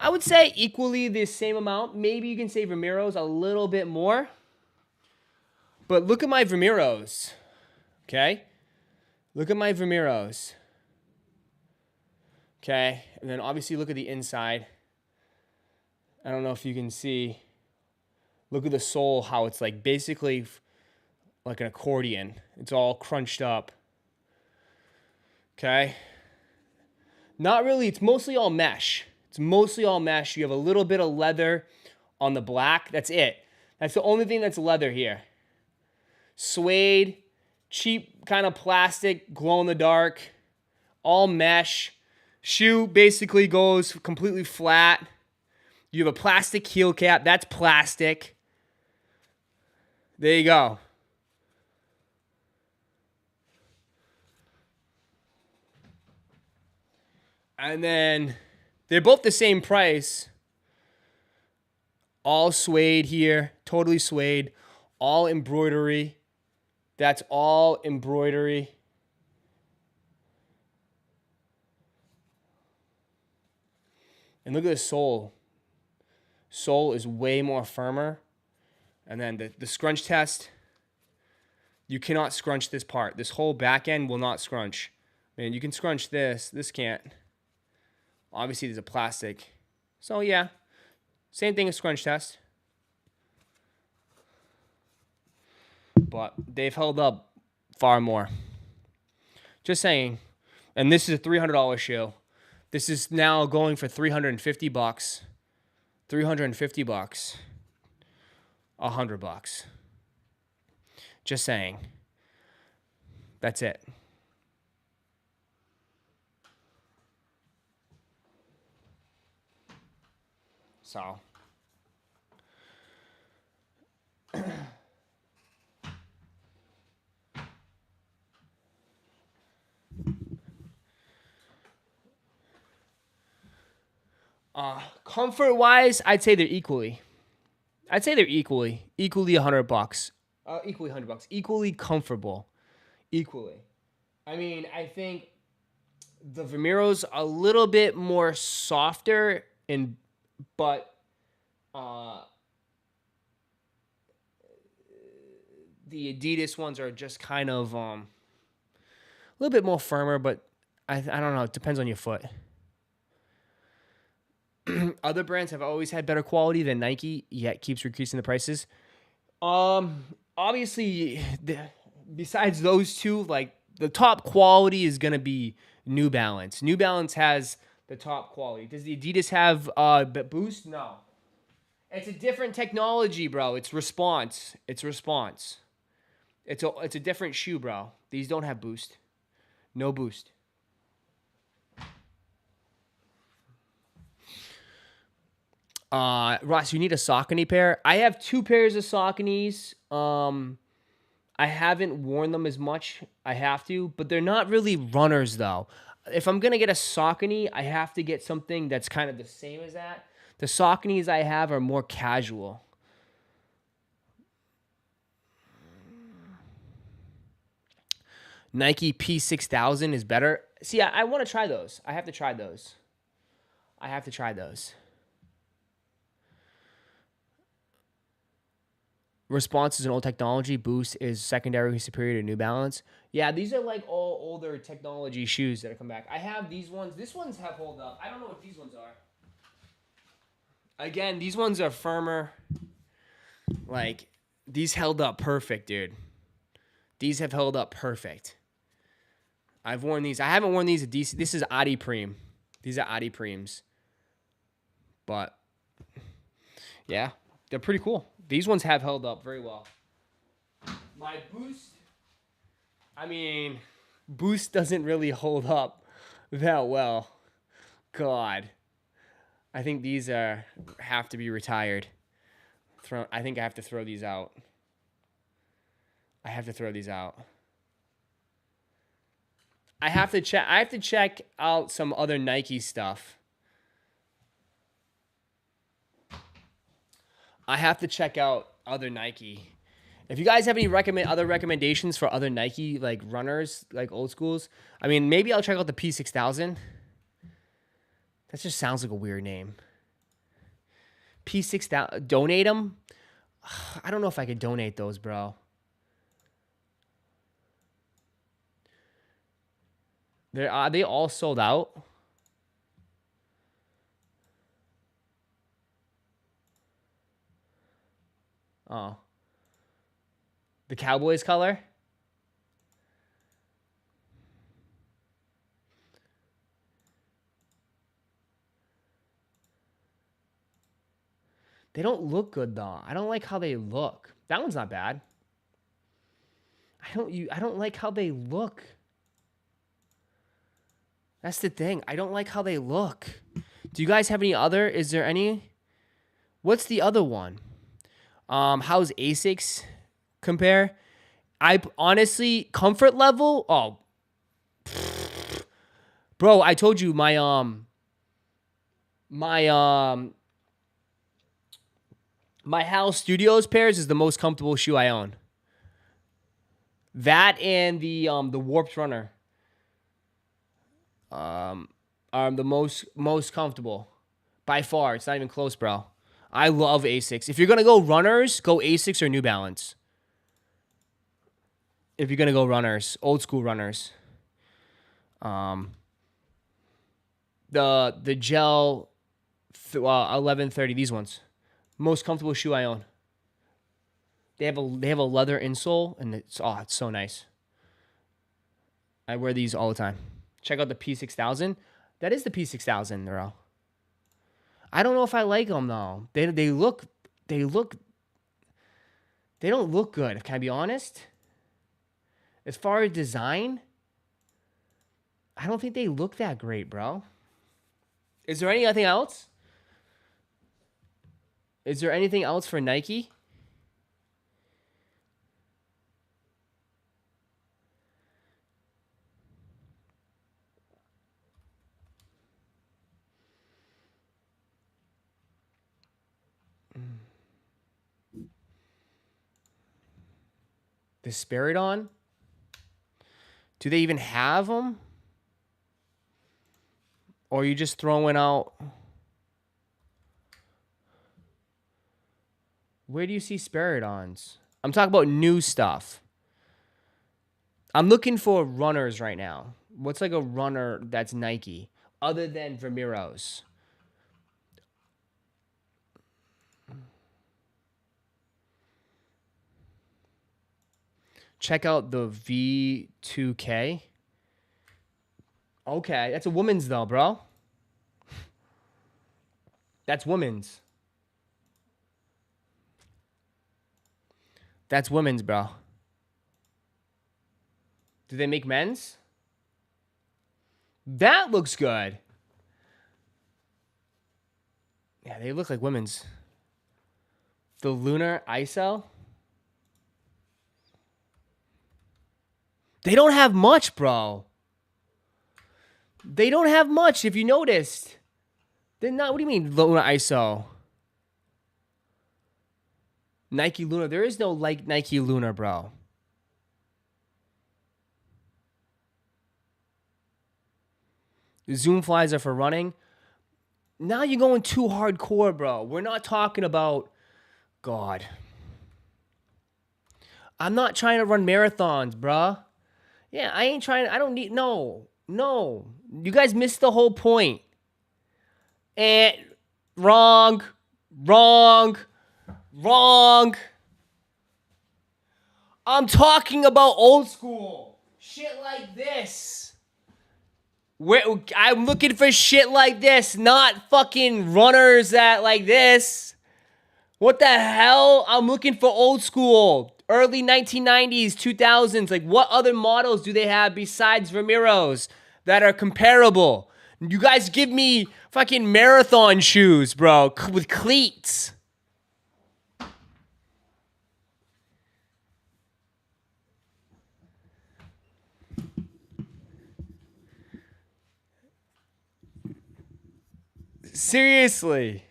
I would say equally the same amount. Maybe you can say Vamiro's a little bit more. But look at my Vamiro's. Okay? Look at my Vamiro's. Okay? And then obviously look at the inside. I don't know if you can see. Look at the sole, how it's like basically like an accordion. It's all crunched up. Okay? Not really. It's mostly all mesh. It's mostly all mesh. You have a little bit of leather on the black. That's it. That's the only thing that's leather here. Suede, cheap kind of plastic, glow in the dark, all mesh. Shoe basically goes completely flat. You have a plastic heel cap. That's plastic. There you go. And then they're both the same price. All suede here. Totally suede. All embroidery. That's all embroidery. And look at the sole. Sole is way more firmer. And then the scrunch test. You cannot scrunch this part. This whole back end will not scrunch. Man, you can scrunch this. This can't. Obviously, there's a plastic. So, yeah. Same thing as scrunch test. But they've held up far more. Just saying. And this is a $300 shoe. This is now going for $350. $350. $100. Just saying. That's it. So, Comfort wise, I'd say they're equally. Equally $100. Equally $100. Equally comfortable. Equally. I mean, I think the Vamiro's a little bit more softer, but the Adidas ones are just kind of a little bit more firmer, but I don't know. It depends on your foot. Other brands have always had better quality than Nike, yet keeps increasing the prices. Obviously, besides those two, like the top quality is gonna be New Balance. New Balance has the top quality. Does the Adidas have Boost? No. It's a different technology, bro. It's response. It's a different shoe, bro. These don't have Boost. No Boost. Ross, you need a Saucony pair. I have 2 pairs of Sauconys. I haven't worn them as much. I have to, but they're not really runners though. If I'm gonna get a Saucony, I have to get something that's kind of the same as that. The Sauconys I have are more casual. Nike P6000 is better. See, I want to try those. I have to try those. Response is an old technology. Boost is secondary superior to New Balance. Yeah, these are like all older technology shoes that have come back. I have these ones. These ones have hold up. I don't know what these ones are. Again, these ones are firmer. Like, these held up perfect, dude. These have held up perfect. I've worn these. I haven't worn these at DC. This is Adipreme. These are Adipremes. But, yeah, they're pretty cool. These ones have held up very well. My Boost, I mean, Boost doesn't really hold up that well. God. I think these have to be retired. I think I have to throw these out. I have to check out some other Nike stuff. I have to check out other Nike. If you guys have any other recommendations for other Nike like runners, like old schools, I mean, maybe I'll check out the P6000. That just sounds like a weird name. P6000, donate them? I don't know if I could donate those, bro. Are they all sold out? Oh. The Cowboys color? They don't look good though. I don't like how they look. That one's not bad. I don't like how they look. That's the thing. I don't like how they look. Do you guys have any other? Is there any? What's the other one? How's Asics compare? I honestly, comfort level. Oh, bro, I told you my House Studios pairs is the most comfortable shoe I own. That and the Warped Runner are the most comfortable by far. It's not even close, bro. I love Asics. If you're gonna go runners, go Asics or New Balance. If you're gonna go runners, old school runners. The gel 1130, these ones. Most comfortable shoe I own. They have a leather insole and it's so nice. I wear these all the time. Check out the P6000. That is the P6000, bro. I don't know if I like them though. They don't look good. Can I be honest? As far as design, I don't think they look that great, bro. Is there anything else? Is there anything else for Nike? The Spiridon? Do they even have them? Or are you just throwing out... Where do you see Spiridons? I'm talking about new stuff. I'm looking for runners right now. What's like a runner that's Nike other than Vermeeros? Check out the V2K. Okay, that's a woman's though, bro. That's women's. That's women's, bro. Do they make men's? That looks good. Yeah, they look like women's. The Lunar ISO. They don't have much, bro. They don't have much, if you noticed. They're not, what do you mean, Lunar ISO? Nike Lunar. There is no like Nike Lunar, bro. Zoom flies are for running. Now you're going too hardcore, bro. We're not talking about... God. I'm not trying to run marathons, bruh. Yeah, I ain't trying... I don't need... No. No. You guys missed the whole point. And... Wrong. Wrong. Wrong. I'm talking about old school. Shit like this. I'm looking for shit like this, not fucking runners that like this. What the hell? I'm looking for old school. Early 1990s, 2000s. Like, what other models do they have besides Vermeeros that are comparable? You guys give me fucking marathon shoes, bro, with cleats. Seriously.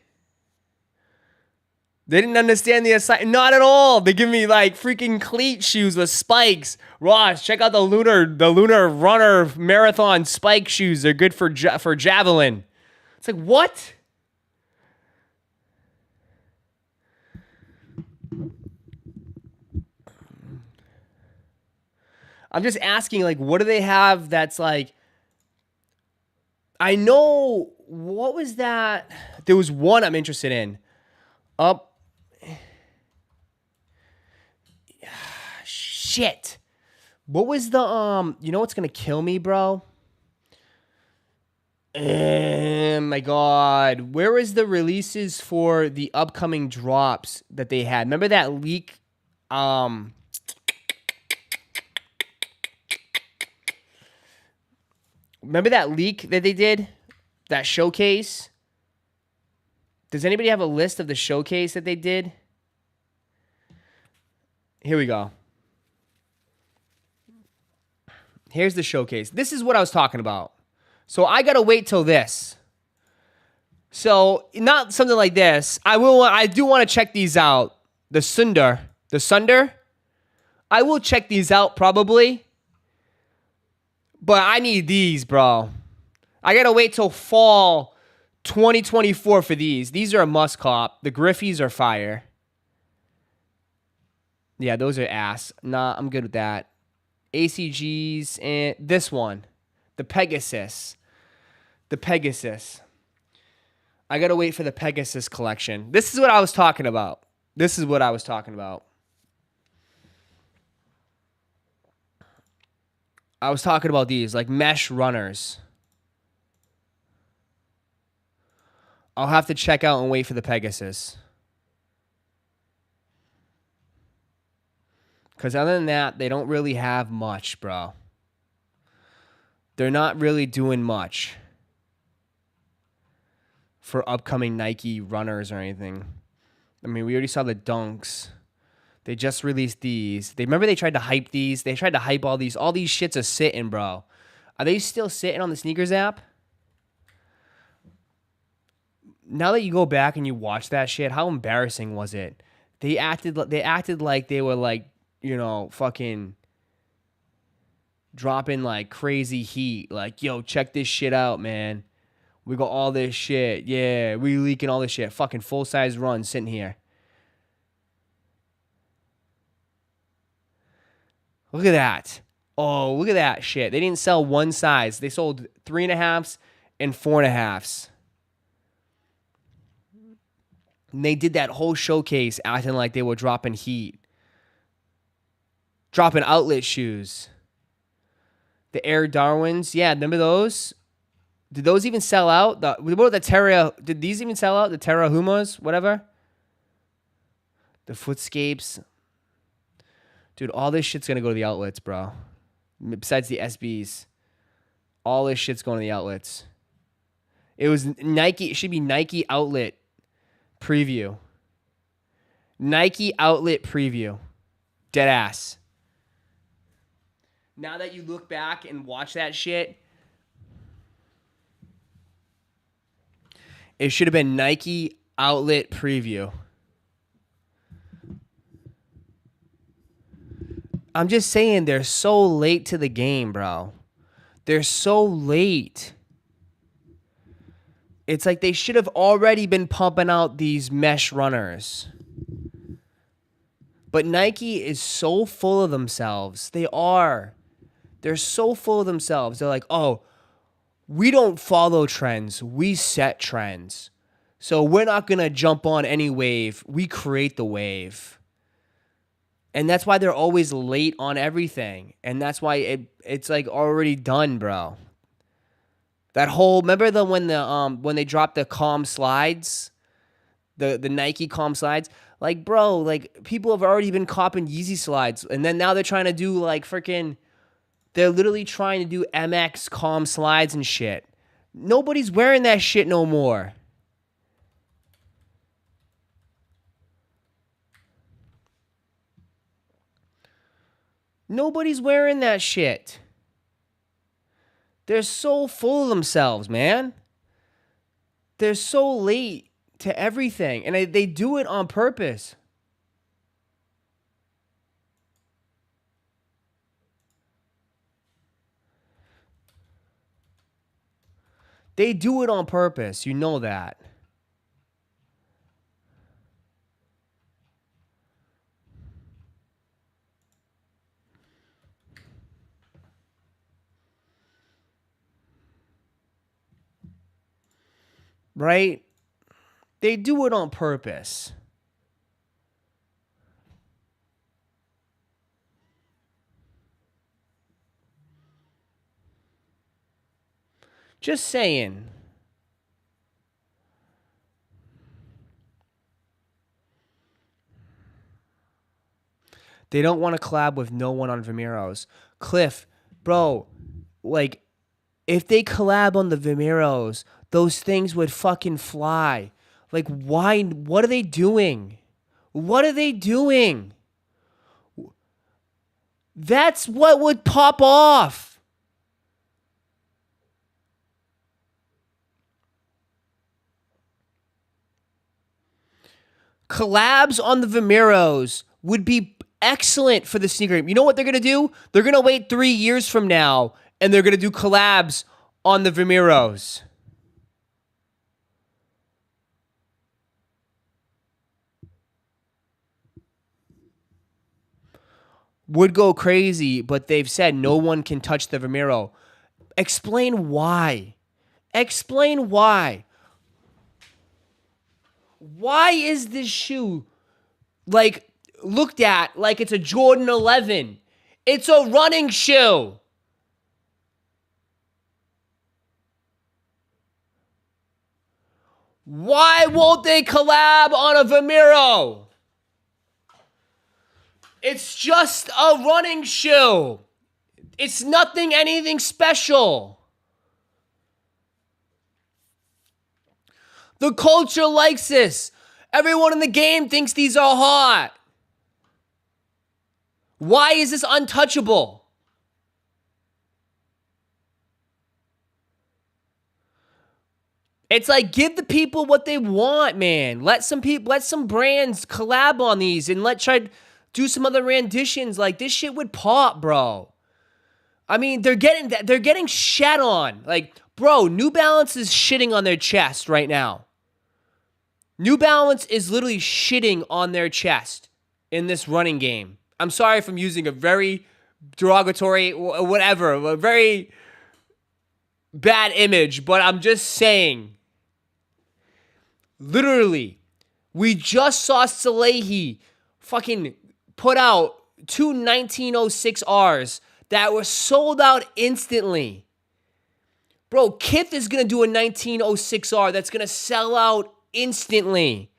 They didn't understand the assignment. Not at all. They give me like freaking cleat shoes with spikes. Ross, check out the Lunar Runner Marathon spike shoes. They're good for javelin. It's like, what? I'm just asking, like, what do they have that's like... I know... What was that? There was one I'm interested in. Shit. What was the, you know what's going to kill me, bro? My God. Where is the releases for the upcoming drops that they had? Remember that leak? Remember that leak that they did? That showcase? Does anybody have a list of the showcase that they did? Here we go. Here's the showcase. This is what I was talking about. So I gotta wait till this. So not something like this. I do want to check these out. The Sunder. I will check these out probably. But I need these, bro. I gotta wait till fall 2024 for these. These are a must cop. The Griffies are fire. Yeah, those are ass. Nah, I'm good with that. ACGs and this one. The Pegasus. The Pegasus. I gotta wait for the Pegasus collection. This is what I was talking about. This is what I was talking about. I was talking about these, like mesh runners. I'll have to check out and wait for the Pegasus. Because other than that, they don't really have much, bro. They're not really doing much for upcoming Nike runners or anything. I mean, we already saw the Dunks. They just released these. Remember they tried to hype these? They tried to hype all these. All these shits are sitting, bro. Are they still sitting on the sneakers app? Now that you go back and you watch that shit, how embarrassing was it? They acted like they were like, you know, fucking dropping like crazy heat. Like, yo, check this shit out, man. We got all this shit. Yeah, we leaking all this shit. Fucking full-size run sitting here. Look at that. Oh, look at that shit. They didn't sell one size. They sold 3.5s and 4.5s. And they did that whole showcase acting like they were dropping heat. Dropping outlet shoes. The Air Darwins. Yeah, remember those? Did those even sell out? What about the Terra? Did these even sell out? The Terra Humas? Whatever? The Footscapes. Dude, all this shit's going to go to the outlets, bro. Besides the SBs. All this shit's going to the outlets. It was Nike. It should be Nike Outlet Preview. Nike Outlet Preview. Dead ass. Now that you look back and watch that shit, it should have been Nike Outlet Preview. I'm just saying they're so late to the game, bro. They're so late. It's like they should have already been pumping out these mesh runners. But Nike is so full of themselves. They are. They're so full of themselves. They're like, oh, we don't follow trends. We set trends. So we're not going to jump on any wave. We create the wave. And that's why they're always late on everything. And that's why it's like already done, bro. That whole, remember when they dropped the Calm slides? The Nike Calm slides? Like, bro, like people have already been copping Yeezy slides. And then now they're trying to do like freaking, they're literally trying to do MX Calm slides and shit. Nobody's wearing that shit no more. Nobody's wearing that shit. They're so full of themselves, man. They're so late to everything. And they do it on purpose. They do it on purpose. You know that. Right? They do it on purpose. Just saying. They don't want to collab with no one on Vimeros. Cliff, bro, like, if they collab on the Vimeros, those things would fucking fly. Like, why? What are they doing? What are they doing? That's what would pop off. Collabs on the Vimeros would be excellent for the sneaker game. You know what they're going to do? They're going to wait 3 years from now, and they're going to do collabs on the Vimeros. Would go crazy, but they've said no one can touch the Vimero. Explain why. Explain why. Why is this shoe like looked at like it's a Jordan 11? It's a running shoe. Why won't they collab on a Vimero? It's just a running shoe. It's nothing, anything special. The culture likes this. Everyone in the game thinks these are hot. Why is this untouchable? It's like, give the people what they want, man. Let some brands collab on these and Do some other renditions. Like, this shit would pop, bro. I mean, they're getting shat on. Like, bro, New Balance is shitting on their chest right now. New Balance is literally shitting on their chest in this running game. I'm sorry if I'm using a very derogatory, whatever, a very bad image, but I'm just saying. Literally, we just saw Salehi fucking put out two 1906Rs that were sold out instantly. Bro, Kith is going to do a 1906R that's going to sell out instantly.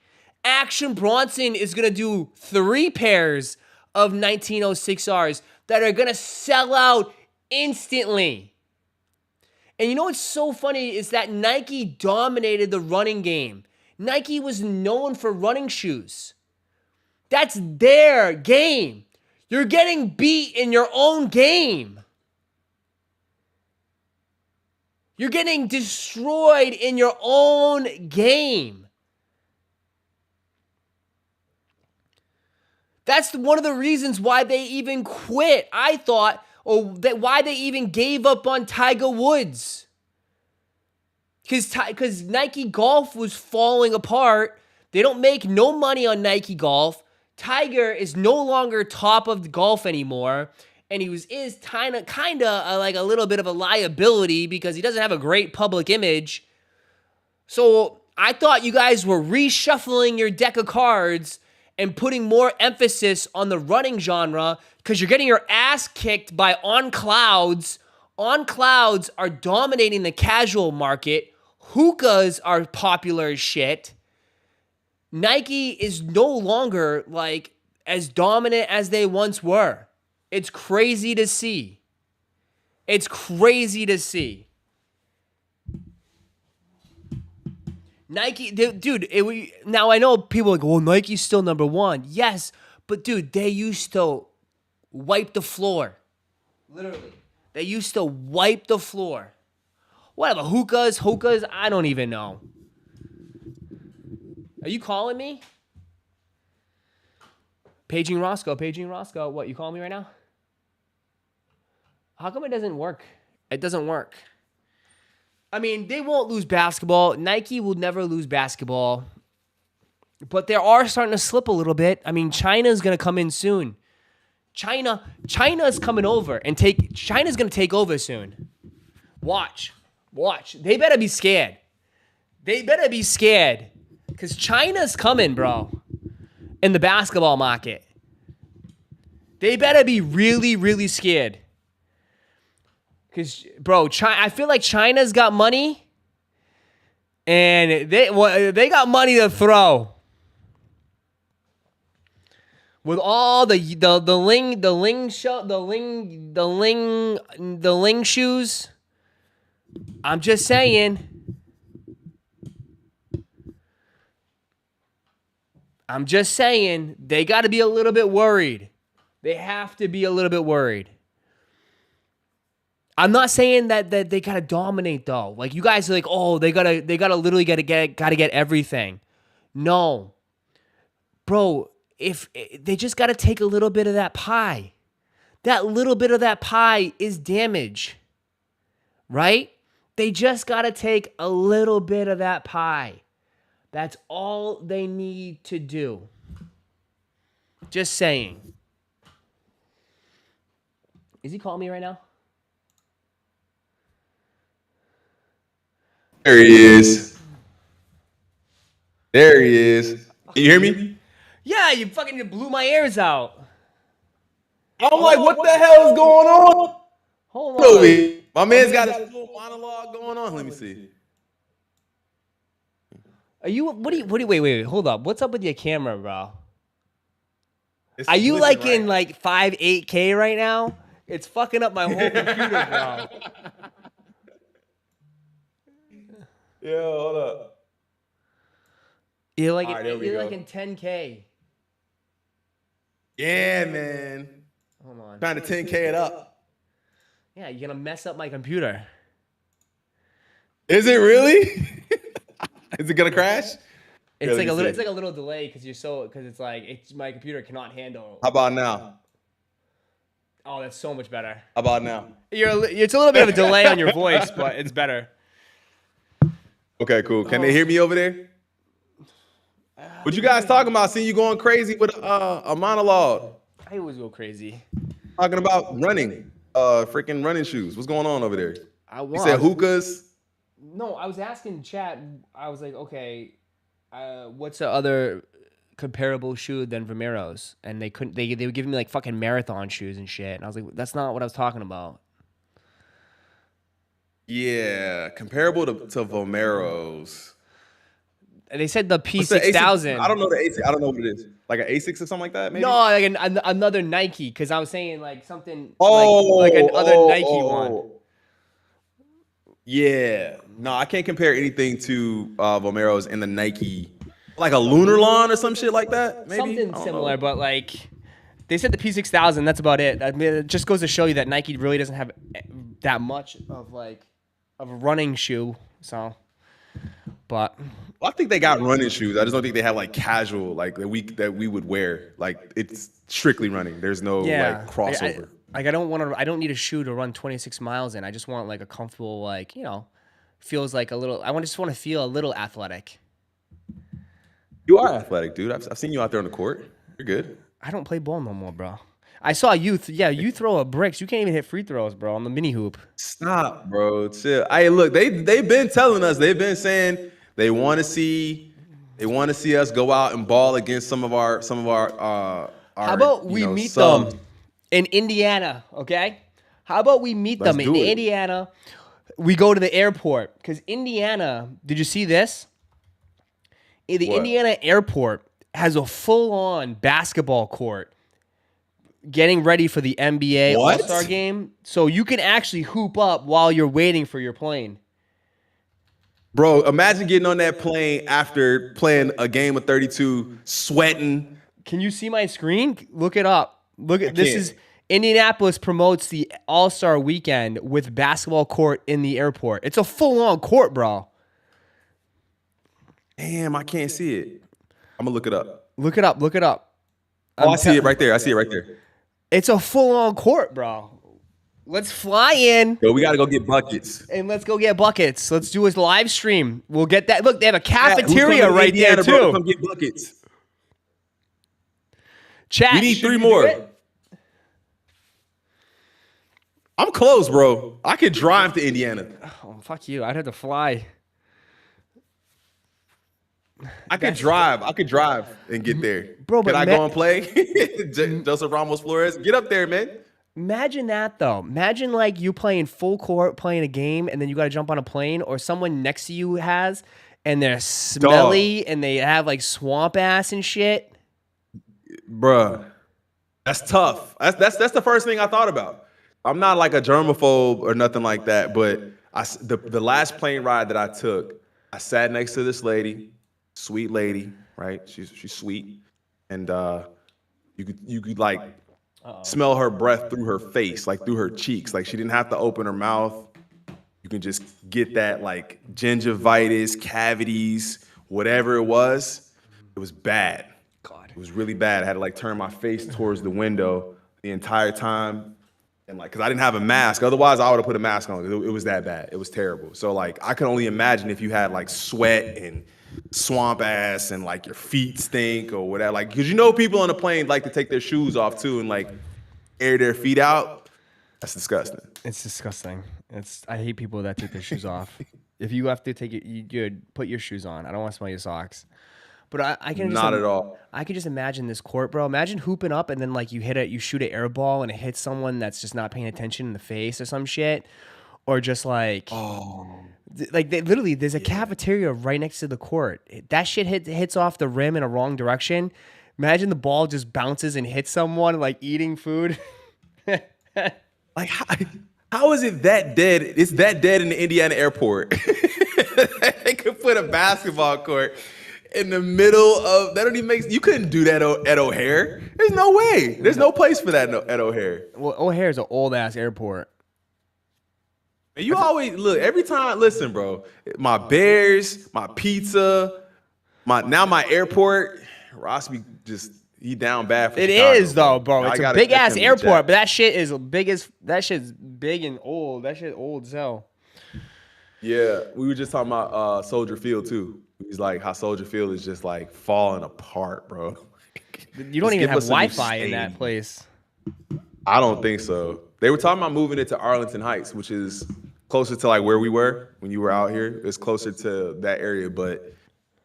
Action Bronson is going to do 3 pairs of 1906Rs that are going to sell out instantly. And you know what's so funny is that Nike dominated the running game. Nike was known for running shoes. That's their game. You're getting beat in your own game. You're getting destroyed in your own game. That's one of the reasons why they even quit, I thought, or why they even gave up on Tiger Woods. Because Nike Golf was falling apart. They don't make no money on Nike Golf. Tiger is no longer top of the golf anymore. And he is kind of like a little bit of a liability because he doesn't have a great public image. So I thought you guys were reshuffling your deck of cards and putting more emphasis on the running genre because you're getting your ass kicked by On Clouds. On Clouds are dominating the casual market. Hookahs are popular as shit. Nike is no longer like as dominant as they once were. It's crazy to see. It's crazy to see. Nike, dude, now I know people are like, well, Nike's still number one. Yes, but dude, they used to wipe the floor. Literally. They used to wipe the floor. Whatever, hookahs, I don't even know. Are you calling me? Paging Roszko. What, you calling me right now? How come it doesn't work? It doesn't work. I mean, they won't lose basketball. Nike will never lose basketball. But they are starting to slip a little bit. I mean, China's going to come in soon. China's coming over and China's going to take over soon. Watch. They better be scared. Because China's coming, bro, in the basketball market. They better be really, really scared. Because, bro, I feel like China's got money, and they got money to throw. With all the ling shoes, I'm just saying. They got to be a little bit worried. They have to be a little bit worried. I'm not saying that they gotta dominate though. Like you guys are like, oh, they gotta literally gotta get everything. No, bro. If they just gotta take a little bit of that pie, that little bit of that pie is damage, right? They just gotta take a little bit of that pie. That's all they need to do. Just saying. Is he calling me right now? There he is. Can you hear me? Yeah, you fucking blew my ears out. I'm like, what the hell is going on? Hold on. My man's got a little monologue going on. Let me see. Are you? Wait. Hold up. What's up with your camera, bro? Are you flipping, like right? in like 8K right now? It's fucking up my whole computer, bro. Yeah, hold up. You're like, All right, there we you're go. like in 10K. Yeah, man. Hold on. Trying to 10K it up. Yeah, you're gonna mess up my computer. Is it really? Is it gonna crash? It's let like me a little. see. It's like a little delay because it's like my computer cannot handle. How about now? Oh, that's so much better. How about now? It's a little bit of a delay on your voice, but it's better. Okay, cool. Can they hear me over there? What you guys talking about? Seeing you going crazy with a monologue. I always go crazy. Talking about running, freaking running shoes. What's going on over there? You said hookahs. No, I was asking chat. I was like, okay, what's the other comparable shoe than Vomero's? And they couldn't. They were giving me like fucking marathon shoes and shit. And I was like, that's not what I was talking about. Yeah, comparable to Vomero's. And they said the What's the P6000. ASICS? I don't know the ASIC. I don't know what it is. Like an ASICS or something like that, maybe? No, like another Nike. Because I was saying like something like another Nike one. Yeah. No, I can't compare anything to Vomero's and the Nike. Like a Lunar Lawn or some shit like that, maybe? Something similar, but like they said the P6000. That's about it. I mean, it just goes to show you that Nike really doesn't have that much of a running shoe. So, but I think they got running shoes. I just don't think they have like casual, like that we would wear. Like it's strictly running. There's no like crossover. I don't need a shoe to run 26 miles in. I just want like a comfortable, like, feels like a little. just want to feel a little athletic. You are athletic, dude. I've seen you out there on the court. You're good. I don't play ball no more, bro. I saw you. You throw a bricks. You can't even hit free throws, bro, on the mini hoop. Stop, bro. Chill. Hey, look, they've been telling us. They've been saying they want to see us go out and ball against some of our. How about we meet them in Indiana? Okay. How about we meet them in Indiana? We go to the airport because Indiana. Did you see this? The Indiana airport has a full-on basketball court getting ready for the NBA All-Star game. So you can actually hoop up while you're waiting for your plane. Bro, imagine getting on that plane after playing a game of 32, sweating. Can you see my screen? Look it up. This is Indianapolis promotes the All-Star weekend with basketball court in the airport. It's a full-on court, bro. Damn, I can't see it. I'm gonna look it up. Look it up. Oh, I see it right there. It's a full-on court, bro. Let's fly in. Yo, we gotta go get buckets. And let's go get buckets. Let's do a live stream. We'll get that. Look, they have a cafeteria right Indiana, there, too. Bro, come get buckets. Chat. We need 3 more. I'm close, bro. I could drive to Indiana. Oh, fuck you. I'd have to fly. I could drive and get there. Bro, can I go and play? Joseph Ramos Flores, get up there, man. Imagine that, though. Imagine, like, you playing full court, playing a game, and then you got to jump on a plane, or someone next to you has, and they're smelly, and they have, like, swamp ass and shit. Bruh, that's tough. That's the first thing I thought about. I'm not, like, a germaphobe or nothing like that, but the last plane ride that I took, I sat next to this lady. Sweet lady, right? She's sweet, and you could like smell her breath through her face, like through her cheeks. Like she didn't have to open her mouth. You can just get that like gingivitis, cavities, whatever it was. It was bad. God, it was really bad. I had to like turn my face towards the window the entire time, and like because I didn't have a mask. Otherwise, I would have put a mask on. It was that bad. It was terrible. So like I can only imagine if you had like sweat and swamp ass and like your feet stink or whatever, like because people on the plane like to take their shoes off too and like air their feet out. That's disgusting. It's disgusting. I hate people that take their shoes off. If you have to take it, you put your shoes on. I don't want to smell your socks. But I can just, not at all. I can just imagine this court, bro. Imagine hooping up and then like you shoot an air ball and it hits someone that's just not paying attention in the face or some shit, or just like literally, there's a cafeteria right next to the court. That shit hits off the rim in a wrong direction. Imagine the ball just bounces and hits someone like eating food. Like, how is it that dead? It's that dead in the Indiana airport. They could put a basketball court in the middle of that. Don't even make. You couldn't do that at O'Hare. There's no way. There's no place for that at O'Hare. Well, O'Hare is an old ass airport. You always look every time. Listen, bro. My Bears, my pizza, my airport, Ross be just he down bad for It Chicago, is though, bro. I It's a gotta big catch ass him in the airport, jet. but that shit is that shit's big and old. That shit old as hell. Yeah, we were just talking about Soldier Field too. He's like how Soldier Field is just like falling apart, bro. You don't Just even give have us a new Wi-Fi in that stadium. place. I don't think so. They were talking about moving it to Arlington Heights, which is closer to like where we were when you were out here. It's closer to that area, but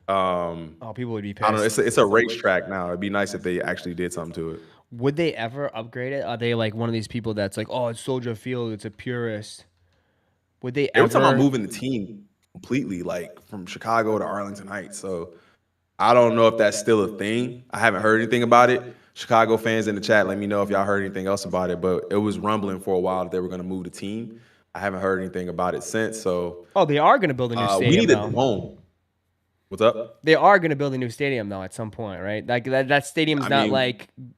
Oh, people would be I don't know. pissed. It's a racetrack now. It'd be nice if they actually did something to it. Would they ever upgrade it? Are they like one of these people that's like, oh, it's Soldier Field, it's a purist? Would they They were ever? talking about moving the team completely, like from Chicago to Arlington Heights. So I don't know if that's still a thing. I haven't heard anything about it. Chicago fans in the chat, let me know if y'all heard anything else about it. But it was rumbling for a while that they were going to move the team. I haven't heard anything about it since. So Oh, they are going to build a new we stadium need a though. dome. What's up? They are going to build a new stadium though at some point, right? Like that stadium's I not mean-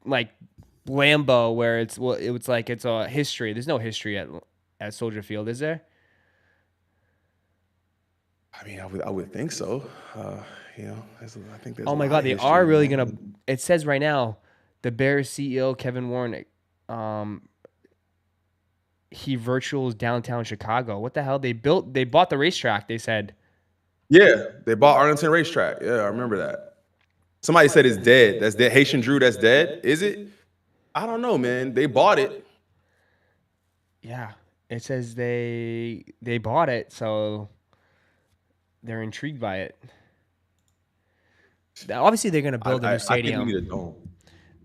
like Lambeau where it's like it's a history. There's no history at Soldier Field, is there? I mean, I would think so. You know, I think there's. Oh a my lot God, of they history, are really man. gonna. It says right now, the Bears CEO Kevin Warren, he virtuals downtown Chicago. What the hell? They bought the racetrack. They said. Yeah, they bought Arlington Racetrack. Yeah, I remember that. Somebody said it's dead. That's dead. Haitian Drew, that's dead. Is it? I don't know, man. They bought it. Yeah, it says they bought it, so they're intrigued by it. Now, obviously, they're gonna build a new I think we stadium need a dome.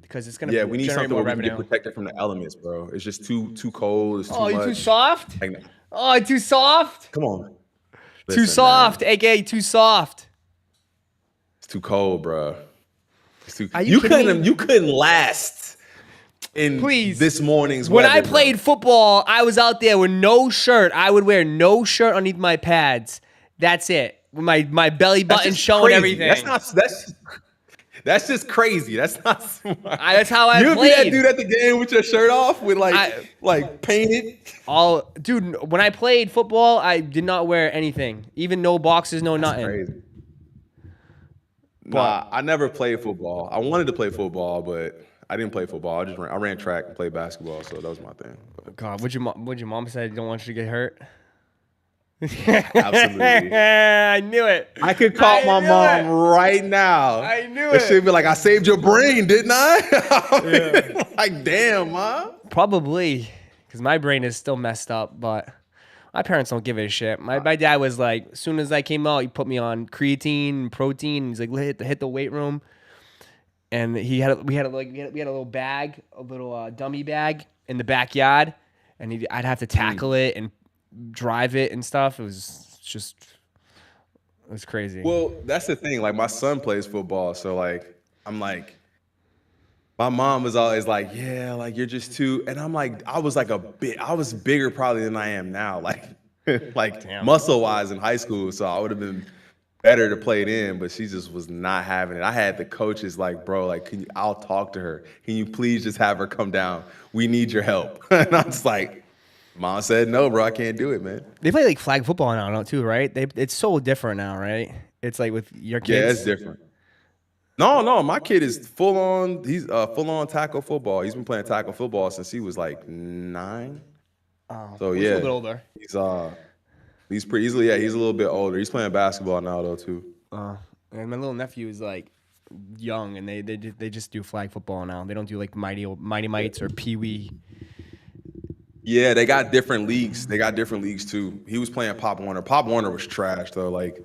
because it's gonna Yeah, we need generate something more where we can revenue. get protected from the elements, bro. It's just too cold. It's too Oh, you much. too soft? Like, Oh, too soft? come on. Too Listen, soft, man. aka too soft. It's too cold, bro. It's too. Are you kidding me? You couldn't last in Please. this morning's When weather, I bro. played football, I was out there with no shirt. I would wear no shirt underneath my pads. That's it. With my belly That's button just showing crazy. everything. That's just crazy. That's not smart. That's how I You be that played. dude at the game with your shirt off with like painted. Dude, when I played football, I did not wear anything. Even no boxes, no nothing. Crazy. Nah, I never played football. I wanted to play football, but I didn't play football. I ran track and played basketball, so that was my thing. God, would your mom say don't want you to get hurt? Absolutely. I knew it. I could call my knew mom it. right now. I knew And it. she'd be like, I saved your brain, didn't I? Like, damn, mom. Probably, because my brain is still messed up, but my parents don't give a shit. My dad was like, as soon as I came out, he put me on creatine and protein. He's like, hit the weight room, and we had a little bag, a little dummy bag in the backyard, and I'd have to tackle it and drive it and stuff. It was crazy. Well, that's the thing. Like, my son plays football, so like, I'm like, my mom was always like, yeah, like you're just too, and I'm like, I was bigger probably than I am now, like, like Damn. muscle wise in high school. So I would have been better to play it in, but she just was not having it. I had the coaches like, bro, like, I'll talk to her. Can you please just have her come down? We need your help. And I was like, mom said, no, bro, I can't do it, man. They play like flag football now too, right? It's so different now, right? It's like with your kids. Yeah, it's different. No, my kid is full on. He's full on tackle football. He's been playing tackle football since he was like 9. Oh, So he's yeah, a little bit older. He's pretty easily. Yeah, he's a little bit older. He's playing basketball now though too. And my little nephew is like young, and they just do flag football now. They don't do like Mighty Mites or Pee Wee. Yeah, they got different leagues. They got different leagues too. He was playing Pop Warner. Pop Warner was trash though. Like,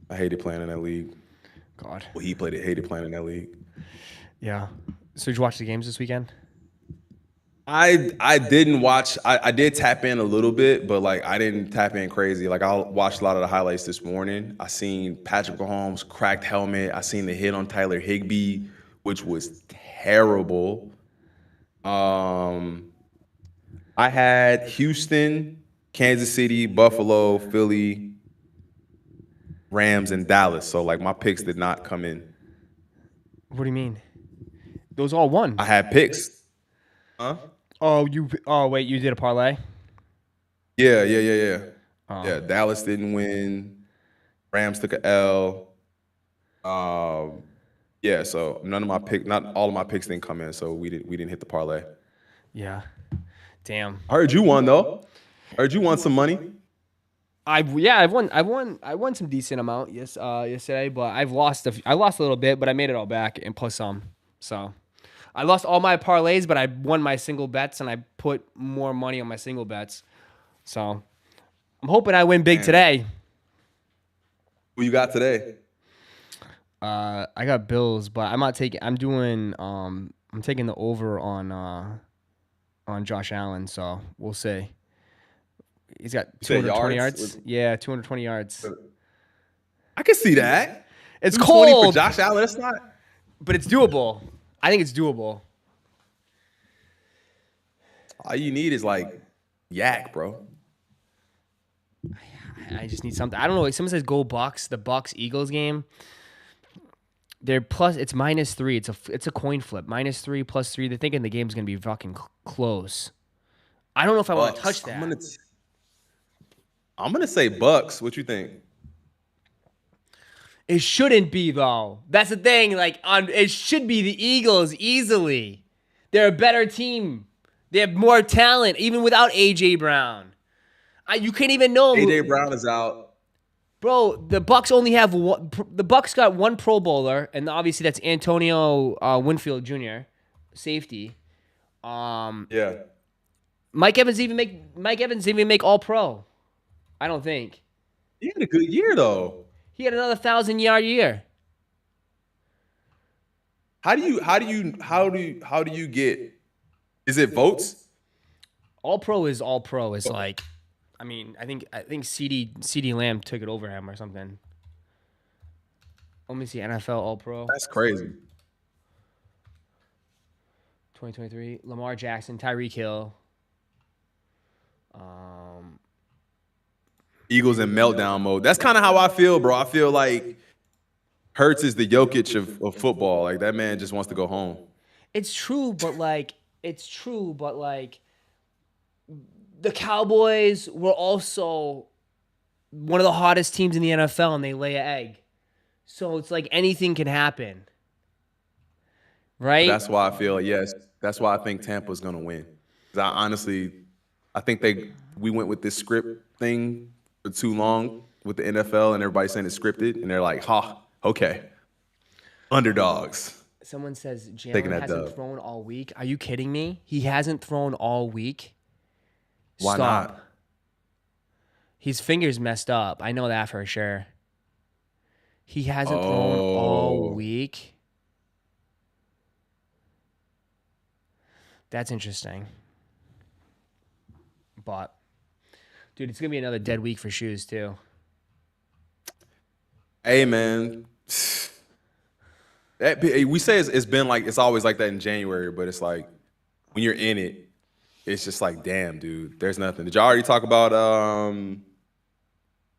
I hated playing in that league. God. Well, hated playing in that league. Yeah. So did you watch the games this weekend? I didn't watch. I did tap in a little bit, but like I didn't tap in crazy. Like I watched a lot of the highlights this morning. I seen Patrick Mahomes cracked helmet. I seen the hit on Tyler Higbee, which was terrible. I had Houston, Kansas City, Buffalo, Philly, Rams, and Dallas. So like my picks did not come in. What do you mean? Those all won. I had picks. Huh? Wait, you did a parlay? Yeah. Oh. Yeah, Dallas didn't win. Rams took a L. Yeah, so not all of my picks didn't come in, so we didn't hit the parlay. Yeah. Damn. I heard you won though. I heard you won some money. I won some decent amount yesterday, but I lost a little bit, but I made it all back and plus some. So I lost all my parlays, but I won my single bets and I put more money on my single bets. So I'm hoping I win big today. Who you got today? I got Bills, but I'm not taking. I'm taking the over on Josh Allen. So we'll see. He's got 220 yards. Yeah, 220 yards. I can see that. It's 220 cold for Josh Allen. That's not. but it's doable. I think it's doable. All you need is like yak, bro. I just need something. I don't know. Like someone says go Bucks. The Bucks Eagles game. They're plus. It's -3. It's a coin flip. -3 +3. They're thinking the game's gonna be fucking close. I don't know if I want to touch that. I'm gonna say Bucks. What you think? It shouldn't be though. That's the thing. Like it should be the Eagles easily. They're a better team. They have more talent, even without AJ Brown. You can't even know. AJ Brown is out. Bro, the Bucks only have one. The Bucks got one Pro Bowler, and obviously that's Antonio Winfield Jr., safety. Yeah. Mike Evans even make All Pro. I don't think He had a good year though. he had another 1,000-yard year. How do you get? Is it votes? All Pro is All Pro. Is like, I mean, I think CD Lamb took it over him or something. Let me see NFL All Pro. That's crazy. 2023, Lamar Jackson, Tyreek Hill. Eagles in meltdown mode. That's kind of how I feel, bro. I feel like Hurts is the Jokic of football. Like that man just wants to go home. It's true, but the Cowboys were also one of the hottest teams in the NFL, and they lay an egg. So it's like anything can happen, right? That's why I feel yes. That's why I think Tampa's gonna win. 'Cause I think we went with this script thing for too long with the NFL, and everybody saying it's scripted, and they're like, "Ha, okay, underdogs." Someone says Taking Jalen that hasn't dub. thrown all week. Are you kidding me? He hasn't thrown all week. Why Stop. not? His fingers messed up. I know that for sure. He hasn't thrown all week. That's interesting. But, dude, it's going to be another dead week for shoes, too. Hey, man. We say it's been like it's always like that in January, but it's like when you're in it, it's just like, damn, dude, there's nothing. Did y'all already talk about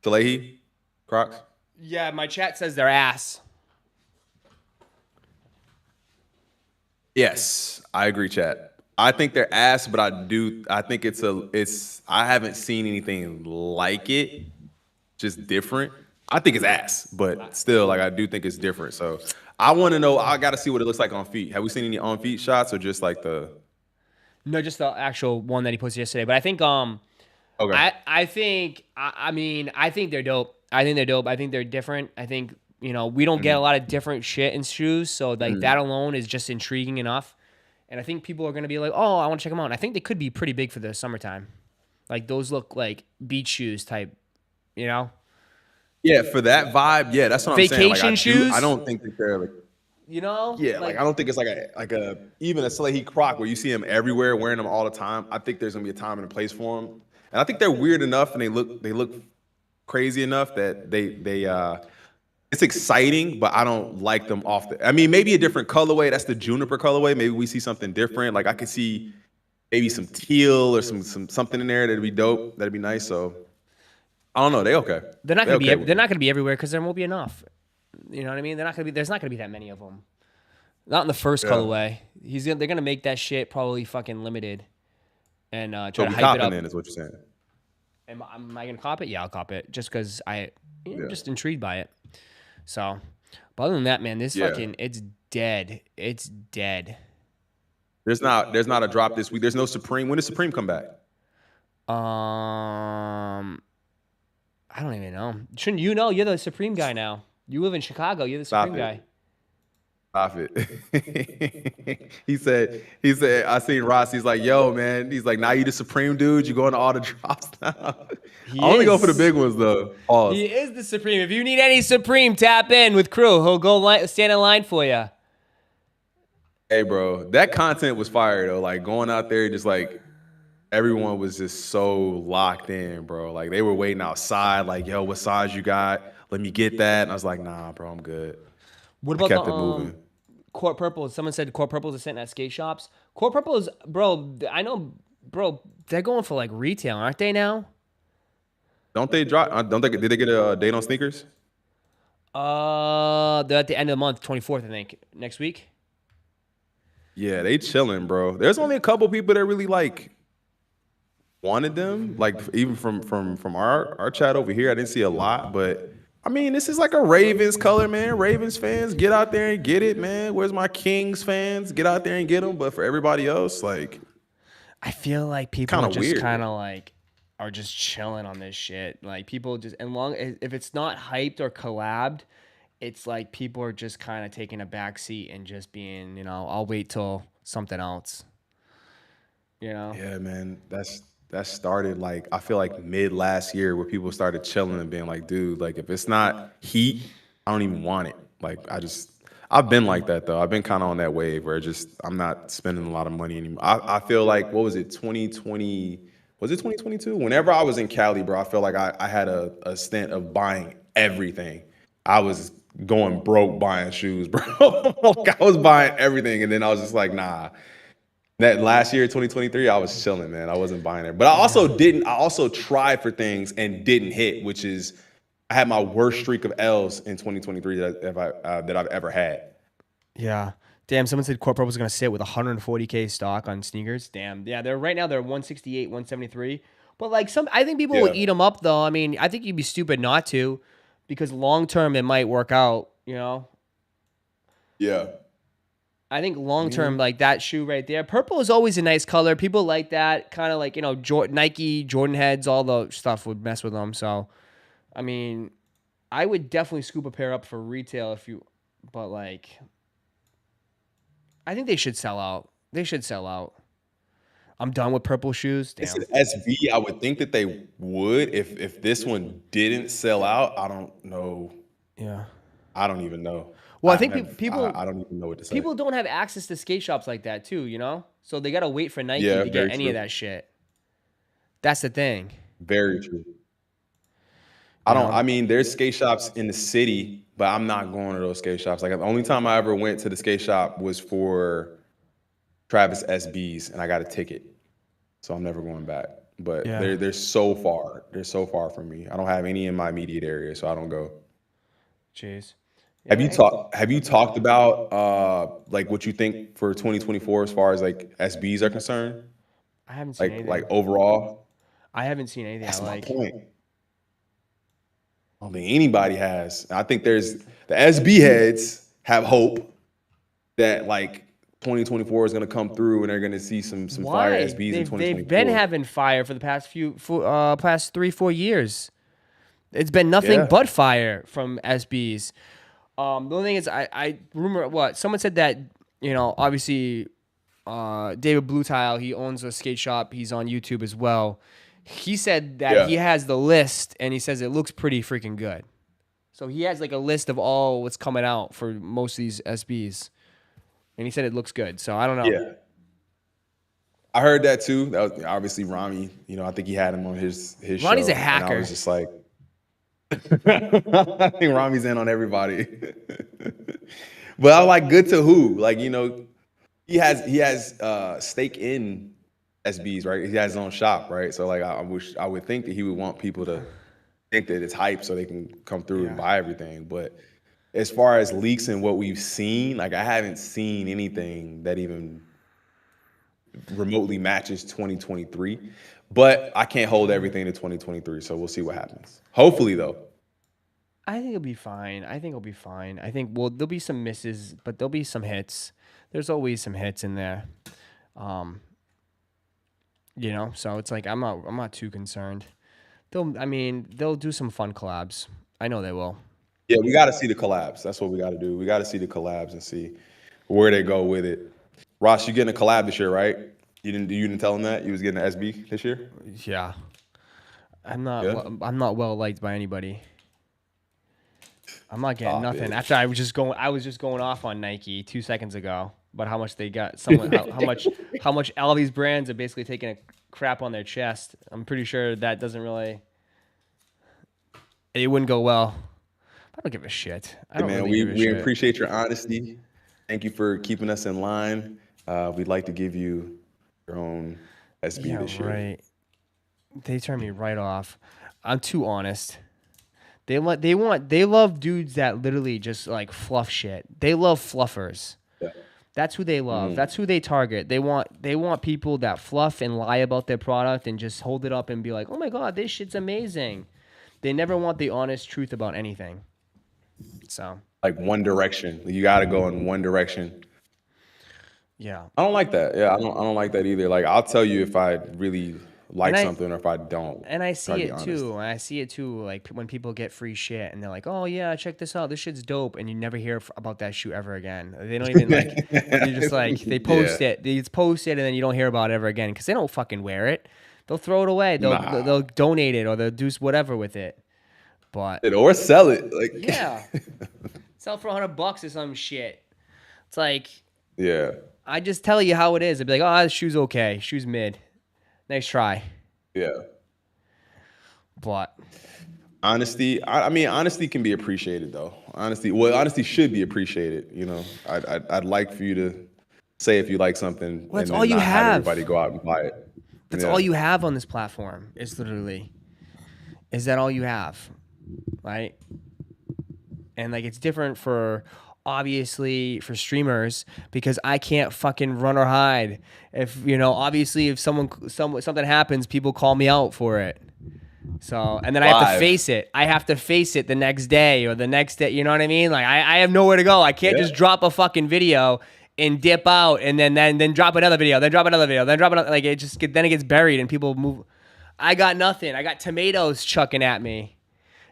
Telehi Crocs? Yeah, my chat says they're ass. Yes, I agree, chat. I think they're ass, but I think I haven't seen anything like it, just different. I think it's ass, but still, like, I do think it's different. So I want to know, I got to see what it looks like on feet. Have we seen any on feet shots or just like the? No, just the actual one that he posted yesterday. But I think, Okay. I think they're dope. I think they're dope. I think they're different. I think, we don't get a lot of different shit in shoes. So, like, that alone is just intriguing enough. And I think people are going to be like, oh, I want to check them out. And I think they could be pretty big for the summertime. Like, those look like beach shoes type, Yeah, for that vibe, yeah, that's what I'm saying. Vacation shoes? I don't think that they're like. Yeah, like I don't think it's like a even a Slehy Croc where you see them everywhere wearing them all the time. I think there's gonna be a time and a place for them, and I think they're weird enough and they look crazy enough that they it's exciting, but I don't like them I mean, maybe a different colorway. That's the juniper colorway. Maybe we see something different. Like I could see maybe some teal or some something in there that'd be dope. That'd be nice. So I don't know. They okay. They're not going to be everywhere because there won't be enough. You know what I mean? There's not going to be that many of them. Not in the first colorway. They're going to make that shit probably fucking limited and try to hype it up. Then is what you're saying. Am I going to cop it? Yeah, I'll cop it just because I'm just intrigued by it. So, but other than that, man, this Yeah. fucking it's dead. It's dead. There's not a drop this week. There's no Supreme. When does Supreme come back? I don't even know. Shouldn't you know? You're the Supreme guy now. You live in Chicago. You're the Stop Supreme it. guy. Stop it. he said, I seen Ross. He's like, yo, man. He's like, now you the Supreme dude. You going to all the drops now. He I only go is. for the big ones though. Pause. He is the Supreme. If you need any Supreme, tap in with Crew. He'll go stand in line for you. Hey, bro, that content was fire though. Like going out there, just like everyone was just so locked in, bro. Like they were waiting outside, like, yo, what size you got? Let me get that. And I was like, nah, bro, I'm good. What I about kept the it moving. Court Purple? Someone said Court Purples are sitting at skate shops. Court Purple is, bro, I know, bro, they're going for like retail, aren't they now? Don't they drop? Did they get a date on sneakers? They're at the end of the month, 24th, I think, next week. Yeah, they chilling, bro. There's only a couple people that really like wanted them. Like even from our chat over here, I didn't see a lot, but I mean, this is like a Ravens color, man. Ravens fans, get out there and get it, man. Where's my Kings fans? Get out there and get them. But for everybody else, like, I feel like people Kinda are just weird. kind of like are just chilling on this shit. Like people just if it's not hyped or collabed, it's like people are just kind of taking a back seat and just being, you know, I'll wait till something else. You know? yeah, man, that started like I feel like mid last year where people started chilling and being like, dude, like if it's not heat, I don't even want it. Like I've been like that though. I've been kind of on that wave where I'm not spending a lot of money anymore. I feel like what was it, 2020? Was it 2022? Whenever I was in Cali, bro, I feel like I had a stint of buying everything. I was going broke buying shoes, bro. Like, I was buying everything, and then I was just like, nah. That last year, 2023, I was chilling, man. I wasn't buying it. But I also tried for things and didn't hit, which is I had my worst streak of L's in 2023 that I've ever had. Yeah. Damn, someone said Court Purple was going to sit with 140K stock on sneakers. Damn. Yeah, they're 168, 173. But like I think people will eat them up though. I mean, I think you'd be stupid not to, because long term it might work out, you know? Yeah. I think long term, like that shoe right there. Purple is always a nice color. People like that. Kind of like, you know, Nike, Jordan heads, all the stuff would mess with them. So, I mean, I would definitely scoop a pair up for retail but like, I think they should sell out. They should sell out. I'm done with purple shoes. Damn. It's an SB. I would think that they would if this one didn't sell out. I don't know. Yeah. I don't even know. Well, I think people. I don't even know what to say. People don't have access to skate shops like that too, you know? So they got to wait for Nike Yeah, to very get any true. of that shit. That's the thing. Very true. I mean, there's skate shops in the city, but I'm not going to those skate shops. Like the only time I ever went to the skate shop was for Travis SBs, and I got a ticket. So I'm never going back. But Yeah. they're so far. They're so far from me. I don't have any in my immediate area, so I don't go. Jeez. Have you talked about like what you think for 2024 as far as like SBs are concerned? I haven't seen anything. Like overall? I haven't seen anything That's I my like. point. I don't think anybody has. I think there's the SB heads have hope that like 2024 is going to come through and they're going to see some fire SBs in 2024. They've been having fire for the past 3-4 years. It's been nothing but fire from SBs. The only thing is, I rumor someone said that, you know, obviously David Bluetile, he owns a skate shop. He's on YouTube as well. He said that he has the list, and he says it looks pretty freaking good. So he has like a list of all what's coming out for most of these SBs, and he said it looks good. So I don't know. Yeah. I heard that too. That was obviously Rami. You know, I think he had him on his Ronnie's show, a hacker. And I was just like, I think Rami's in on everybody. But I'm like, good to who? Like, you know, he has stake in SBs, right? He has his own shop, right? So like, I would think that he would want people to think that it's hype so they can come through and buy everything. But as far as leaks and what we've seen, like I haven't seen anything that even remotely matches 2023. But I can't hold everything to 2023, so we'll see what happens. Hopefully, though. I think it'll be fine. I think it'll be fine. I think there'll be some misses, but there'll be some hits. There's always some hits in there. So it's like I'm not too concerned. They'll do some fun collabs. I know they will. Yeah, we got to see the collabs. That's what we got to do. We got to see the collabs and see where they go with it. Ross, you getting a collab this year, right? You didn't tell him that you was getting an SB this year? Yeah. I'm not well liked by anybody. I'm not getting nothing. After I was just going off on Nike 2 seconds ago about how much they got. How much all these brands are basically taking a crap on their chest. I'm pretty sure that doesn't really. It wouldn't go well. I don't give a shit. I don't really give a shit. We appreciate your honesty. Thank you for keeping us in line. We'd like to give you your own SB this year. Right. They turn me right off. I'm too honest. They love dudes that literally just like fluff shit. They love fluffers. Yeah. That's who they love. That's who they target. They want people that fluff and lie about their product and just hold it up and be like, "Oh my god, this shit's amazing." They never want the honest truth about anything. So, like one direction. You got to go in one direction. Yeah. I don't like that. Yeah, I don't like that either. Like I'll tell you if I really like something or if I don't. And I see it too. And I see it too. Like when people get free shit and they're like, "Oh yeah, check this out. This shit's dope," and you never hear about that shoe ever again. They don't even like. You just like they post it. They just post it and then you don't hear about it ever again because they don't fucking wear it. They'll throw it away. They'll donate it or they'll do whatever with it. But or sell it. Like yeah, sell for $100 or some shit. It's like yeah. I just tell you how it is. I'd be like, "Oh, this shoe's okay. Shoe's mid. Nice try." Yeah. But honesty, I mean, honesty can be appreciated though. Honesty should be appreciated. You know, I'd like for you to say if you like something. Well, that's and all you not have. Everybody go out and buy it. That's all you have on this platform. Is that all you have, right? And like it's different for. Obviously for streamers because I can't fucking run or hide. If obviously if something happens, people call me out for it. So and then I have to face it. I have to face it the next day or the next day. You know what I mean? Like I have nowhere to go. I can't just drop a fucking video and dip out and then drop another video, then drop another video, then drop another. Like it gets buried and people move. I got nothing. I got tomatoes chucking at me.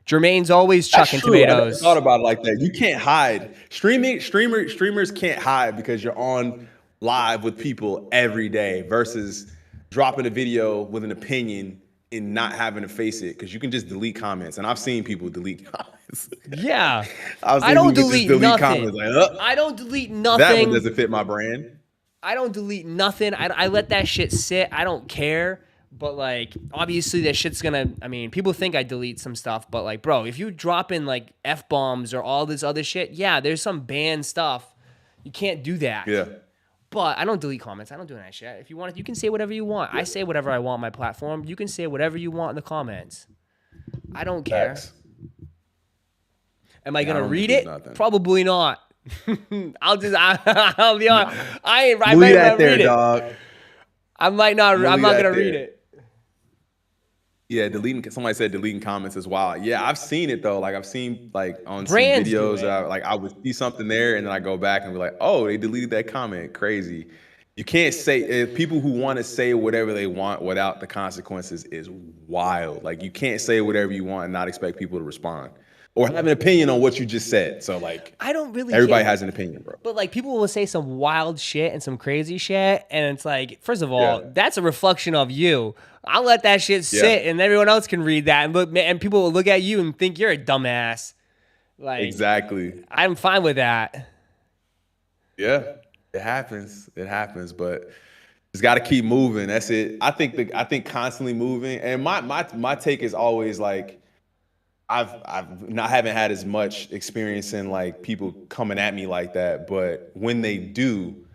Jermaine's always chucking tomatoes. I never thought about it like that. You can't hide. Streamers can't hide because you're on live with people every day versus dropping a video with an opinion and not having to face it because you can just delete comments. And I've seen people delete comments. Yeah. I don't delete nothing. Comments like, I don't delete nothing. That one doesn't fit my brand. I don't delete nothing. I let that shit sit. I don't care. But, like, obviously that shit's gonna, people think I delete some stuff, but, like, bro, if you drop in, like, F-bombs or all this other shit, yeah, there's some banned stuff. You can't do that. Yeah. But I don't delete comments. I don't do that shit. If you want, you can say whatever you want. I say whatever I want on my platform. You can say whatever you want in the comments. I don't care. Facts. Am I gonna read it? Nothing. Probably not. I'll be honest. I might not read it. Dog. I'm not gonna read it. Yeah, somebody said deleting comments is wild. Yeah, I've seen it though. Like I've seen like on Brands some videos, I would see something there and then I go back and be like, oh, they deleted that comment. Crazy. You can't say people who want to say whatever they want without the consequences is wild. Like you can't say whatever you want and not expect people to respond or have an opinion on what you just said. So like, I don't really. Everybody has an opinion, bro. But like, people will say some wild shit and some crazy shit, and it's like, first of all, that's a reflection of you. I'll let that shit sit, and everyone else can read that and look, and people will look at you and think you're a dumbass. Like exactly. I'm fine with that. Yeah, it happens. It happens, but it's got to keep moving. That's it. I think constantly moving, and my take is always like. Haven't had as much experience in like people coming at me like that, but when they do,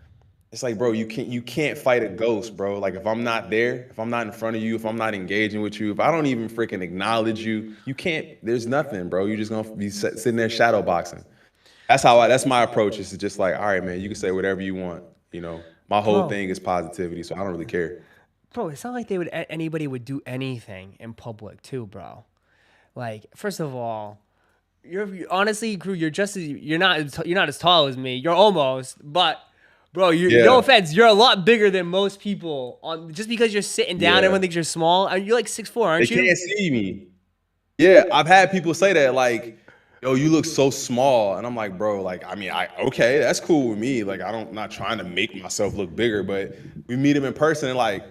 it's like, bro, you can't fight a ghost, bro. Like if I'm not there, if I'm not in front of you, if I'm not engaging with you, if I don't even freaking acknowledge you, you can't. There's nothing, bro. You're just gonna be sitting there shadow boxing. That's my approach. Is to just like, all right, man, you can say whatever you want. My whole thing is positivity, so I don't really care. Bro, it's not like anybody would do anything in public, too, bro. Like, first of all, You're honestly, crew. You're not as tall as me. You're almost, but bro, no offense, you're a lot bigger than most people. Just because you're sitting down, everyone thinks you're small. You're like 6'4", aren't you? They can't see me. Yeah, I've had people say that, like, yo, you look so small. And I'm like, bro, like, I mean, okay, that's cool with me. Like, I'm not trying to make myself look bigger, but we meet him in person and like,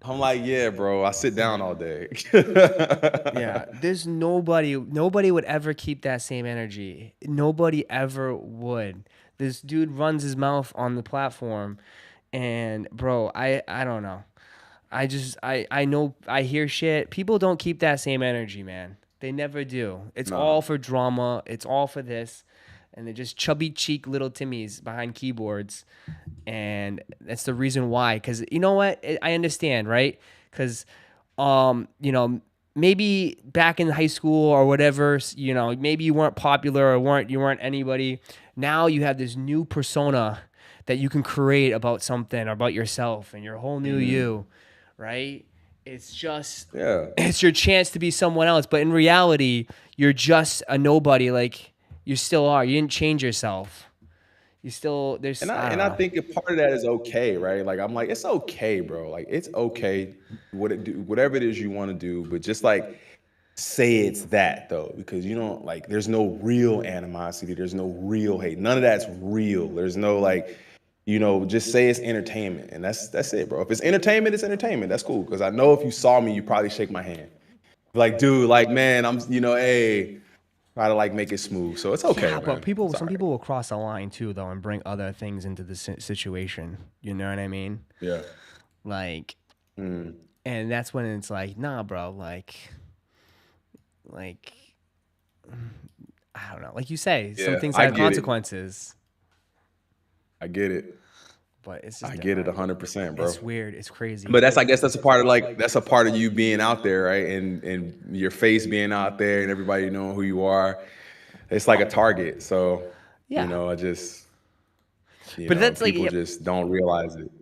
I'm like, yeah, bro, I sit down all day. Yeah, there's nobody would ever keep that same energy. Nobody ever would. This dude runs his mouth on the platform, and bro, I don't know. I know I hear shit. People don't keep that same energy, man. They never do. It's all for drama. It's all for this. And they're just chubby cheek little Timmies behind keyboards. And that's the reason why. Because you know what? I understand, right? Because, you know, maybe back in high school or whatever, you know, maybe you weren't popular or you weren't anybody. Now you have this new persona that you can create about something or about yourself and your whole new you, right? It's just, it's your chance to be someone else. But in reality, you're just a nobody. Like, you still are. You didn't change yourself. You still, there's, I think a part of that is okay, right? Like, I'm like, it's okay, bro. Like, it's okay, whatever it is you want to do, but just like say it's that though, because you don't like, there's no real animosity. There's no real hate. None of that's real. There's no like, you know, just say it's entertainment, and that's it, bro. If it's entertainment, it's entertainment. That's cool, because I know if you saw me, you probably shake my hand. Like, dude, like, man, I'm, you know, hey. Try to like make it smooth, so it's okay. Yeah, but some people will cross the line too, though, and bring other things into the situation. You know what I mean? Yeah. Like, and that's when it's like, nah, bro. Like, I don't know. Like you say, some things have consequences. I get it. But it's just I get it 100%, bro. It's weird. It's crazy. But I guess that's a part of you being out there, right? And your face being out there and everybody knowing who you are. It's like a target. So, you know, that's people just don't realize it.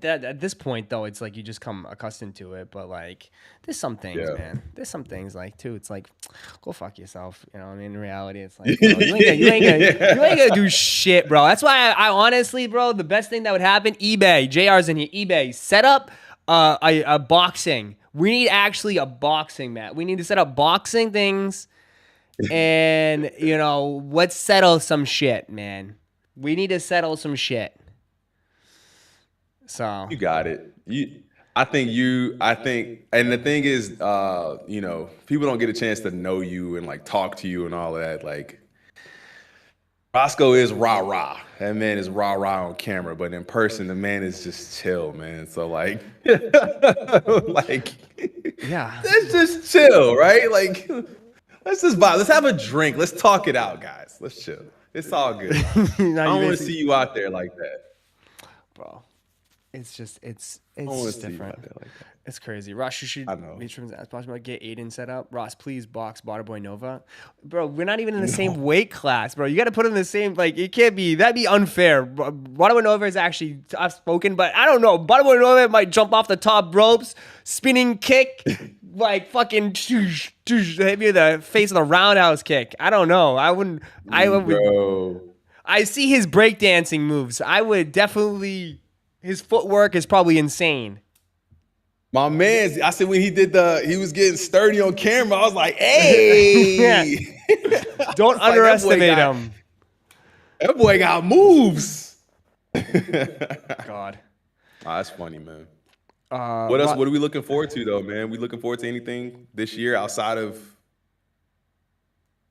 At this point, though, it's like you just come accustomed to it. But like, there's some things, man. There's some things like too. It's like, go fuck yourself. You know, I mean, in reality, it's like, bro, you ain't gonna do shit, bro. That's why I honestly, bro, the best thing that would happen, eBay, JR's in here, eBay, set up a boxing. We need actually a boxing mat. We need to set up boxing things, and you know, let's settle some shit, man. We need to settle some shit. So you got it. I think, and the thing is, you know, people don't get a chance to know you and like talk to you and all of that. Like, Roszko is rah-rah. That man is rah-rah on camera, but in person, the man is just chill, man. So like, like, yeah, let's just chill, right? Like, let's just vibe. Let's have a drink. Let's talk it out, guys. Let's chill. It's all good. I don't want to see you out there like that, bro. It's just different. Like it's crazy. Ross, you should as possible get Aiden set up. Ross, please box Waterboy Nova. Bro, we're not even in the same weight class, bro. You got to put him in the same, like, it can't be, that'd be unfair. Waterboy Nova is actually tough spoken, but I don't know. Waterboy Nova might jump off the top ropes, spinning kick, like fucking hit me in the face with a roundhouse kick. I don't know. I wouldn't. Bro. I see his breakdancing moves. I would definitely. His footwork is probably insane. My man, I said when he was getting sturdy on camera, I was like, hey. Don't underestimate him. That boy got moves. God. Oh, that's funny, man. What else? What are we looking forward to, though, man? We looking forward to anything this year outside of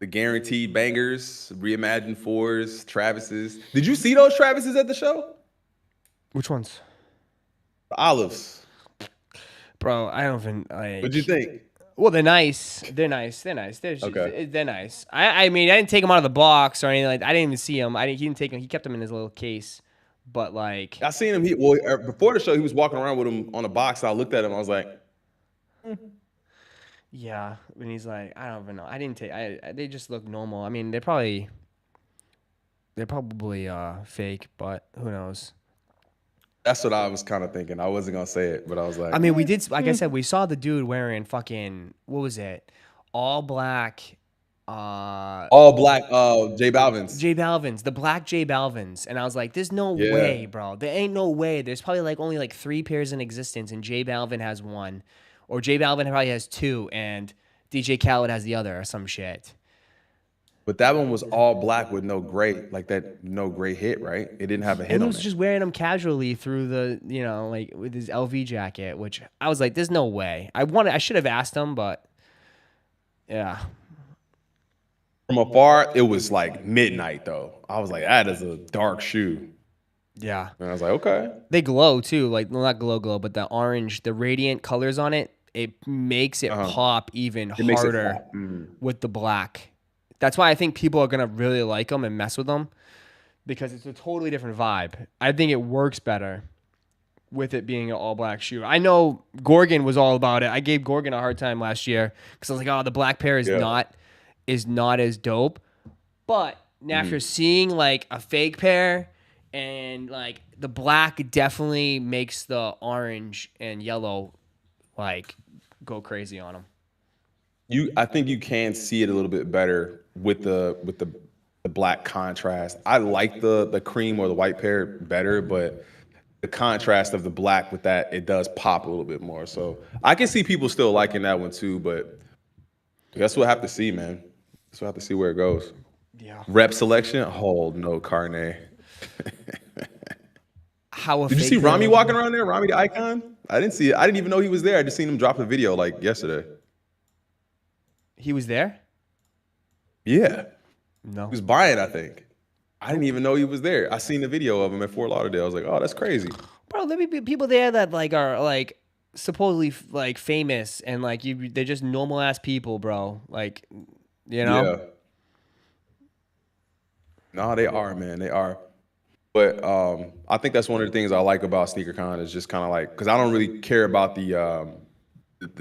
the guaranteed bangers, reimagined fours, Travis's? Did you see those Travis's at the show? Which ones? The olives. Bro, I don't even like. What'd you think? Well, they're nice. They're nice. They're nice. They're nice. I mean, I didn't take them out of the box or anything like that. I didn't even see them. He didn't take them. He kept them in his little case. But like, I seen him. Before the show, he was walking around with them on a box. I looked at him. I was like, yeah. And he's like, I don't even know. I didn't take. They just look normal. I mean, they're probably fake, but who knows? That's what I was kind of thinking. I wasn't gonna say it, but I was like, I mean, we did. Like I said, we saw the dude wearing fucking, what was it? All black All black J Balvin's. J Balvin's, the black J Balvin's, and I was like, "There's no Yeah. way, bro. There ain't no way. There's probably like only like 3 pairs in existence, and J Balvin has one, or J Balvin probably has 2, and DJ Khaled has the other, or some shit." But that one was all black with no gray, like that no gray hit, right? It didn't have a hit And he on was it. just wearing them casually through the, like with his LV jacket, which I was like, "There's no way." I should have asked him, but yeah. From afar, it was like midnight though. I was like, that is a dark shoe. Yeah. And I was like, okay. They glow too, like well, not glow, but the orange, the radiant colors on it, it makes it pop even It makes it harder pop. with the black. That's why I think people are gonna really like them and mess with them because it's a totally different vibe. I think it works better with it being an all black shoe. I know Gorgon was all about it. I gave Gorgon a hard time last year because I was like, "Oh, the black pair is not as dope." But after seeing like a fake pair and like the black definitely makes the orange and yellow like go crazy on them. I think you can see it a little bit better with the black contrast. I like the cream or the white pair better, but the contrast of the black with that, it does pop a little bit more. So I can see people still liking that one too, but I guess we'll have to see, man. So we'll have to see where it goes. Yeah. Rep selection? Oh no, Carne. How a Did you fake see pair Rami look- walking around there? Rami the icon? I didn't see it. I didn't even know he was there. I just seen him drop a video like yesterday. He was there? Yeah. No. He was buying, I think. I didn't even know he was there. I seen the video of him at Fort Lauderdale. I was like, oh, that's crazy. Bro, there be people there that like are like supposedly like famous and like they're just normal ass people, bro. Like, Yeah. No, they are, man. They are. But I think that's one of the things I like about SneakerCon is just kind of like, because I don't really care about the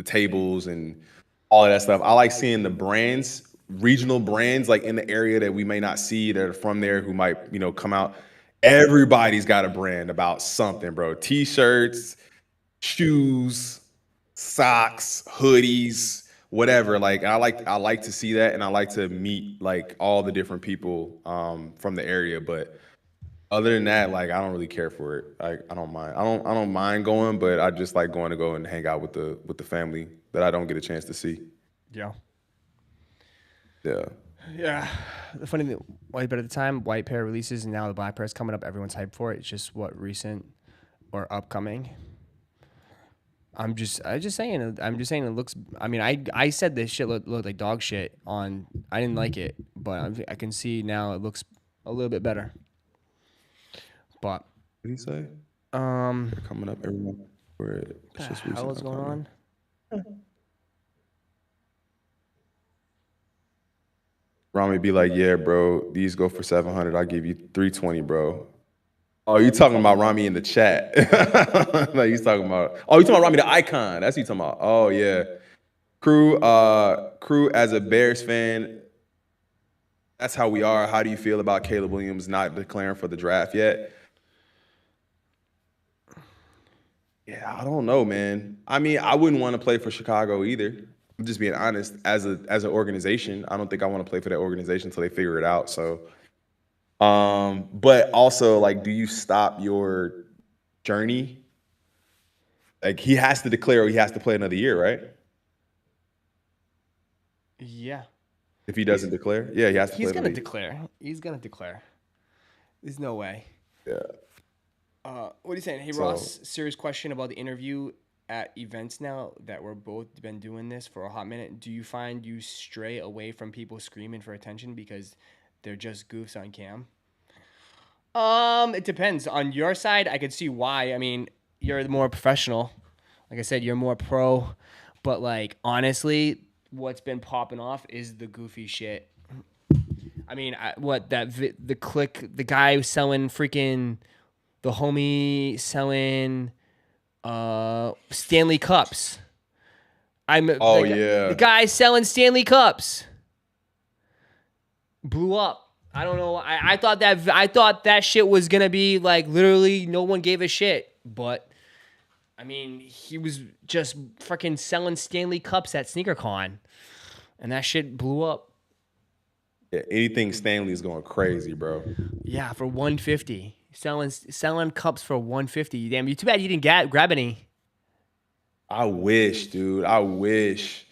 tables and all of that stuff. I like seeing the brands, regional brands, like in the area that we may not see that are from there who might, come out. Everybody's got a brand about something, bro. T-shirts, shoes, socks, hoodies, whatever. Like I like to see that, and I like to meet like all the different people from the area. But other than that, like I don't really care for it. I don't mind. I don't mind going, but I just like going to go and hang out with the family that I don't get a chance to see. Yeah. Yeah. Yeah. The funny thing, white pair at the time, white pair releases, and now the black pair is coming up. Everyone's hyped for it. It's just what recent or upcoming. I'm just saying it looks. I mean, I said this shit looked like dog shit on. I didn't like it, but I can see now it looks a little bit better. But What did he say? They're Coming up every month. What the hell is going on? Rami be like, yeah, bro, these go for 700. I'll give you 320, bro. Oh, you talking about Rami in the chat? Like he's talking about. Oh, you talking about Rami the icon? That's what you talking about. Oh yeah, crew. As a Bears fan, that's how we are. How do you feel about Caleb Williams not declaring for the draft yet? Yeah, I don't know, man. I mean, I wouldn't want to play for Chicago either. I'm just being honest. As an organization, I don't think I want to play for that organization until they figure it out. So. But also, like, do you stop your journey? Like, he has to declare or he has to play another year, right? Yeah. If he doesn't declare, yeah, he has to. He's play gonna another year. declare. He's gonna declare. There's no way. Yeah. What are you saying? Hey, So- Ross, serious question about the interview at events now that we're both been doing this for a hot minute. Do you find you stray away from people screaming for attention because they're just goofs on cam? It depends. On your side, I could see why. I mean, you're more professional. Like I said, you're more pro. But, like, honestly, what's been popping off is the goofy shit. I mean, the guy selling freaking, the homie selling Stanley Cups. The guy selling Stanley Cups blew up. I don't know. I thought that shit was gonna be like literally no one gave a shit. But I mean, he was just freaking selling Stanley Cups at SneakerCon, and that shit blew up. Yeah, anything Stanley is going crazy, bro. Yeah, for 150. Selling cups for 150. Damn, you too bad you didn't grab any. I wish, dude. I wish.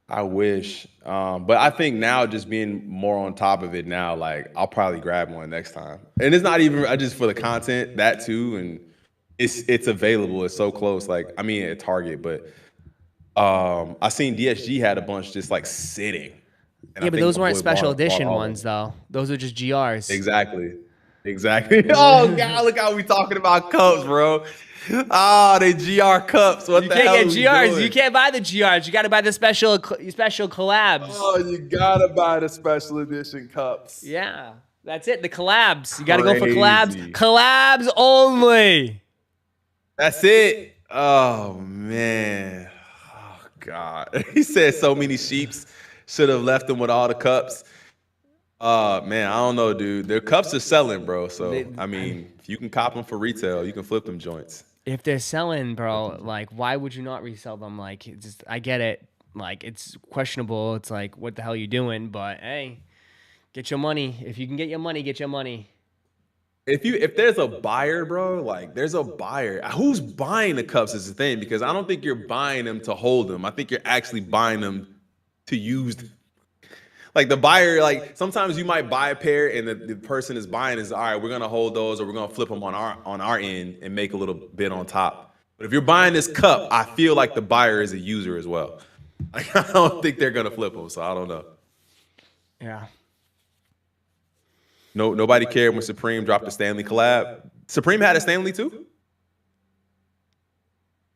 But I think now just being more on top of it now, like I'll probably grab one next time. And it's not even just for the content, that too. And it's available. It's so close. Like, I mean at Target, but I seen DSG had a bunch just like sitting. And Yeah, I but think those my weren't boy special bought edition all of ones, them. though. Those are just GRs. Exactly. Oh God, look how we talking about cups, bro. Ah, they GR cups. What You the can't hell get are we GRs. doing? You can't buy the GRs. You got to buy the special collabs. Oh, you gotta buy the special edition cups. Yeah, that's it. The collabs. You got to go for collabs. Crazy. Collabs only. That's it. Oh man. Oh God. He said so many sheeps should have left them with all the cups. Man, I don't know, dude. Their cups are selling, bro. So I mean, if you can cop them for retail, you can flip them joints. If they're selling, bro, like, why would you not resell them? Like, it's just, I get it. Like, it's questionable. It's like, what the hell are you doing? But hey, get your money. If you can get your money, get your money. If there's a buyer, bro, like there's a buyer. Who's buying the cups is the thing, because I don't think you're buying them to hold them. I think you're actually buying them to use them. Like the buyer, like sometimes you might buy a pair and the person is buying is, all right, we're gonna hold those or we're gonna flip them on our end and make a little bit on top. But if you're buying this cup, I feel like the buyer is a user as well. Like I don't think they're gonna flip them, so I don't know. Yeah. No, nobody cared when Supreme dropped the Stanley collab. Supreme had a Stanley too?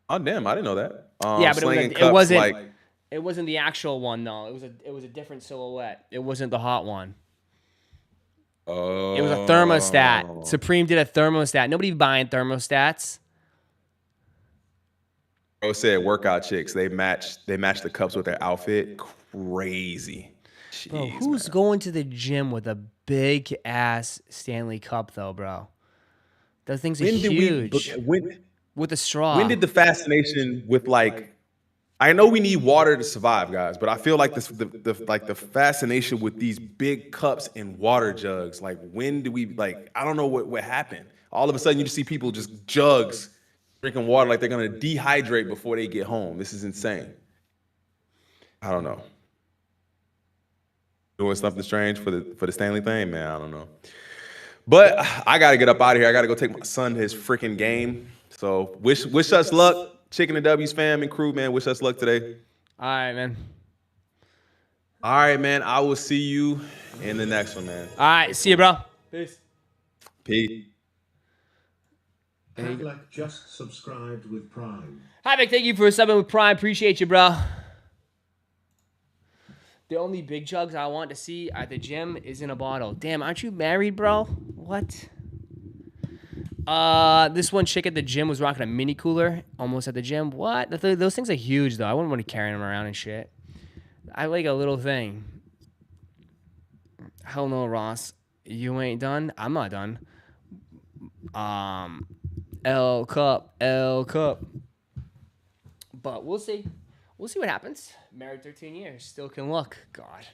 Oh damn, I didn't know that. Yeah, but slinging it cups wasn't. like It wasn't the actual one though. It was a different silhouette. It wasn't the hot one. It was a thermostat. Supreme did a thermostat. Nobody buying thermostats. Bro said workout chicks. They match the cups with their outfit. Crazy. Jeez, Bro, who's man. going to the gym with a big ass Stanley Cup though, bro? Those things are huge. With a straw. When did the fascination with like? I know we need water to survive, guys, but I feel like the fascination with these big cups and water jugs. Like, when do we like? I don't know what happened. All of a sudden, you just see people just jugs drinking water like they're gonna dehydrate before they get home. This is insane. I don't know. Doing something strange for the Stanley thing, man. I don't know. But I gotta get up out of here. I gotta go take my son to his freaking game. So wish us luck. Chicken and W's fam and crew, man. Wish us luck today. All right, man. All right, man. I will see you in the next one, man. All right, see you, bro. Peace. Peace. Cadillac just subscribed with Prime. Hi, Vic. Thank you for subbing with Prime. Appreciate you, bro. The only big jugs I want to see at the gym is in a bottle. Damn, aren't you married, bro? What? This one chick at the gym was rocking a mini cooler almost at the gym. What? Those things are huge, though. I wouldn't want to carry them around and shit. I like a little thing. Hell no, Ross. You ain't done? I'm not done. L cup. But we'll see. We'll see what happens. Married 13 years. Still can look. God.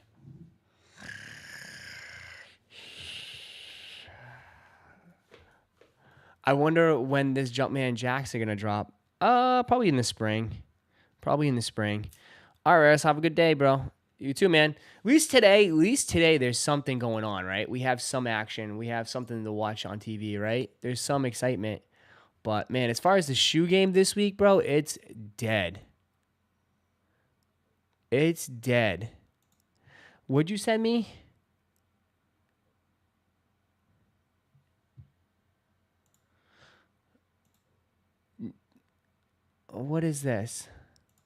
I wonder when this Jumpman Jacks are going to drop. Probably in the spring. All right, Russ, have a good day, bro. You too, man. At least today, there's something going on, right? We have some action. We have something to watch on TV, right? There's some excitement. But, man, as far as the shoe game this week, bro, it's dead. It's dead. What'd you send me? What is this?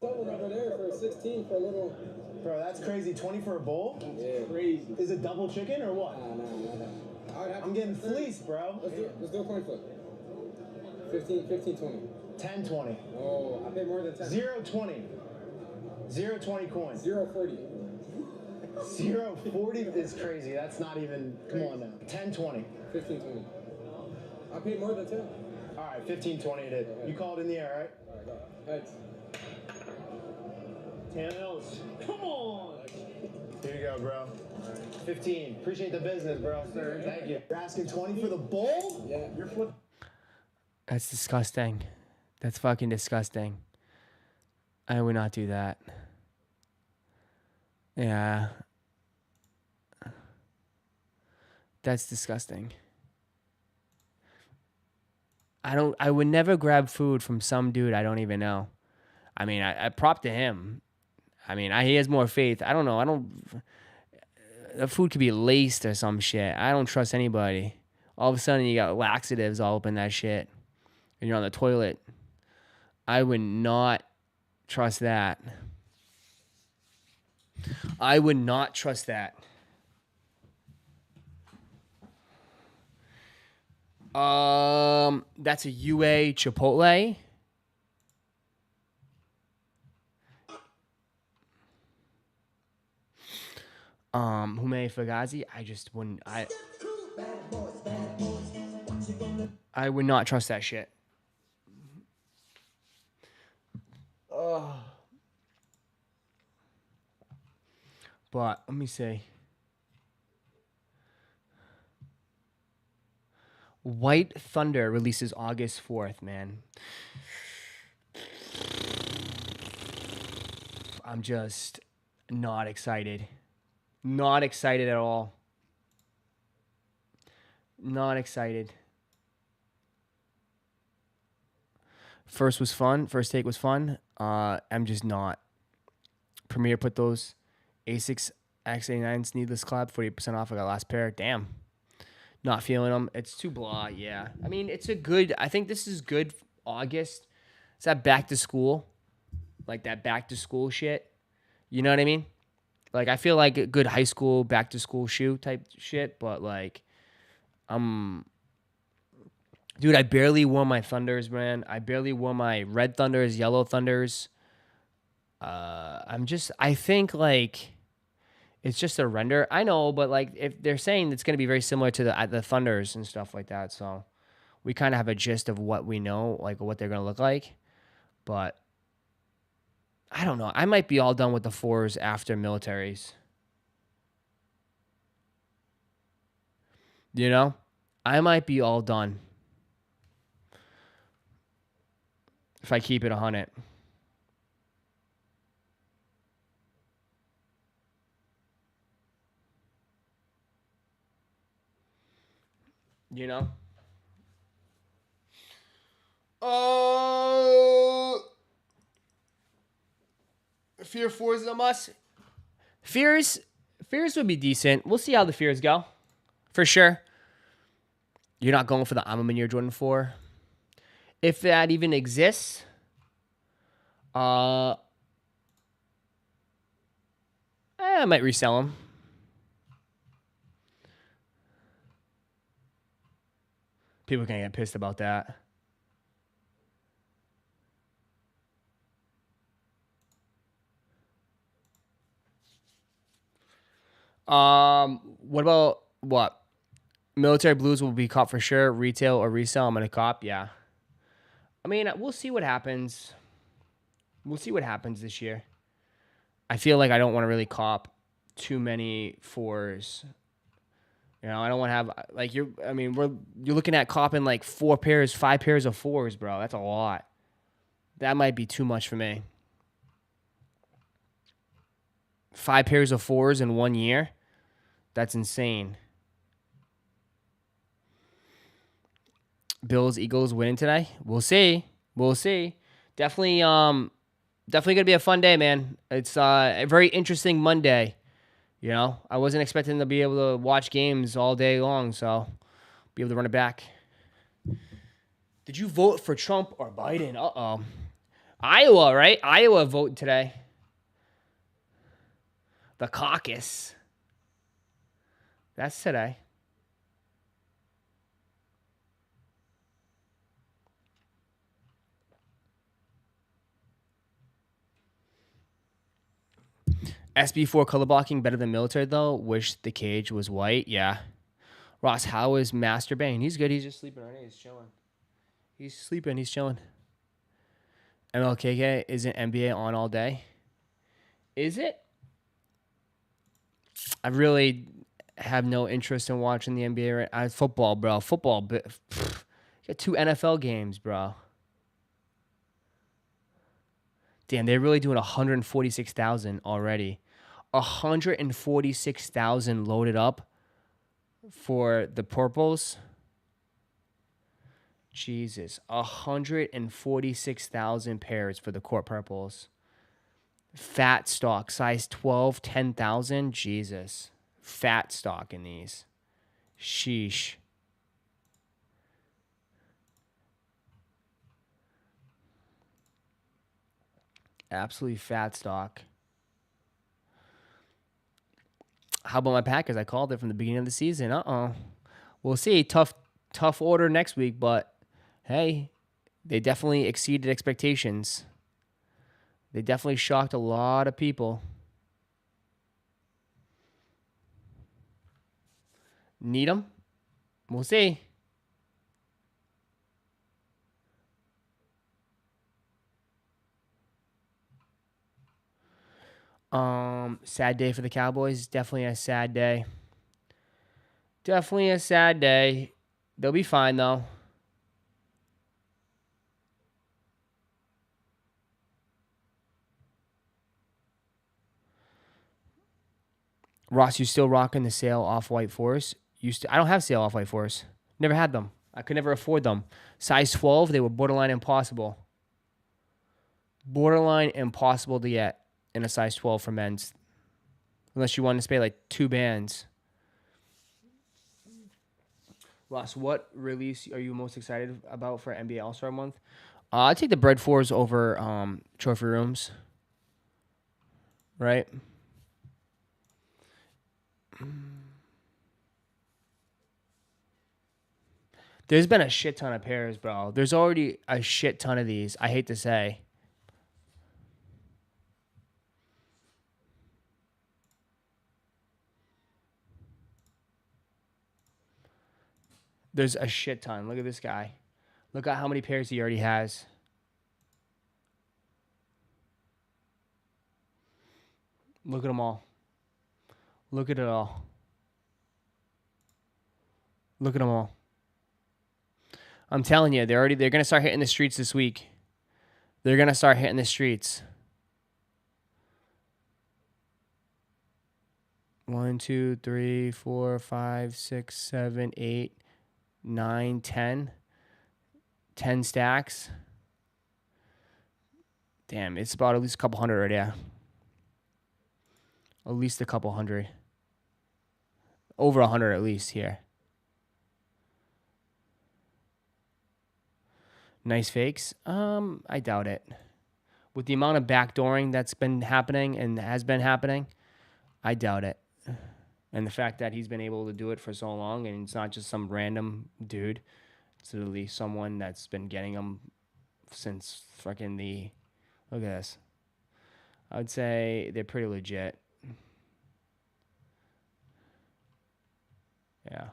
Over there for 16 for a little. Bro, that's crazy. 20 for a bowl? Yeah, crazy. Is it double chicken or what? No. I'm getting fleeced, bro. Let's do a coin flip. 15, 20. 10, 20. Oh, I paid more than 10. 0, 20. 0, 20 coins. 0, 40. 0, 40 is crazy. That's not even, come on now. 10, 20. 15, 20. I paid more than 10. All right, 15, 20 it is. You called in the air, right? All right, go. Heads. Tails. Come on. Here you go, bro. 15. Appreciate the business, bro. Sir, thank you. You're asking 20 for the bowl? Yeah, you're flipping. That's disgusting. That's fucking disgusting. I would not do that. Yeah. That's disgusting. I would never grab food from some dude I don't even know. I mean, I prop to him. I mean, he has more faith. I don't know. The food could be laced or some shit. I don't trust anybody. All of a sudden, you got laxatives all up in that shit. And you're on the toilet. I would not trust that. I would not trust that. That's a UA Chipotle. Hume Fugazi. I just wouldn't. I would not trust that shit. But let me see. White Thunder releases August 4th, man. I'm just not excited. Not excited at all. Not excited. First was fun. First take was fun. I'm just not. Premier put those Asics X89s needless collab 40% off. I got last pair. Damn. Not feeling them. It's too blah. Yeah. I mean, it's a good. I think this is good. August. It's that back to school, like that back to school shit. You know what I mean? Like I feel like a good high school back to school shoe type shit. But like, dude, I barely wore my Thunders, man. I barely wore my red Thunders, yellow Thunders. I think like it's just a render. I know, but like if they're saying it's going to be very similar to the Thunders and stuff like that. So we kind of have a gist of what we know, like what they're going to look like. But I don't know. I might be all done with the 4s after militaries. You know? I might be all done. If I keep it 100. You know? Fear 4 is a must. Fears would be decent. We'll see how the fears go. For sure. You're not going for the Amamanir Jordan 4. If that even exists. I might resell them. People can get pissed about that. What about what? Military blues will be caught for sure. Retail or resell, I'm gonna cop. Yeah. I mean, we'll see what happens. We'll see what happens this year. I feel like I don't want to really cop too many 4s. You know, I don't want to have like you're looking at copping like 5 pairs of 4s, bro. That's a lot. That might be too much for me. 5 pairs of 4s in 1 year? That's insane. Bills, Eagles winning today? We'll see. We'll see. Definitely gonna be a fun day, man. It's a very interesting Monday. You know, I wasn't expecting to be able to watch games all day long, so be able to run it back. Did you vote for Trump or Biden? Uh-oh. Iowa, right? Iowa voted today. The caucus. That's today. SB4 color blocking better than military, though. Wish the cage was white. Yeah. Ross, how is Master Bane? He's good. He's just sleeping right now. He's chilling. He's sleeping. He's chilling. MLKK isn't NBA on all day. Is it? I really have no interest in watching the NBA. Football, bro. Football. Got 2 NFL games, bro. Damn, they're really doing 146,000 already. 146,000 loaded up for the purples. Jesus, 146,000 pairs for the court purples. Fat stock, size 12, 10,000. Jesus, fat stock in these. Sheesh. Absolutely fat stock. How about my Packers? I called it from the beginning of the season. We'll see. Tough order next week, but hey, they definitely exceeded expectations. They definitely shocked a lot of people. Need them? We'll see. Sad day for the Cowboys. Definitely a sad day. Definitely a sad day. They'll be fine, though. Ross, you still rocking the sale Off-White Force? I don't have sale Off-White Force. Never had them. I could never afford them. Size 12, they were borderline impossible. Borderline impossible to get in a size 12 for men's. Unless you wanted to pay like 2 bands. Ross, what release are you most excited about for NBA All-Star Month? I'd take the Bred 4s over Trophy Rooms. Right? There's been a shit ton of pairs, bro. There's already a shit ton of these. I hate to say. There's a shit ton. Look at this guy. Look at how many pairs he already has. Look at them all. Look at it all. Look at them all. I'm telling you, they're going to start hitting the streets this week. They're going to start hitting the streets. 1, 2, 3, 4, 5, 6, 7, 8, 9, 10. 10 stacks. Damn, it's about at least a couple hundred right there. At least a couple hundred. Over 100 at least here. Nice fakes. I doubt it. With the amount of backdooring that's been happening and has been happening, I doubt it. And the fact that he's been able to do it for so long, and it's not just some random dude. It's literally someone that's been getting them since fucking the... Look at this. I would say they're pretty legit. Yeah.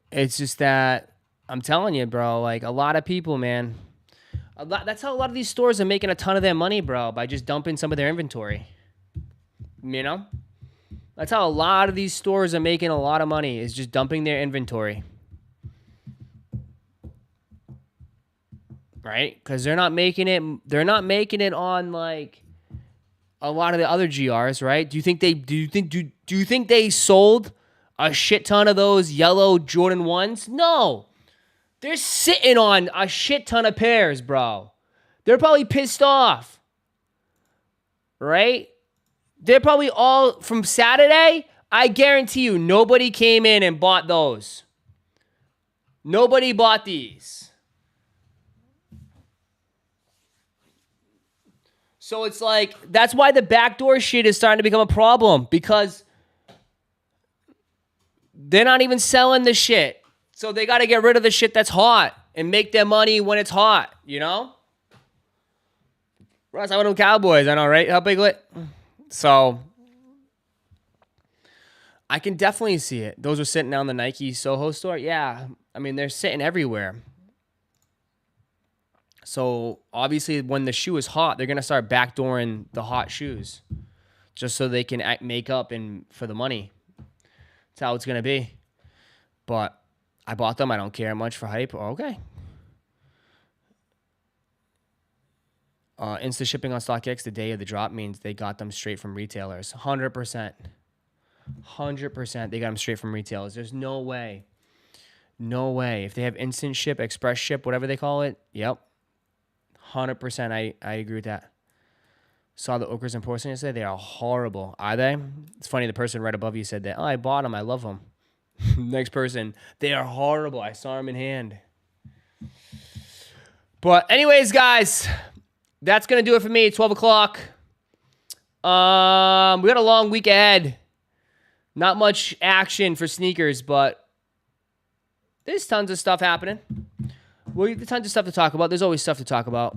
It's just that, I'm telling you, bro, like a lot of people, man, that's how a lot of these stores are making a ton of their money, bro, by just dumping some of their inventory. You know? That's how a lot of these stores are making a lot of money, is just dumping their inventory. Right? Because they're not making it on like a lot of the other GRs, right? Do you think they sold a shit ton of those yellow Jordan 1s? No. They're sitting on a shit ton of pairs, bro. They're probably pissed off. Right? They're probably all from Saturday. I guarantee you, nobody came in and bought those. Nobody bought these. So it's like, that's why the backdoor shit is starting to become a problem, because they're not even selling the shit. So they got to get rid of the shit that's hot and make their money when it's hot, you know? Ross, I went to Cowboys, I know, right? How big lit? So I can definitely see it. Those are sitting down the Nike Soho store. Yeah, I mean, they're sitting everywhere. So obviously when the shoe is hot, they're going to start backdooring the hot shoes just so they can make up for the money. That's how it's going to be. But I bought them. I don't care much for hype. Okay. Insta shipping on StockX the day of the drop means they got them straight from retailers. 100%. 100% they got them straight from retailers. There's no way. No way. If they have instant ship, express ship, whatever they call it, yep. 100% I agree with that. Saw the ochres and porcelain yesterday. They are horrible. Are they? It's funny. The person right above you said that. Oh, I bought them. I love them. Next person. They are horrible. I saw them in hand. But anyways, guys, that's going to do it for me. 12 o'clock. We got a long week ahead. Not much action for sneakers, but there's tons of stuff happening. There's tons of stuff to talk about. There's always stuff to talk about.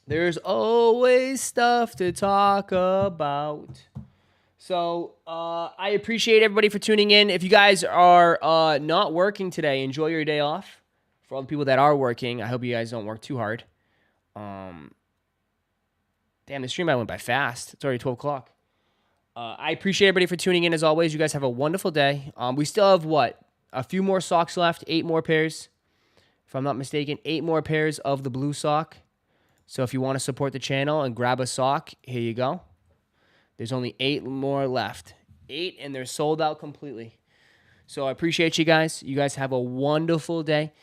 There's always stuff to talk about. So I appreciate everybody for tuning in. If you guys are not working today, enjoy your day off. For all the people that are working, I hope you guys don't work too hard. Damn, the stream I went by fast. It's already 12 o'clock. I appreciate everybody for tuning in as always. You guys have a wonderful day. We still have what? A few more socks left. 8 more pairs. If I'm not mistaken, 8 more pairs of the blue sock. So if you want to support the channel and grab a sock, here you go. There's only 8 more left. 8, and they're sold out completely. So I appreciate you guys. You guys have a wonderful day.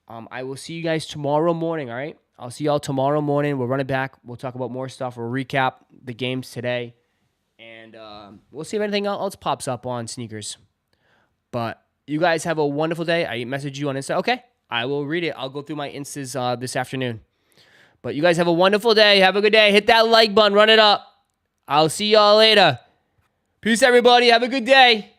I will see you guys tomorrow morning, all right? I'll see y'all tomorrow morning. We'll run it back. We'll talk about more stuff. We'll recap the games today. And we'll see if anything else pops up on sneakers. But you guys have a wonderful day. I message you on Insta. Okay, I will read it. I'll go through my Instas this afternoon. But you guys have a wonderful day. Have a good day. Hit that like button. Run it up. I'll see y'all later. Peace, everybody. Have a good day.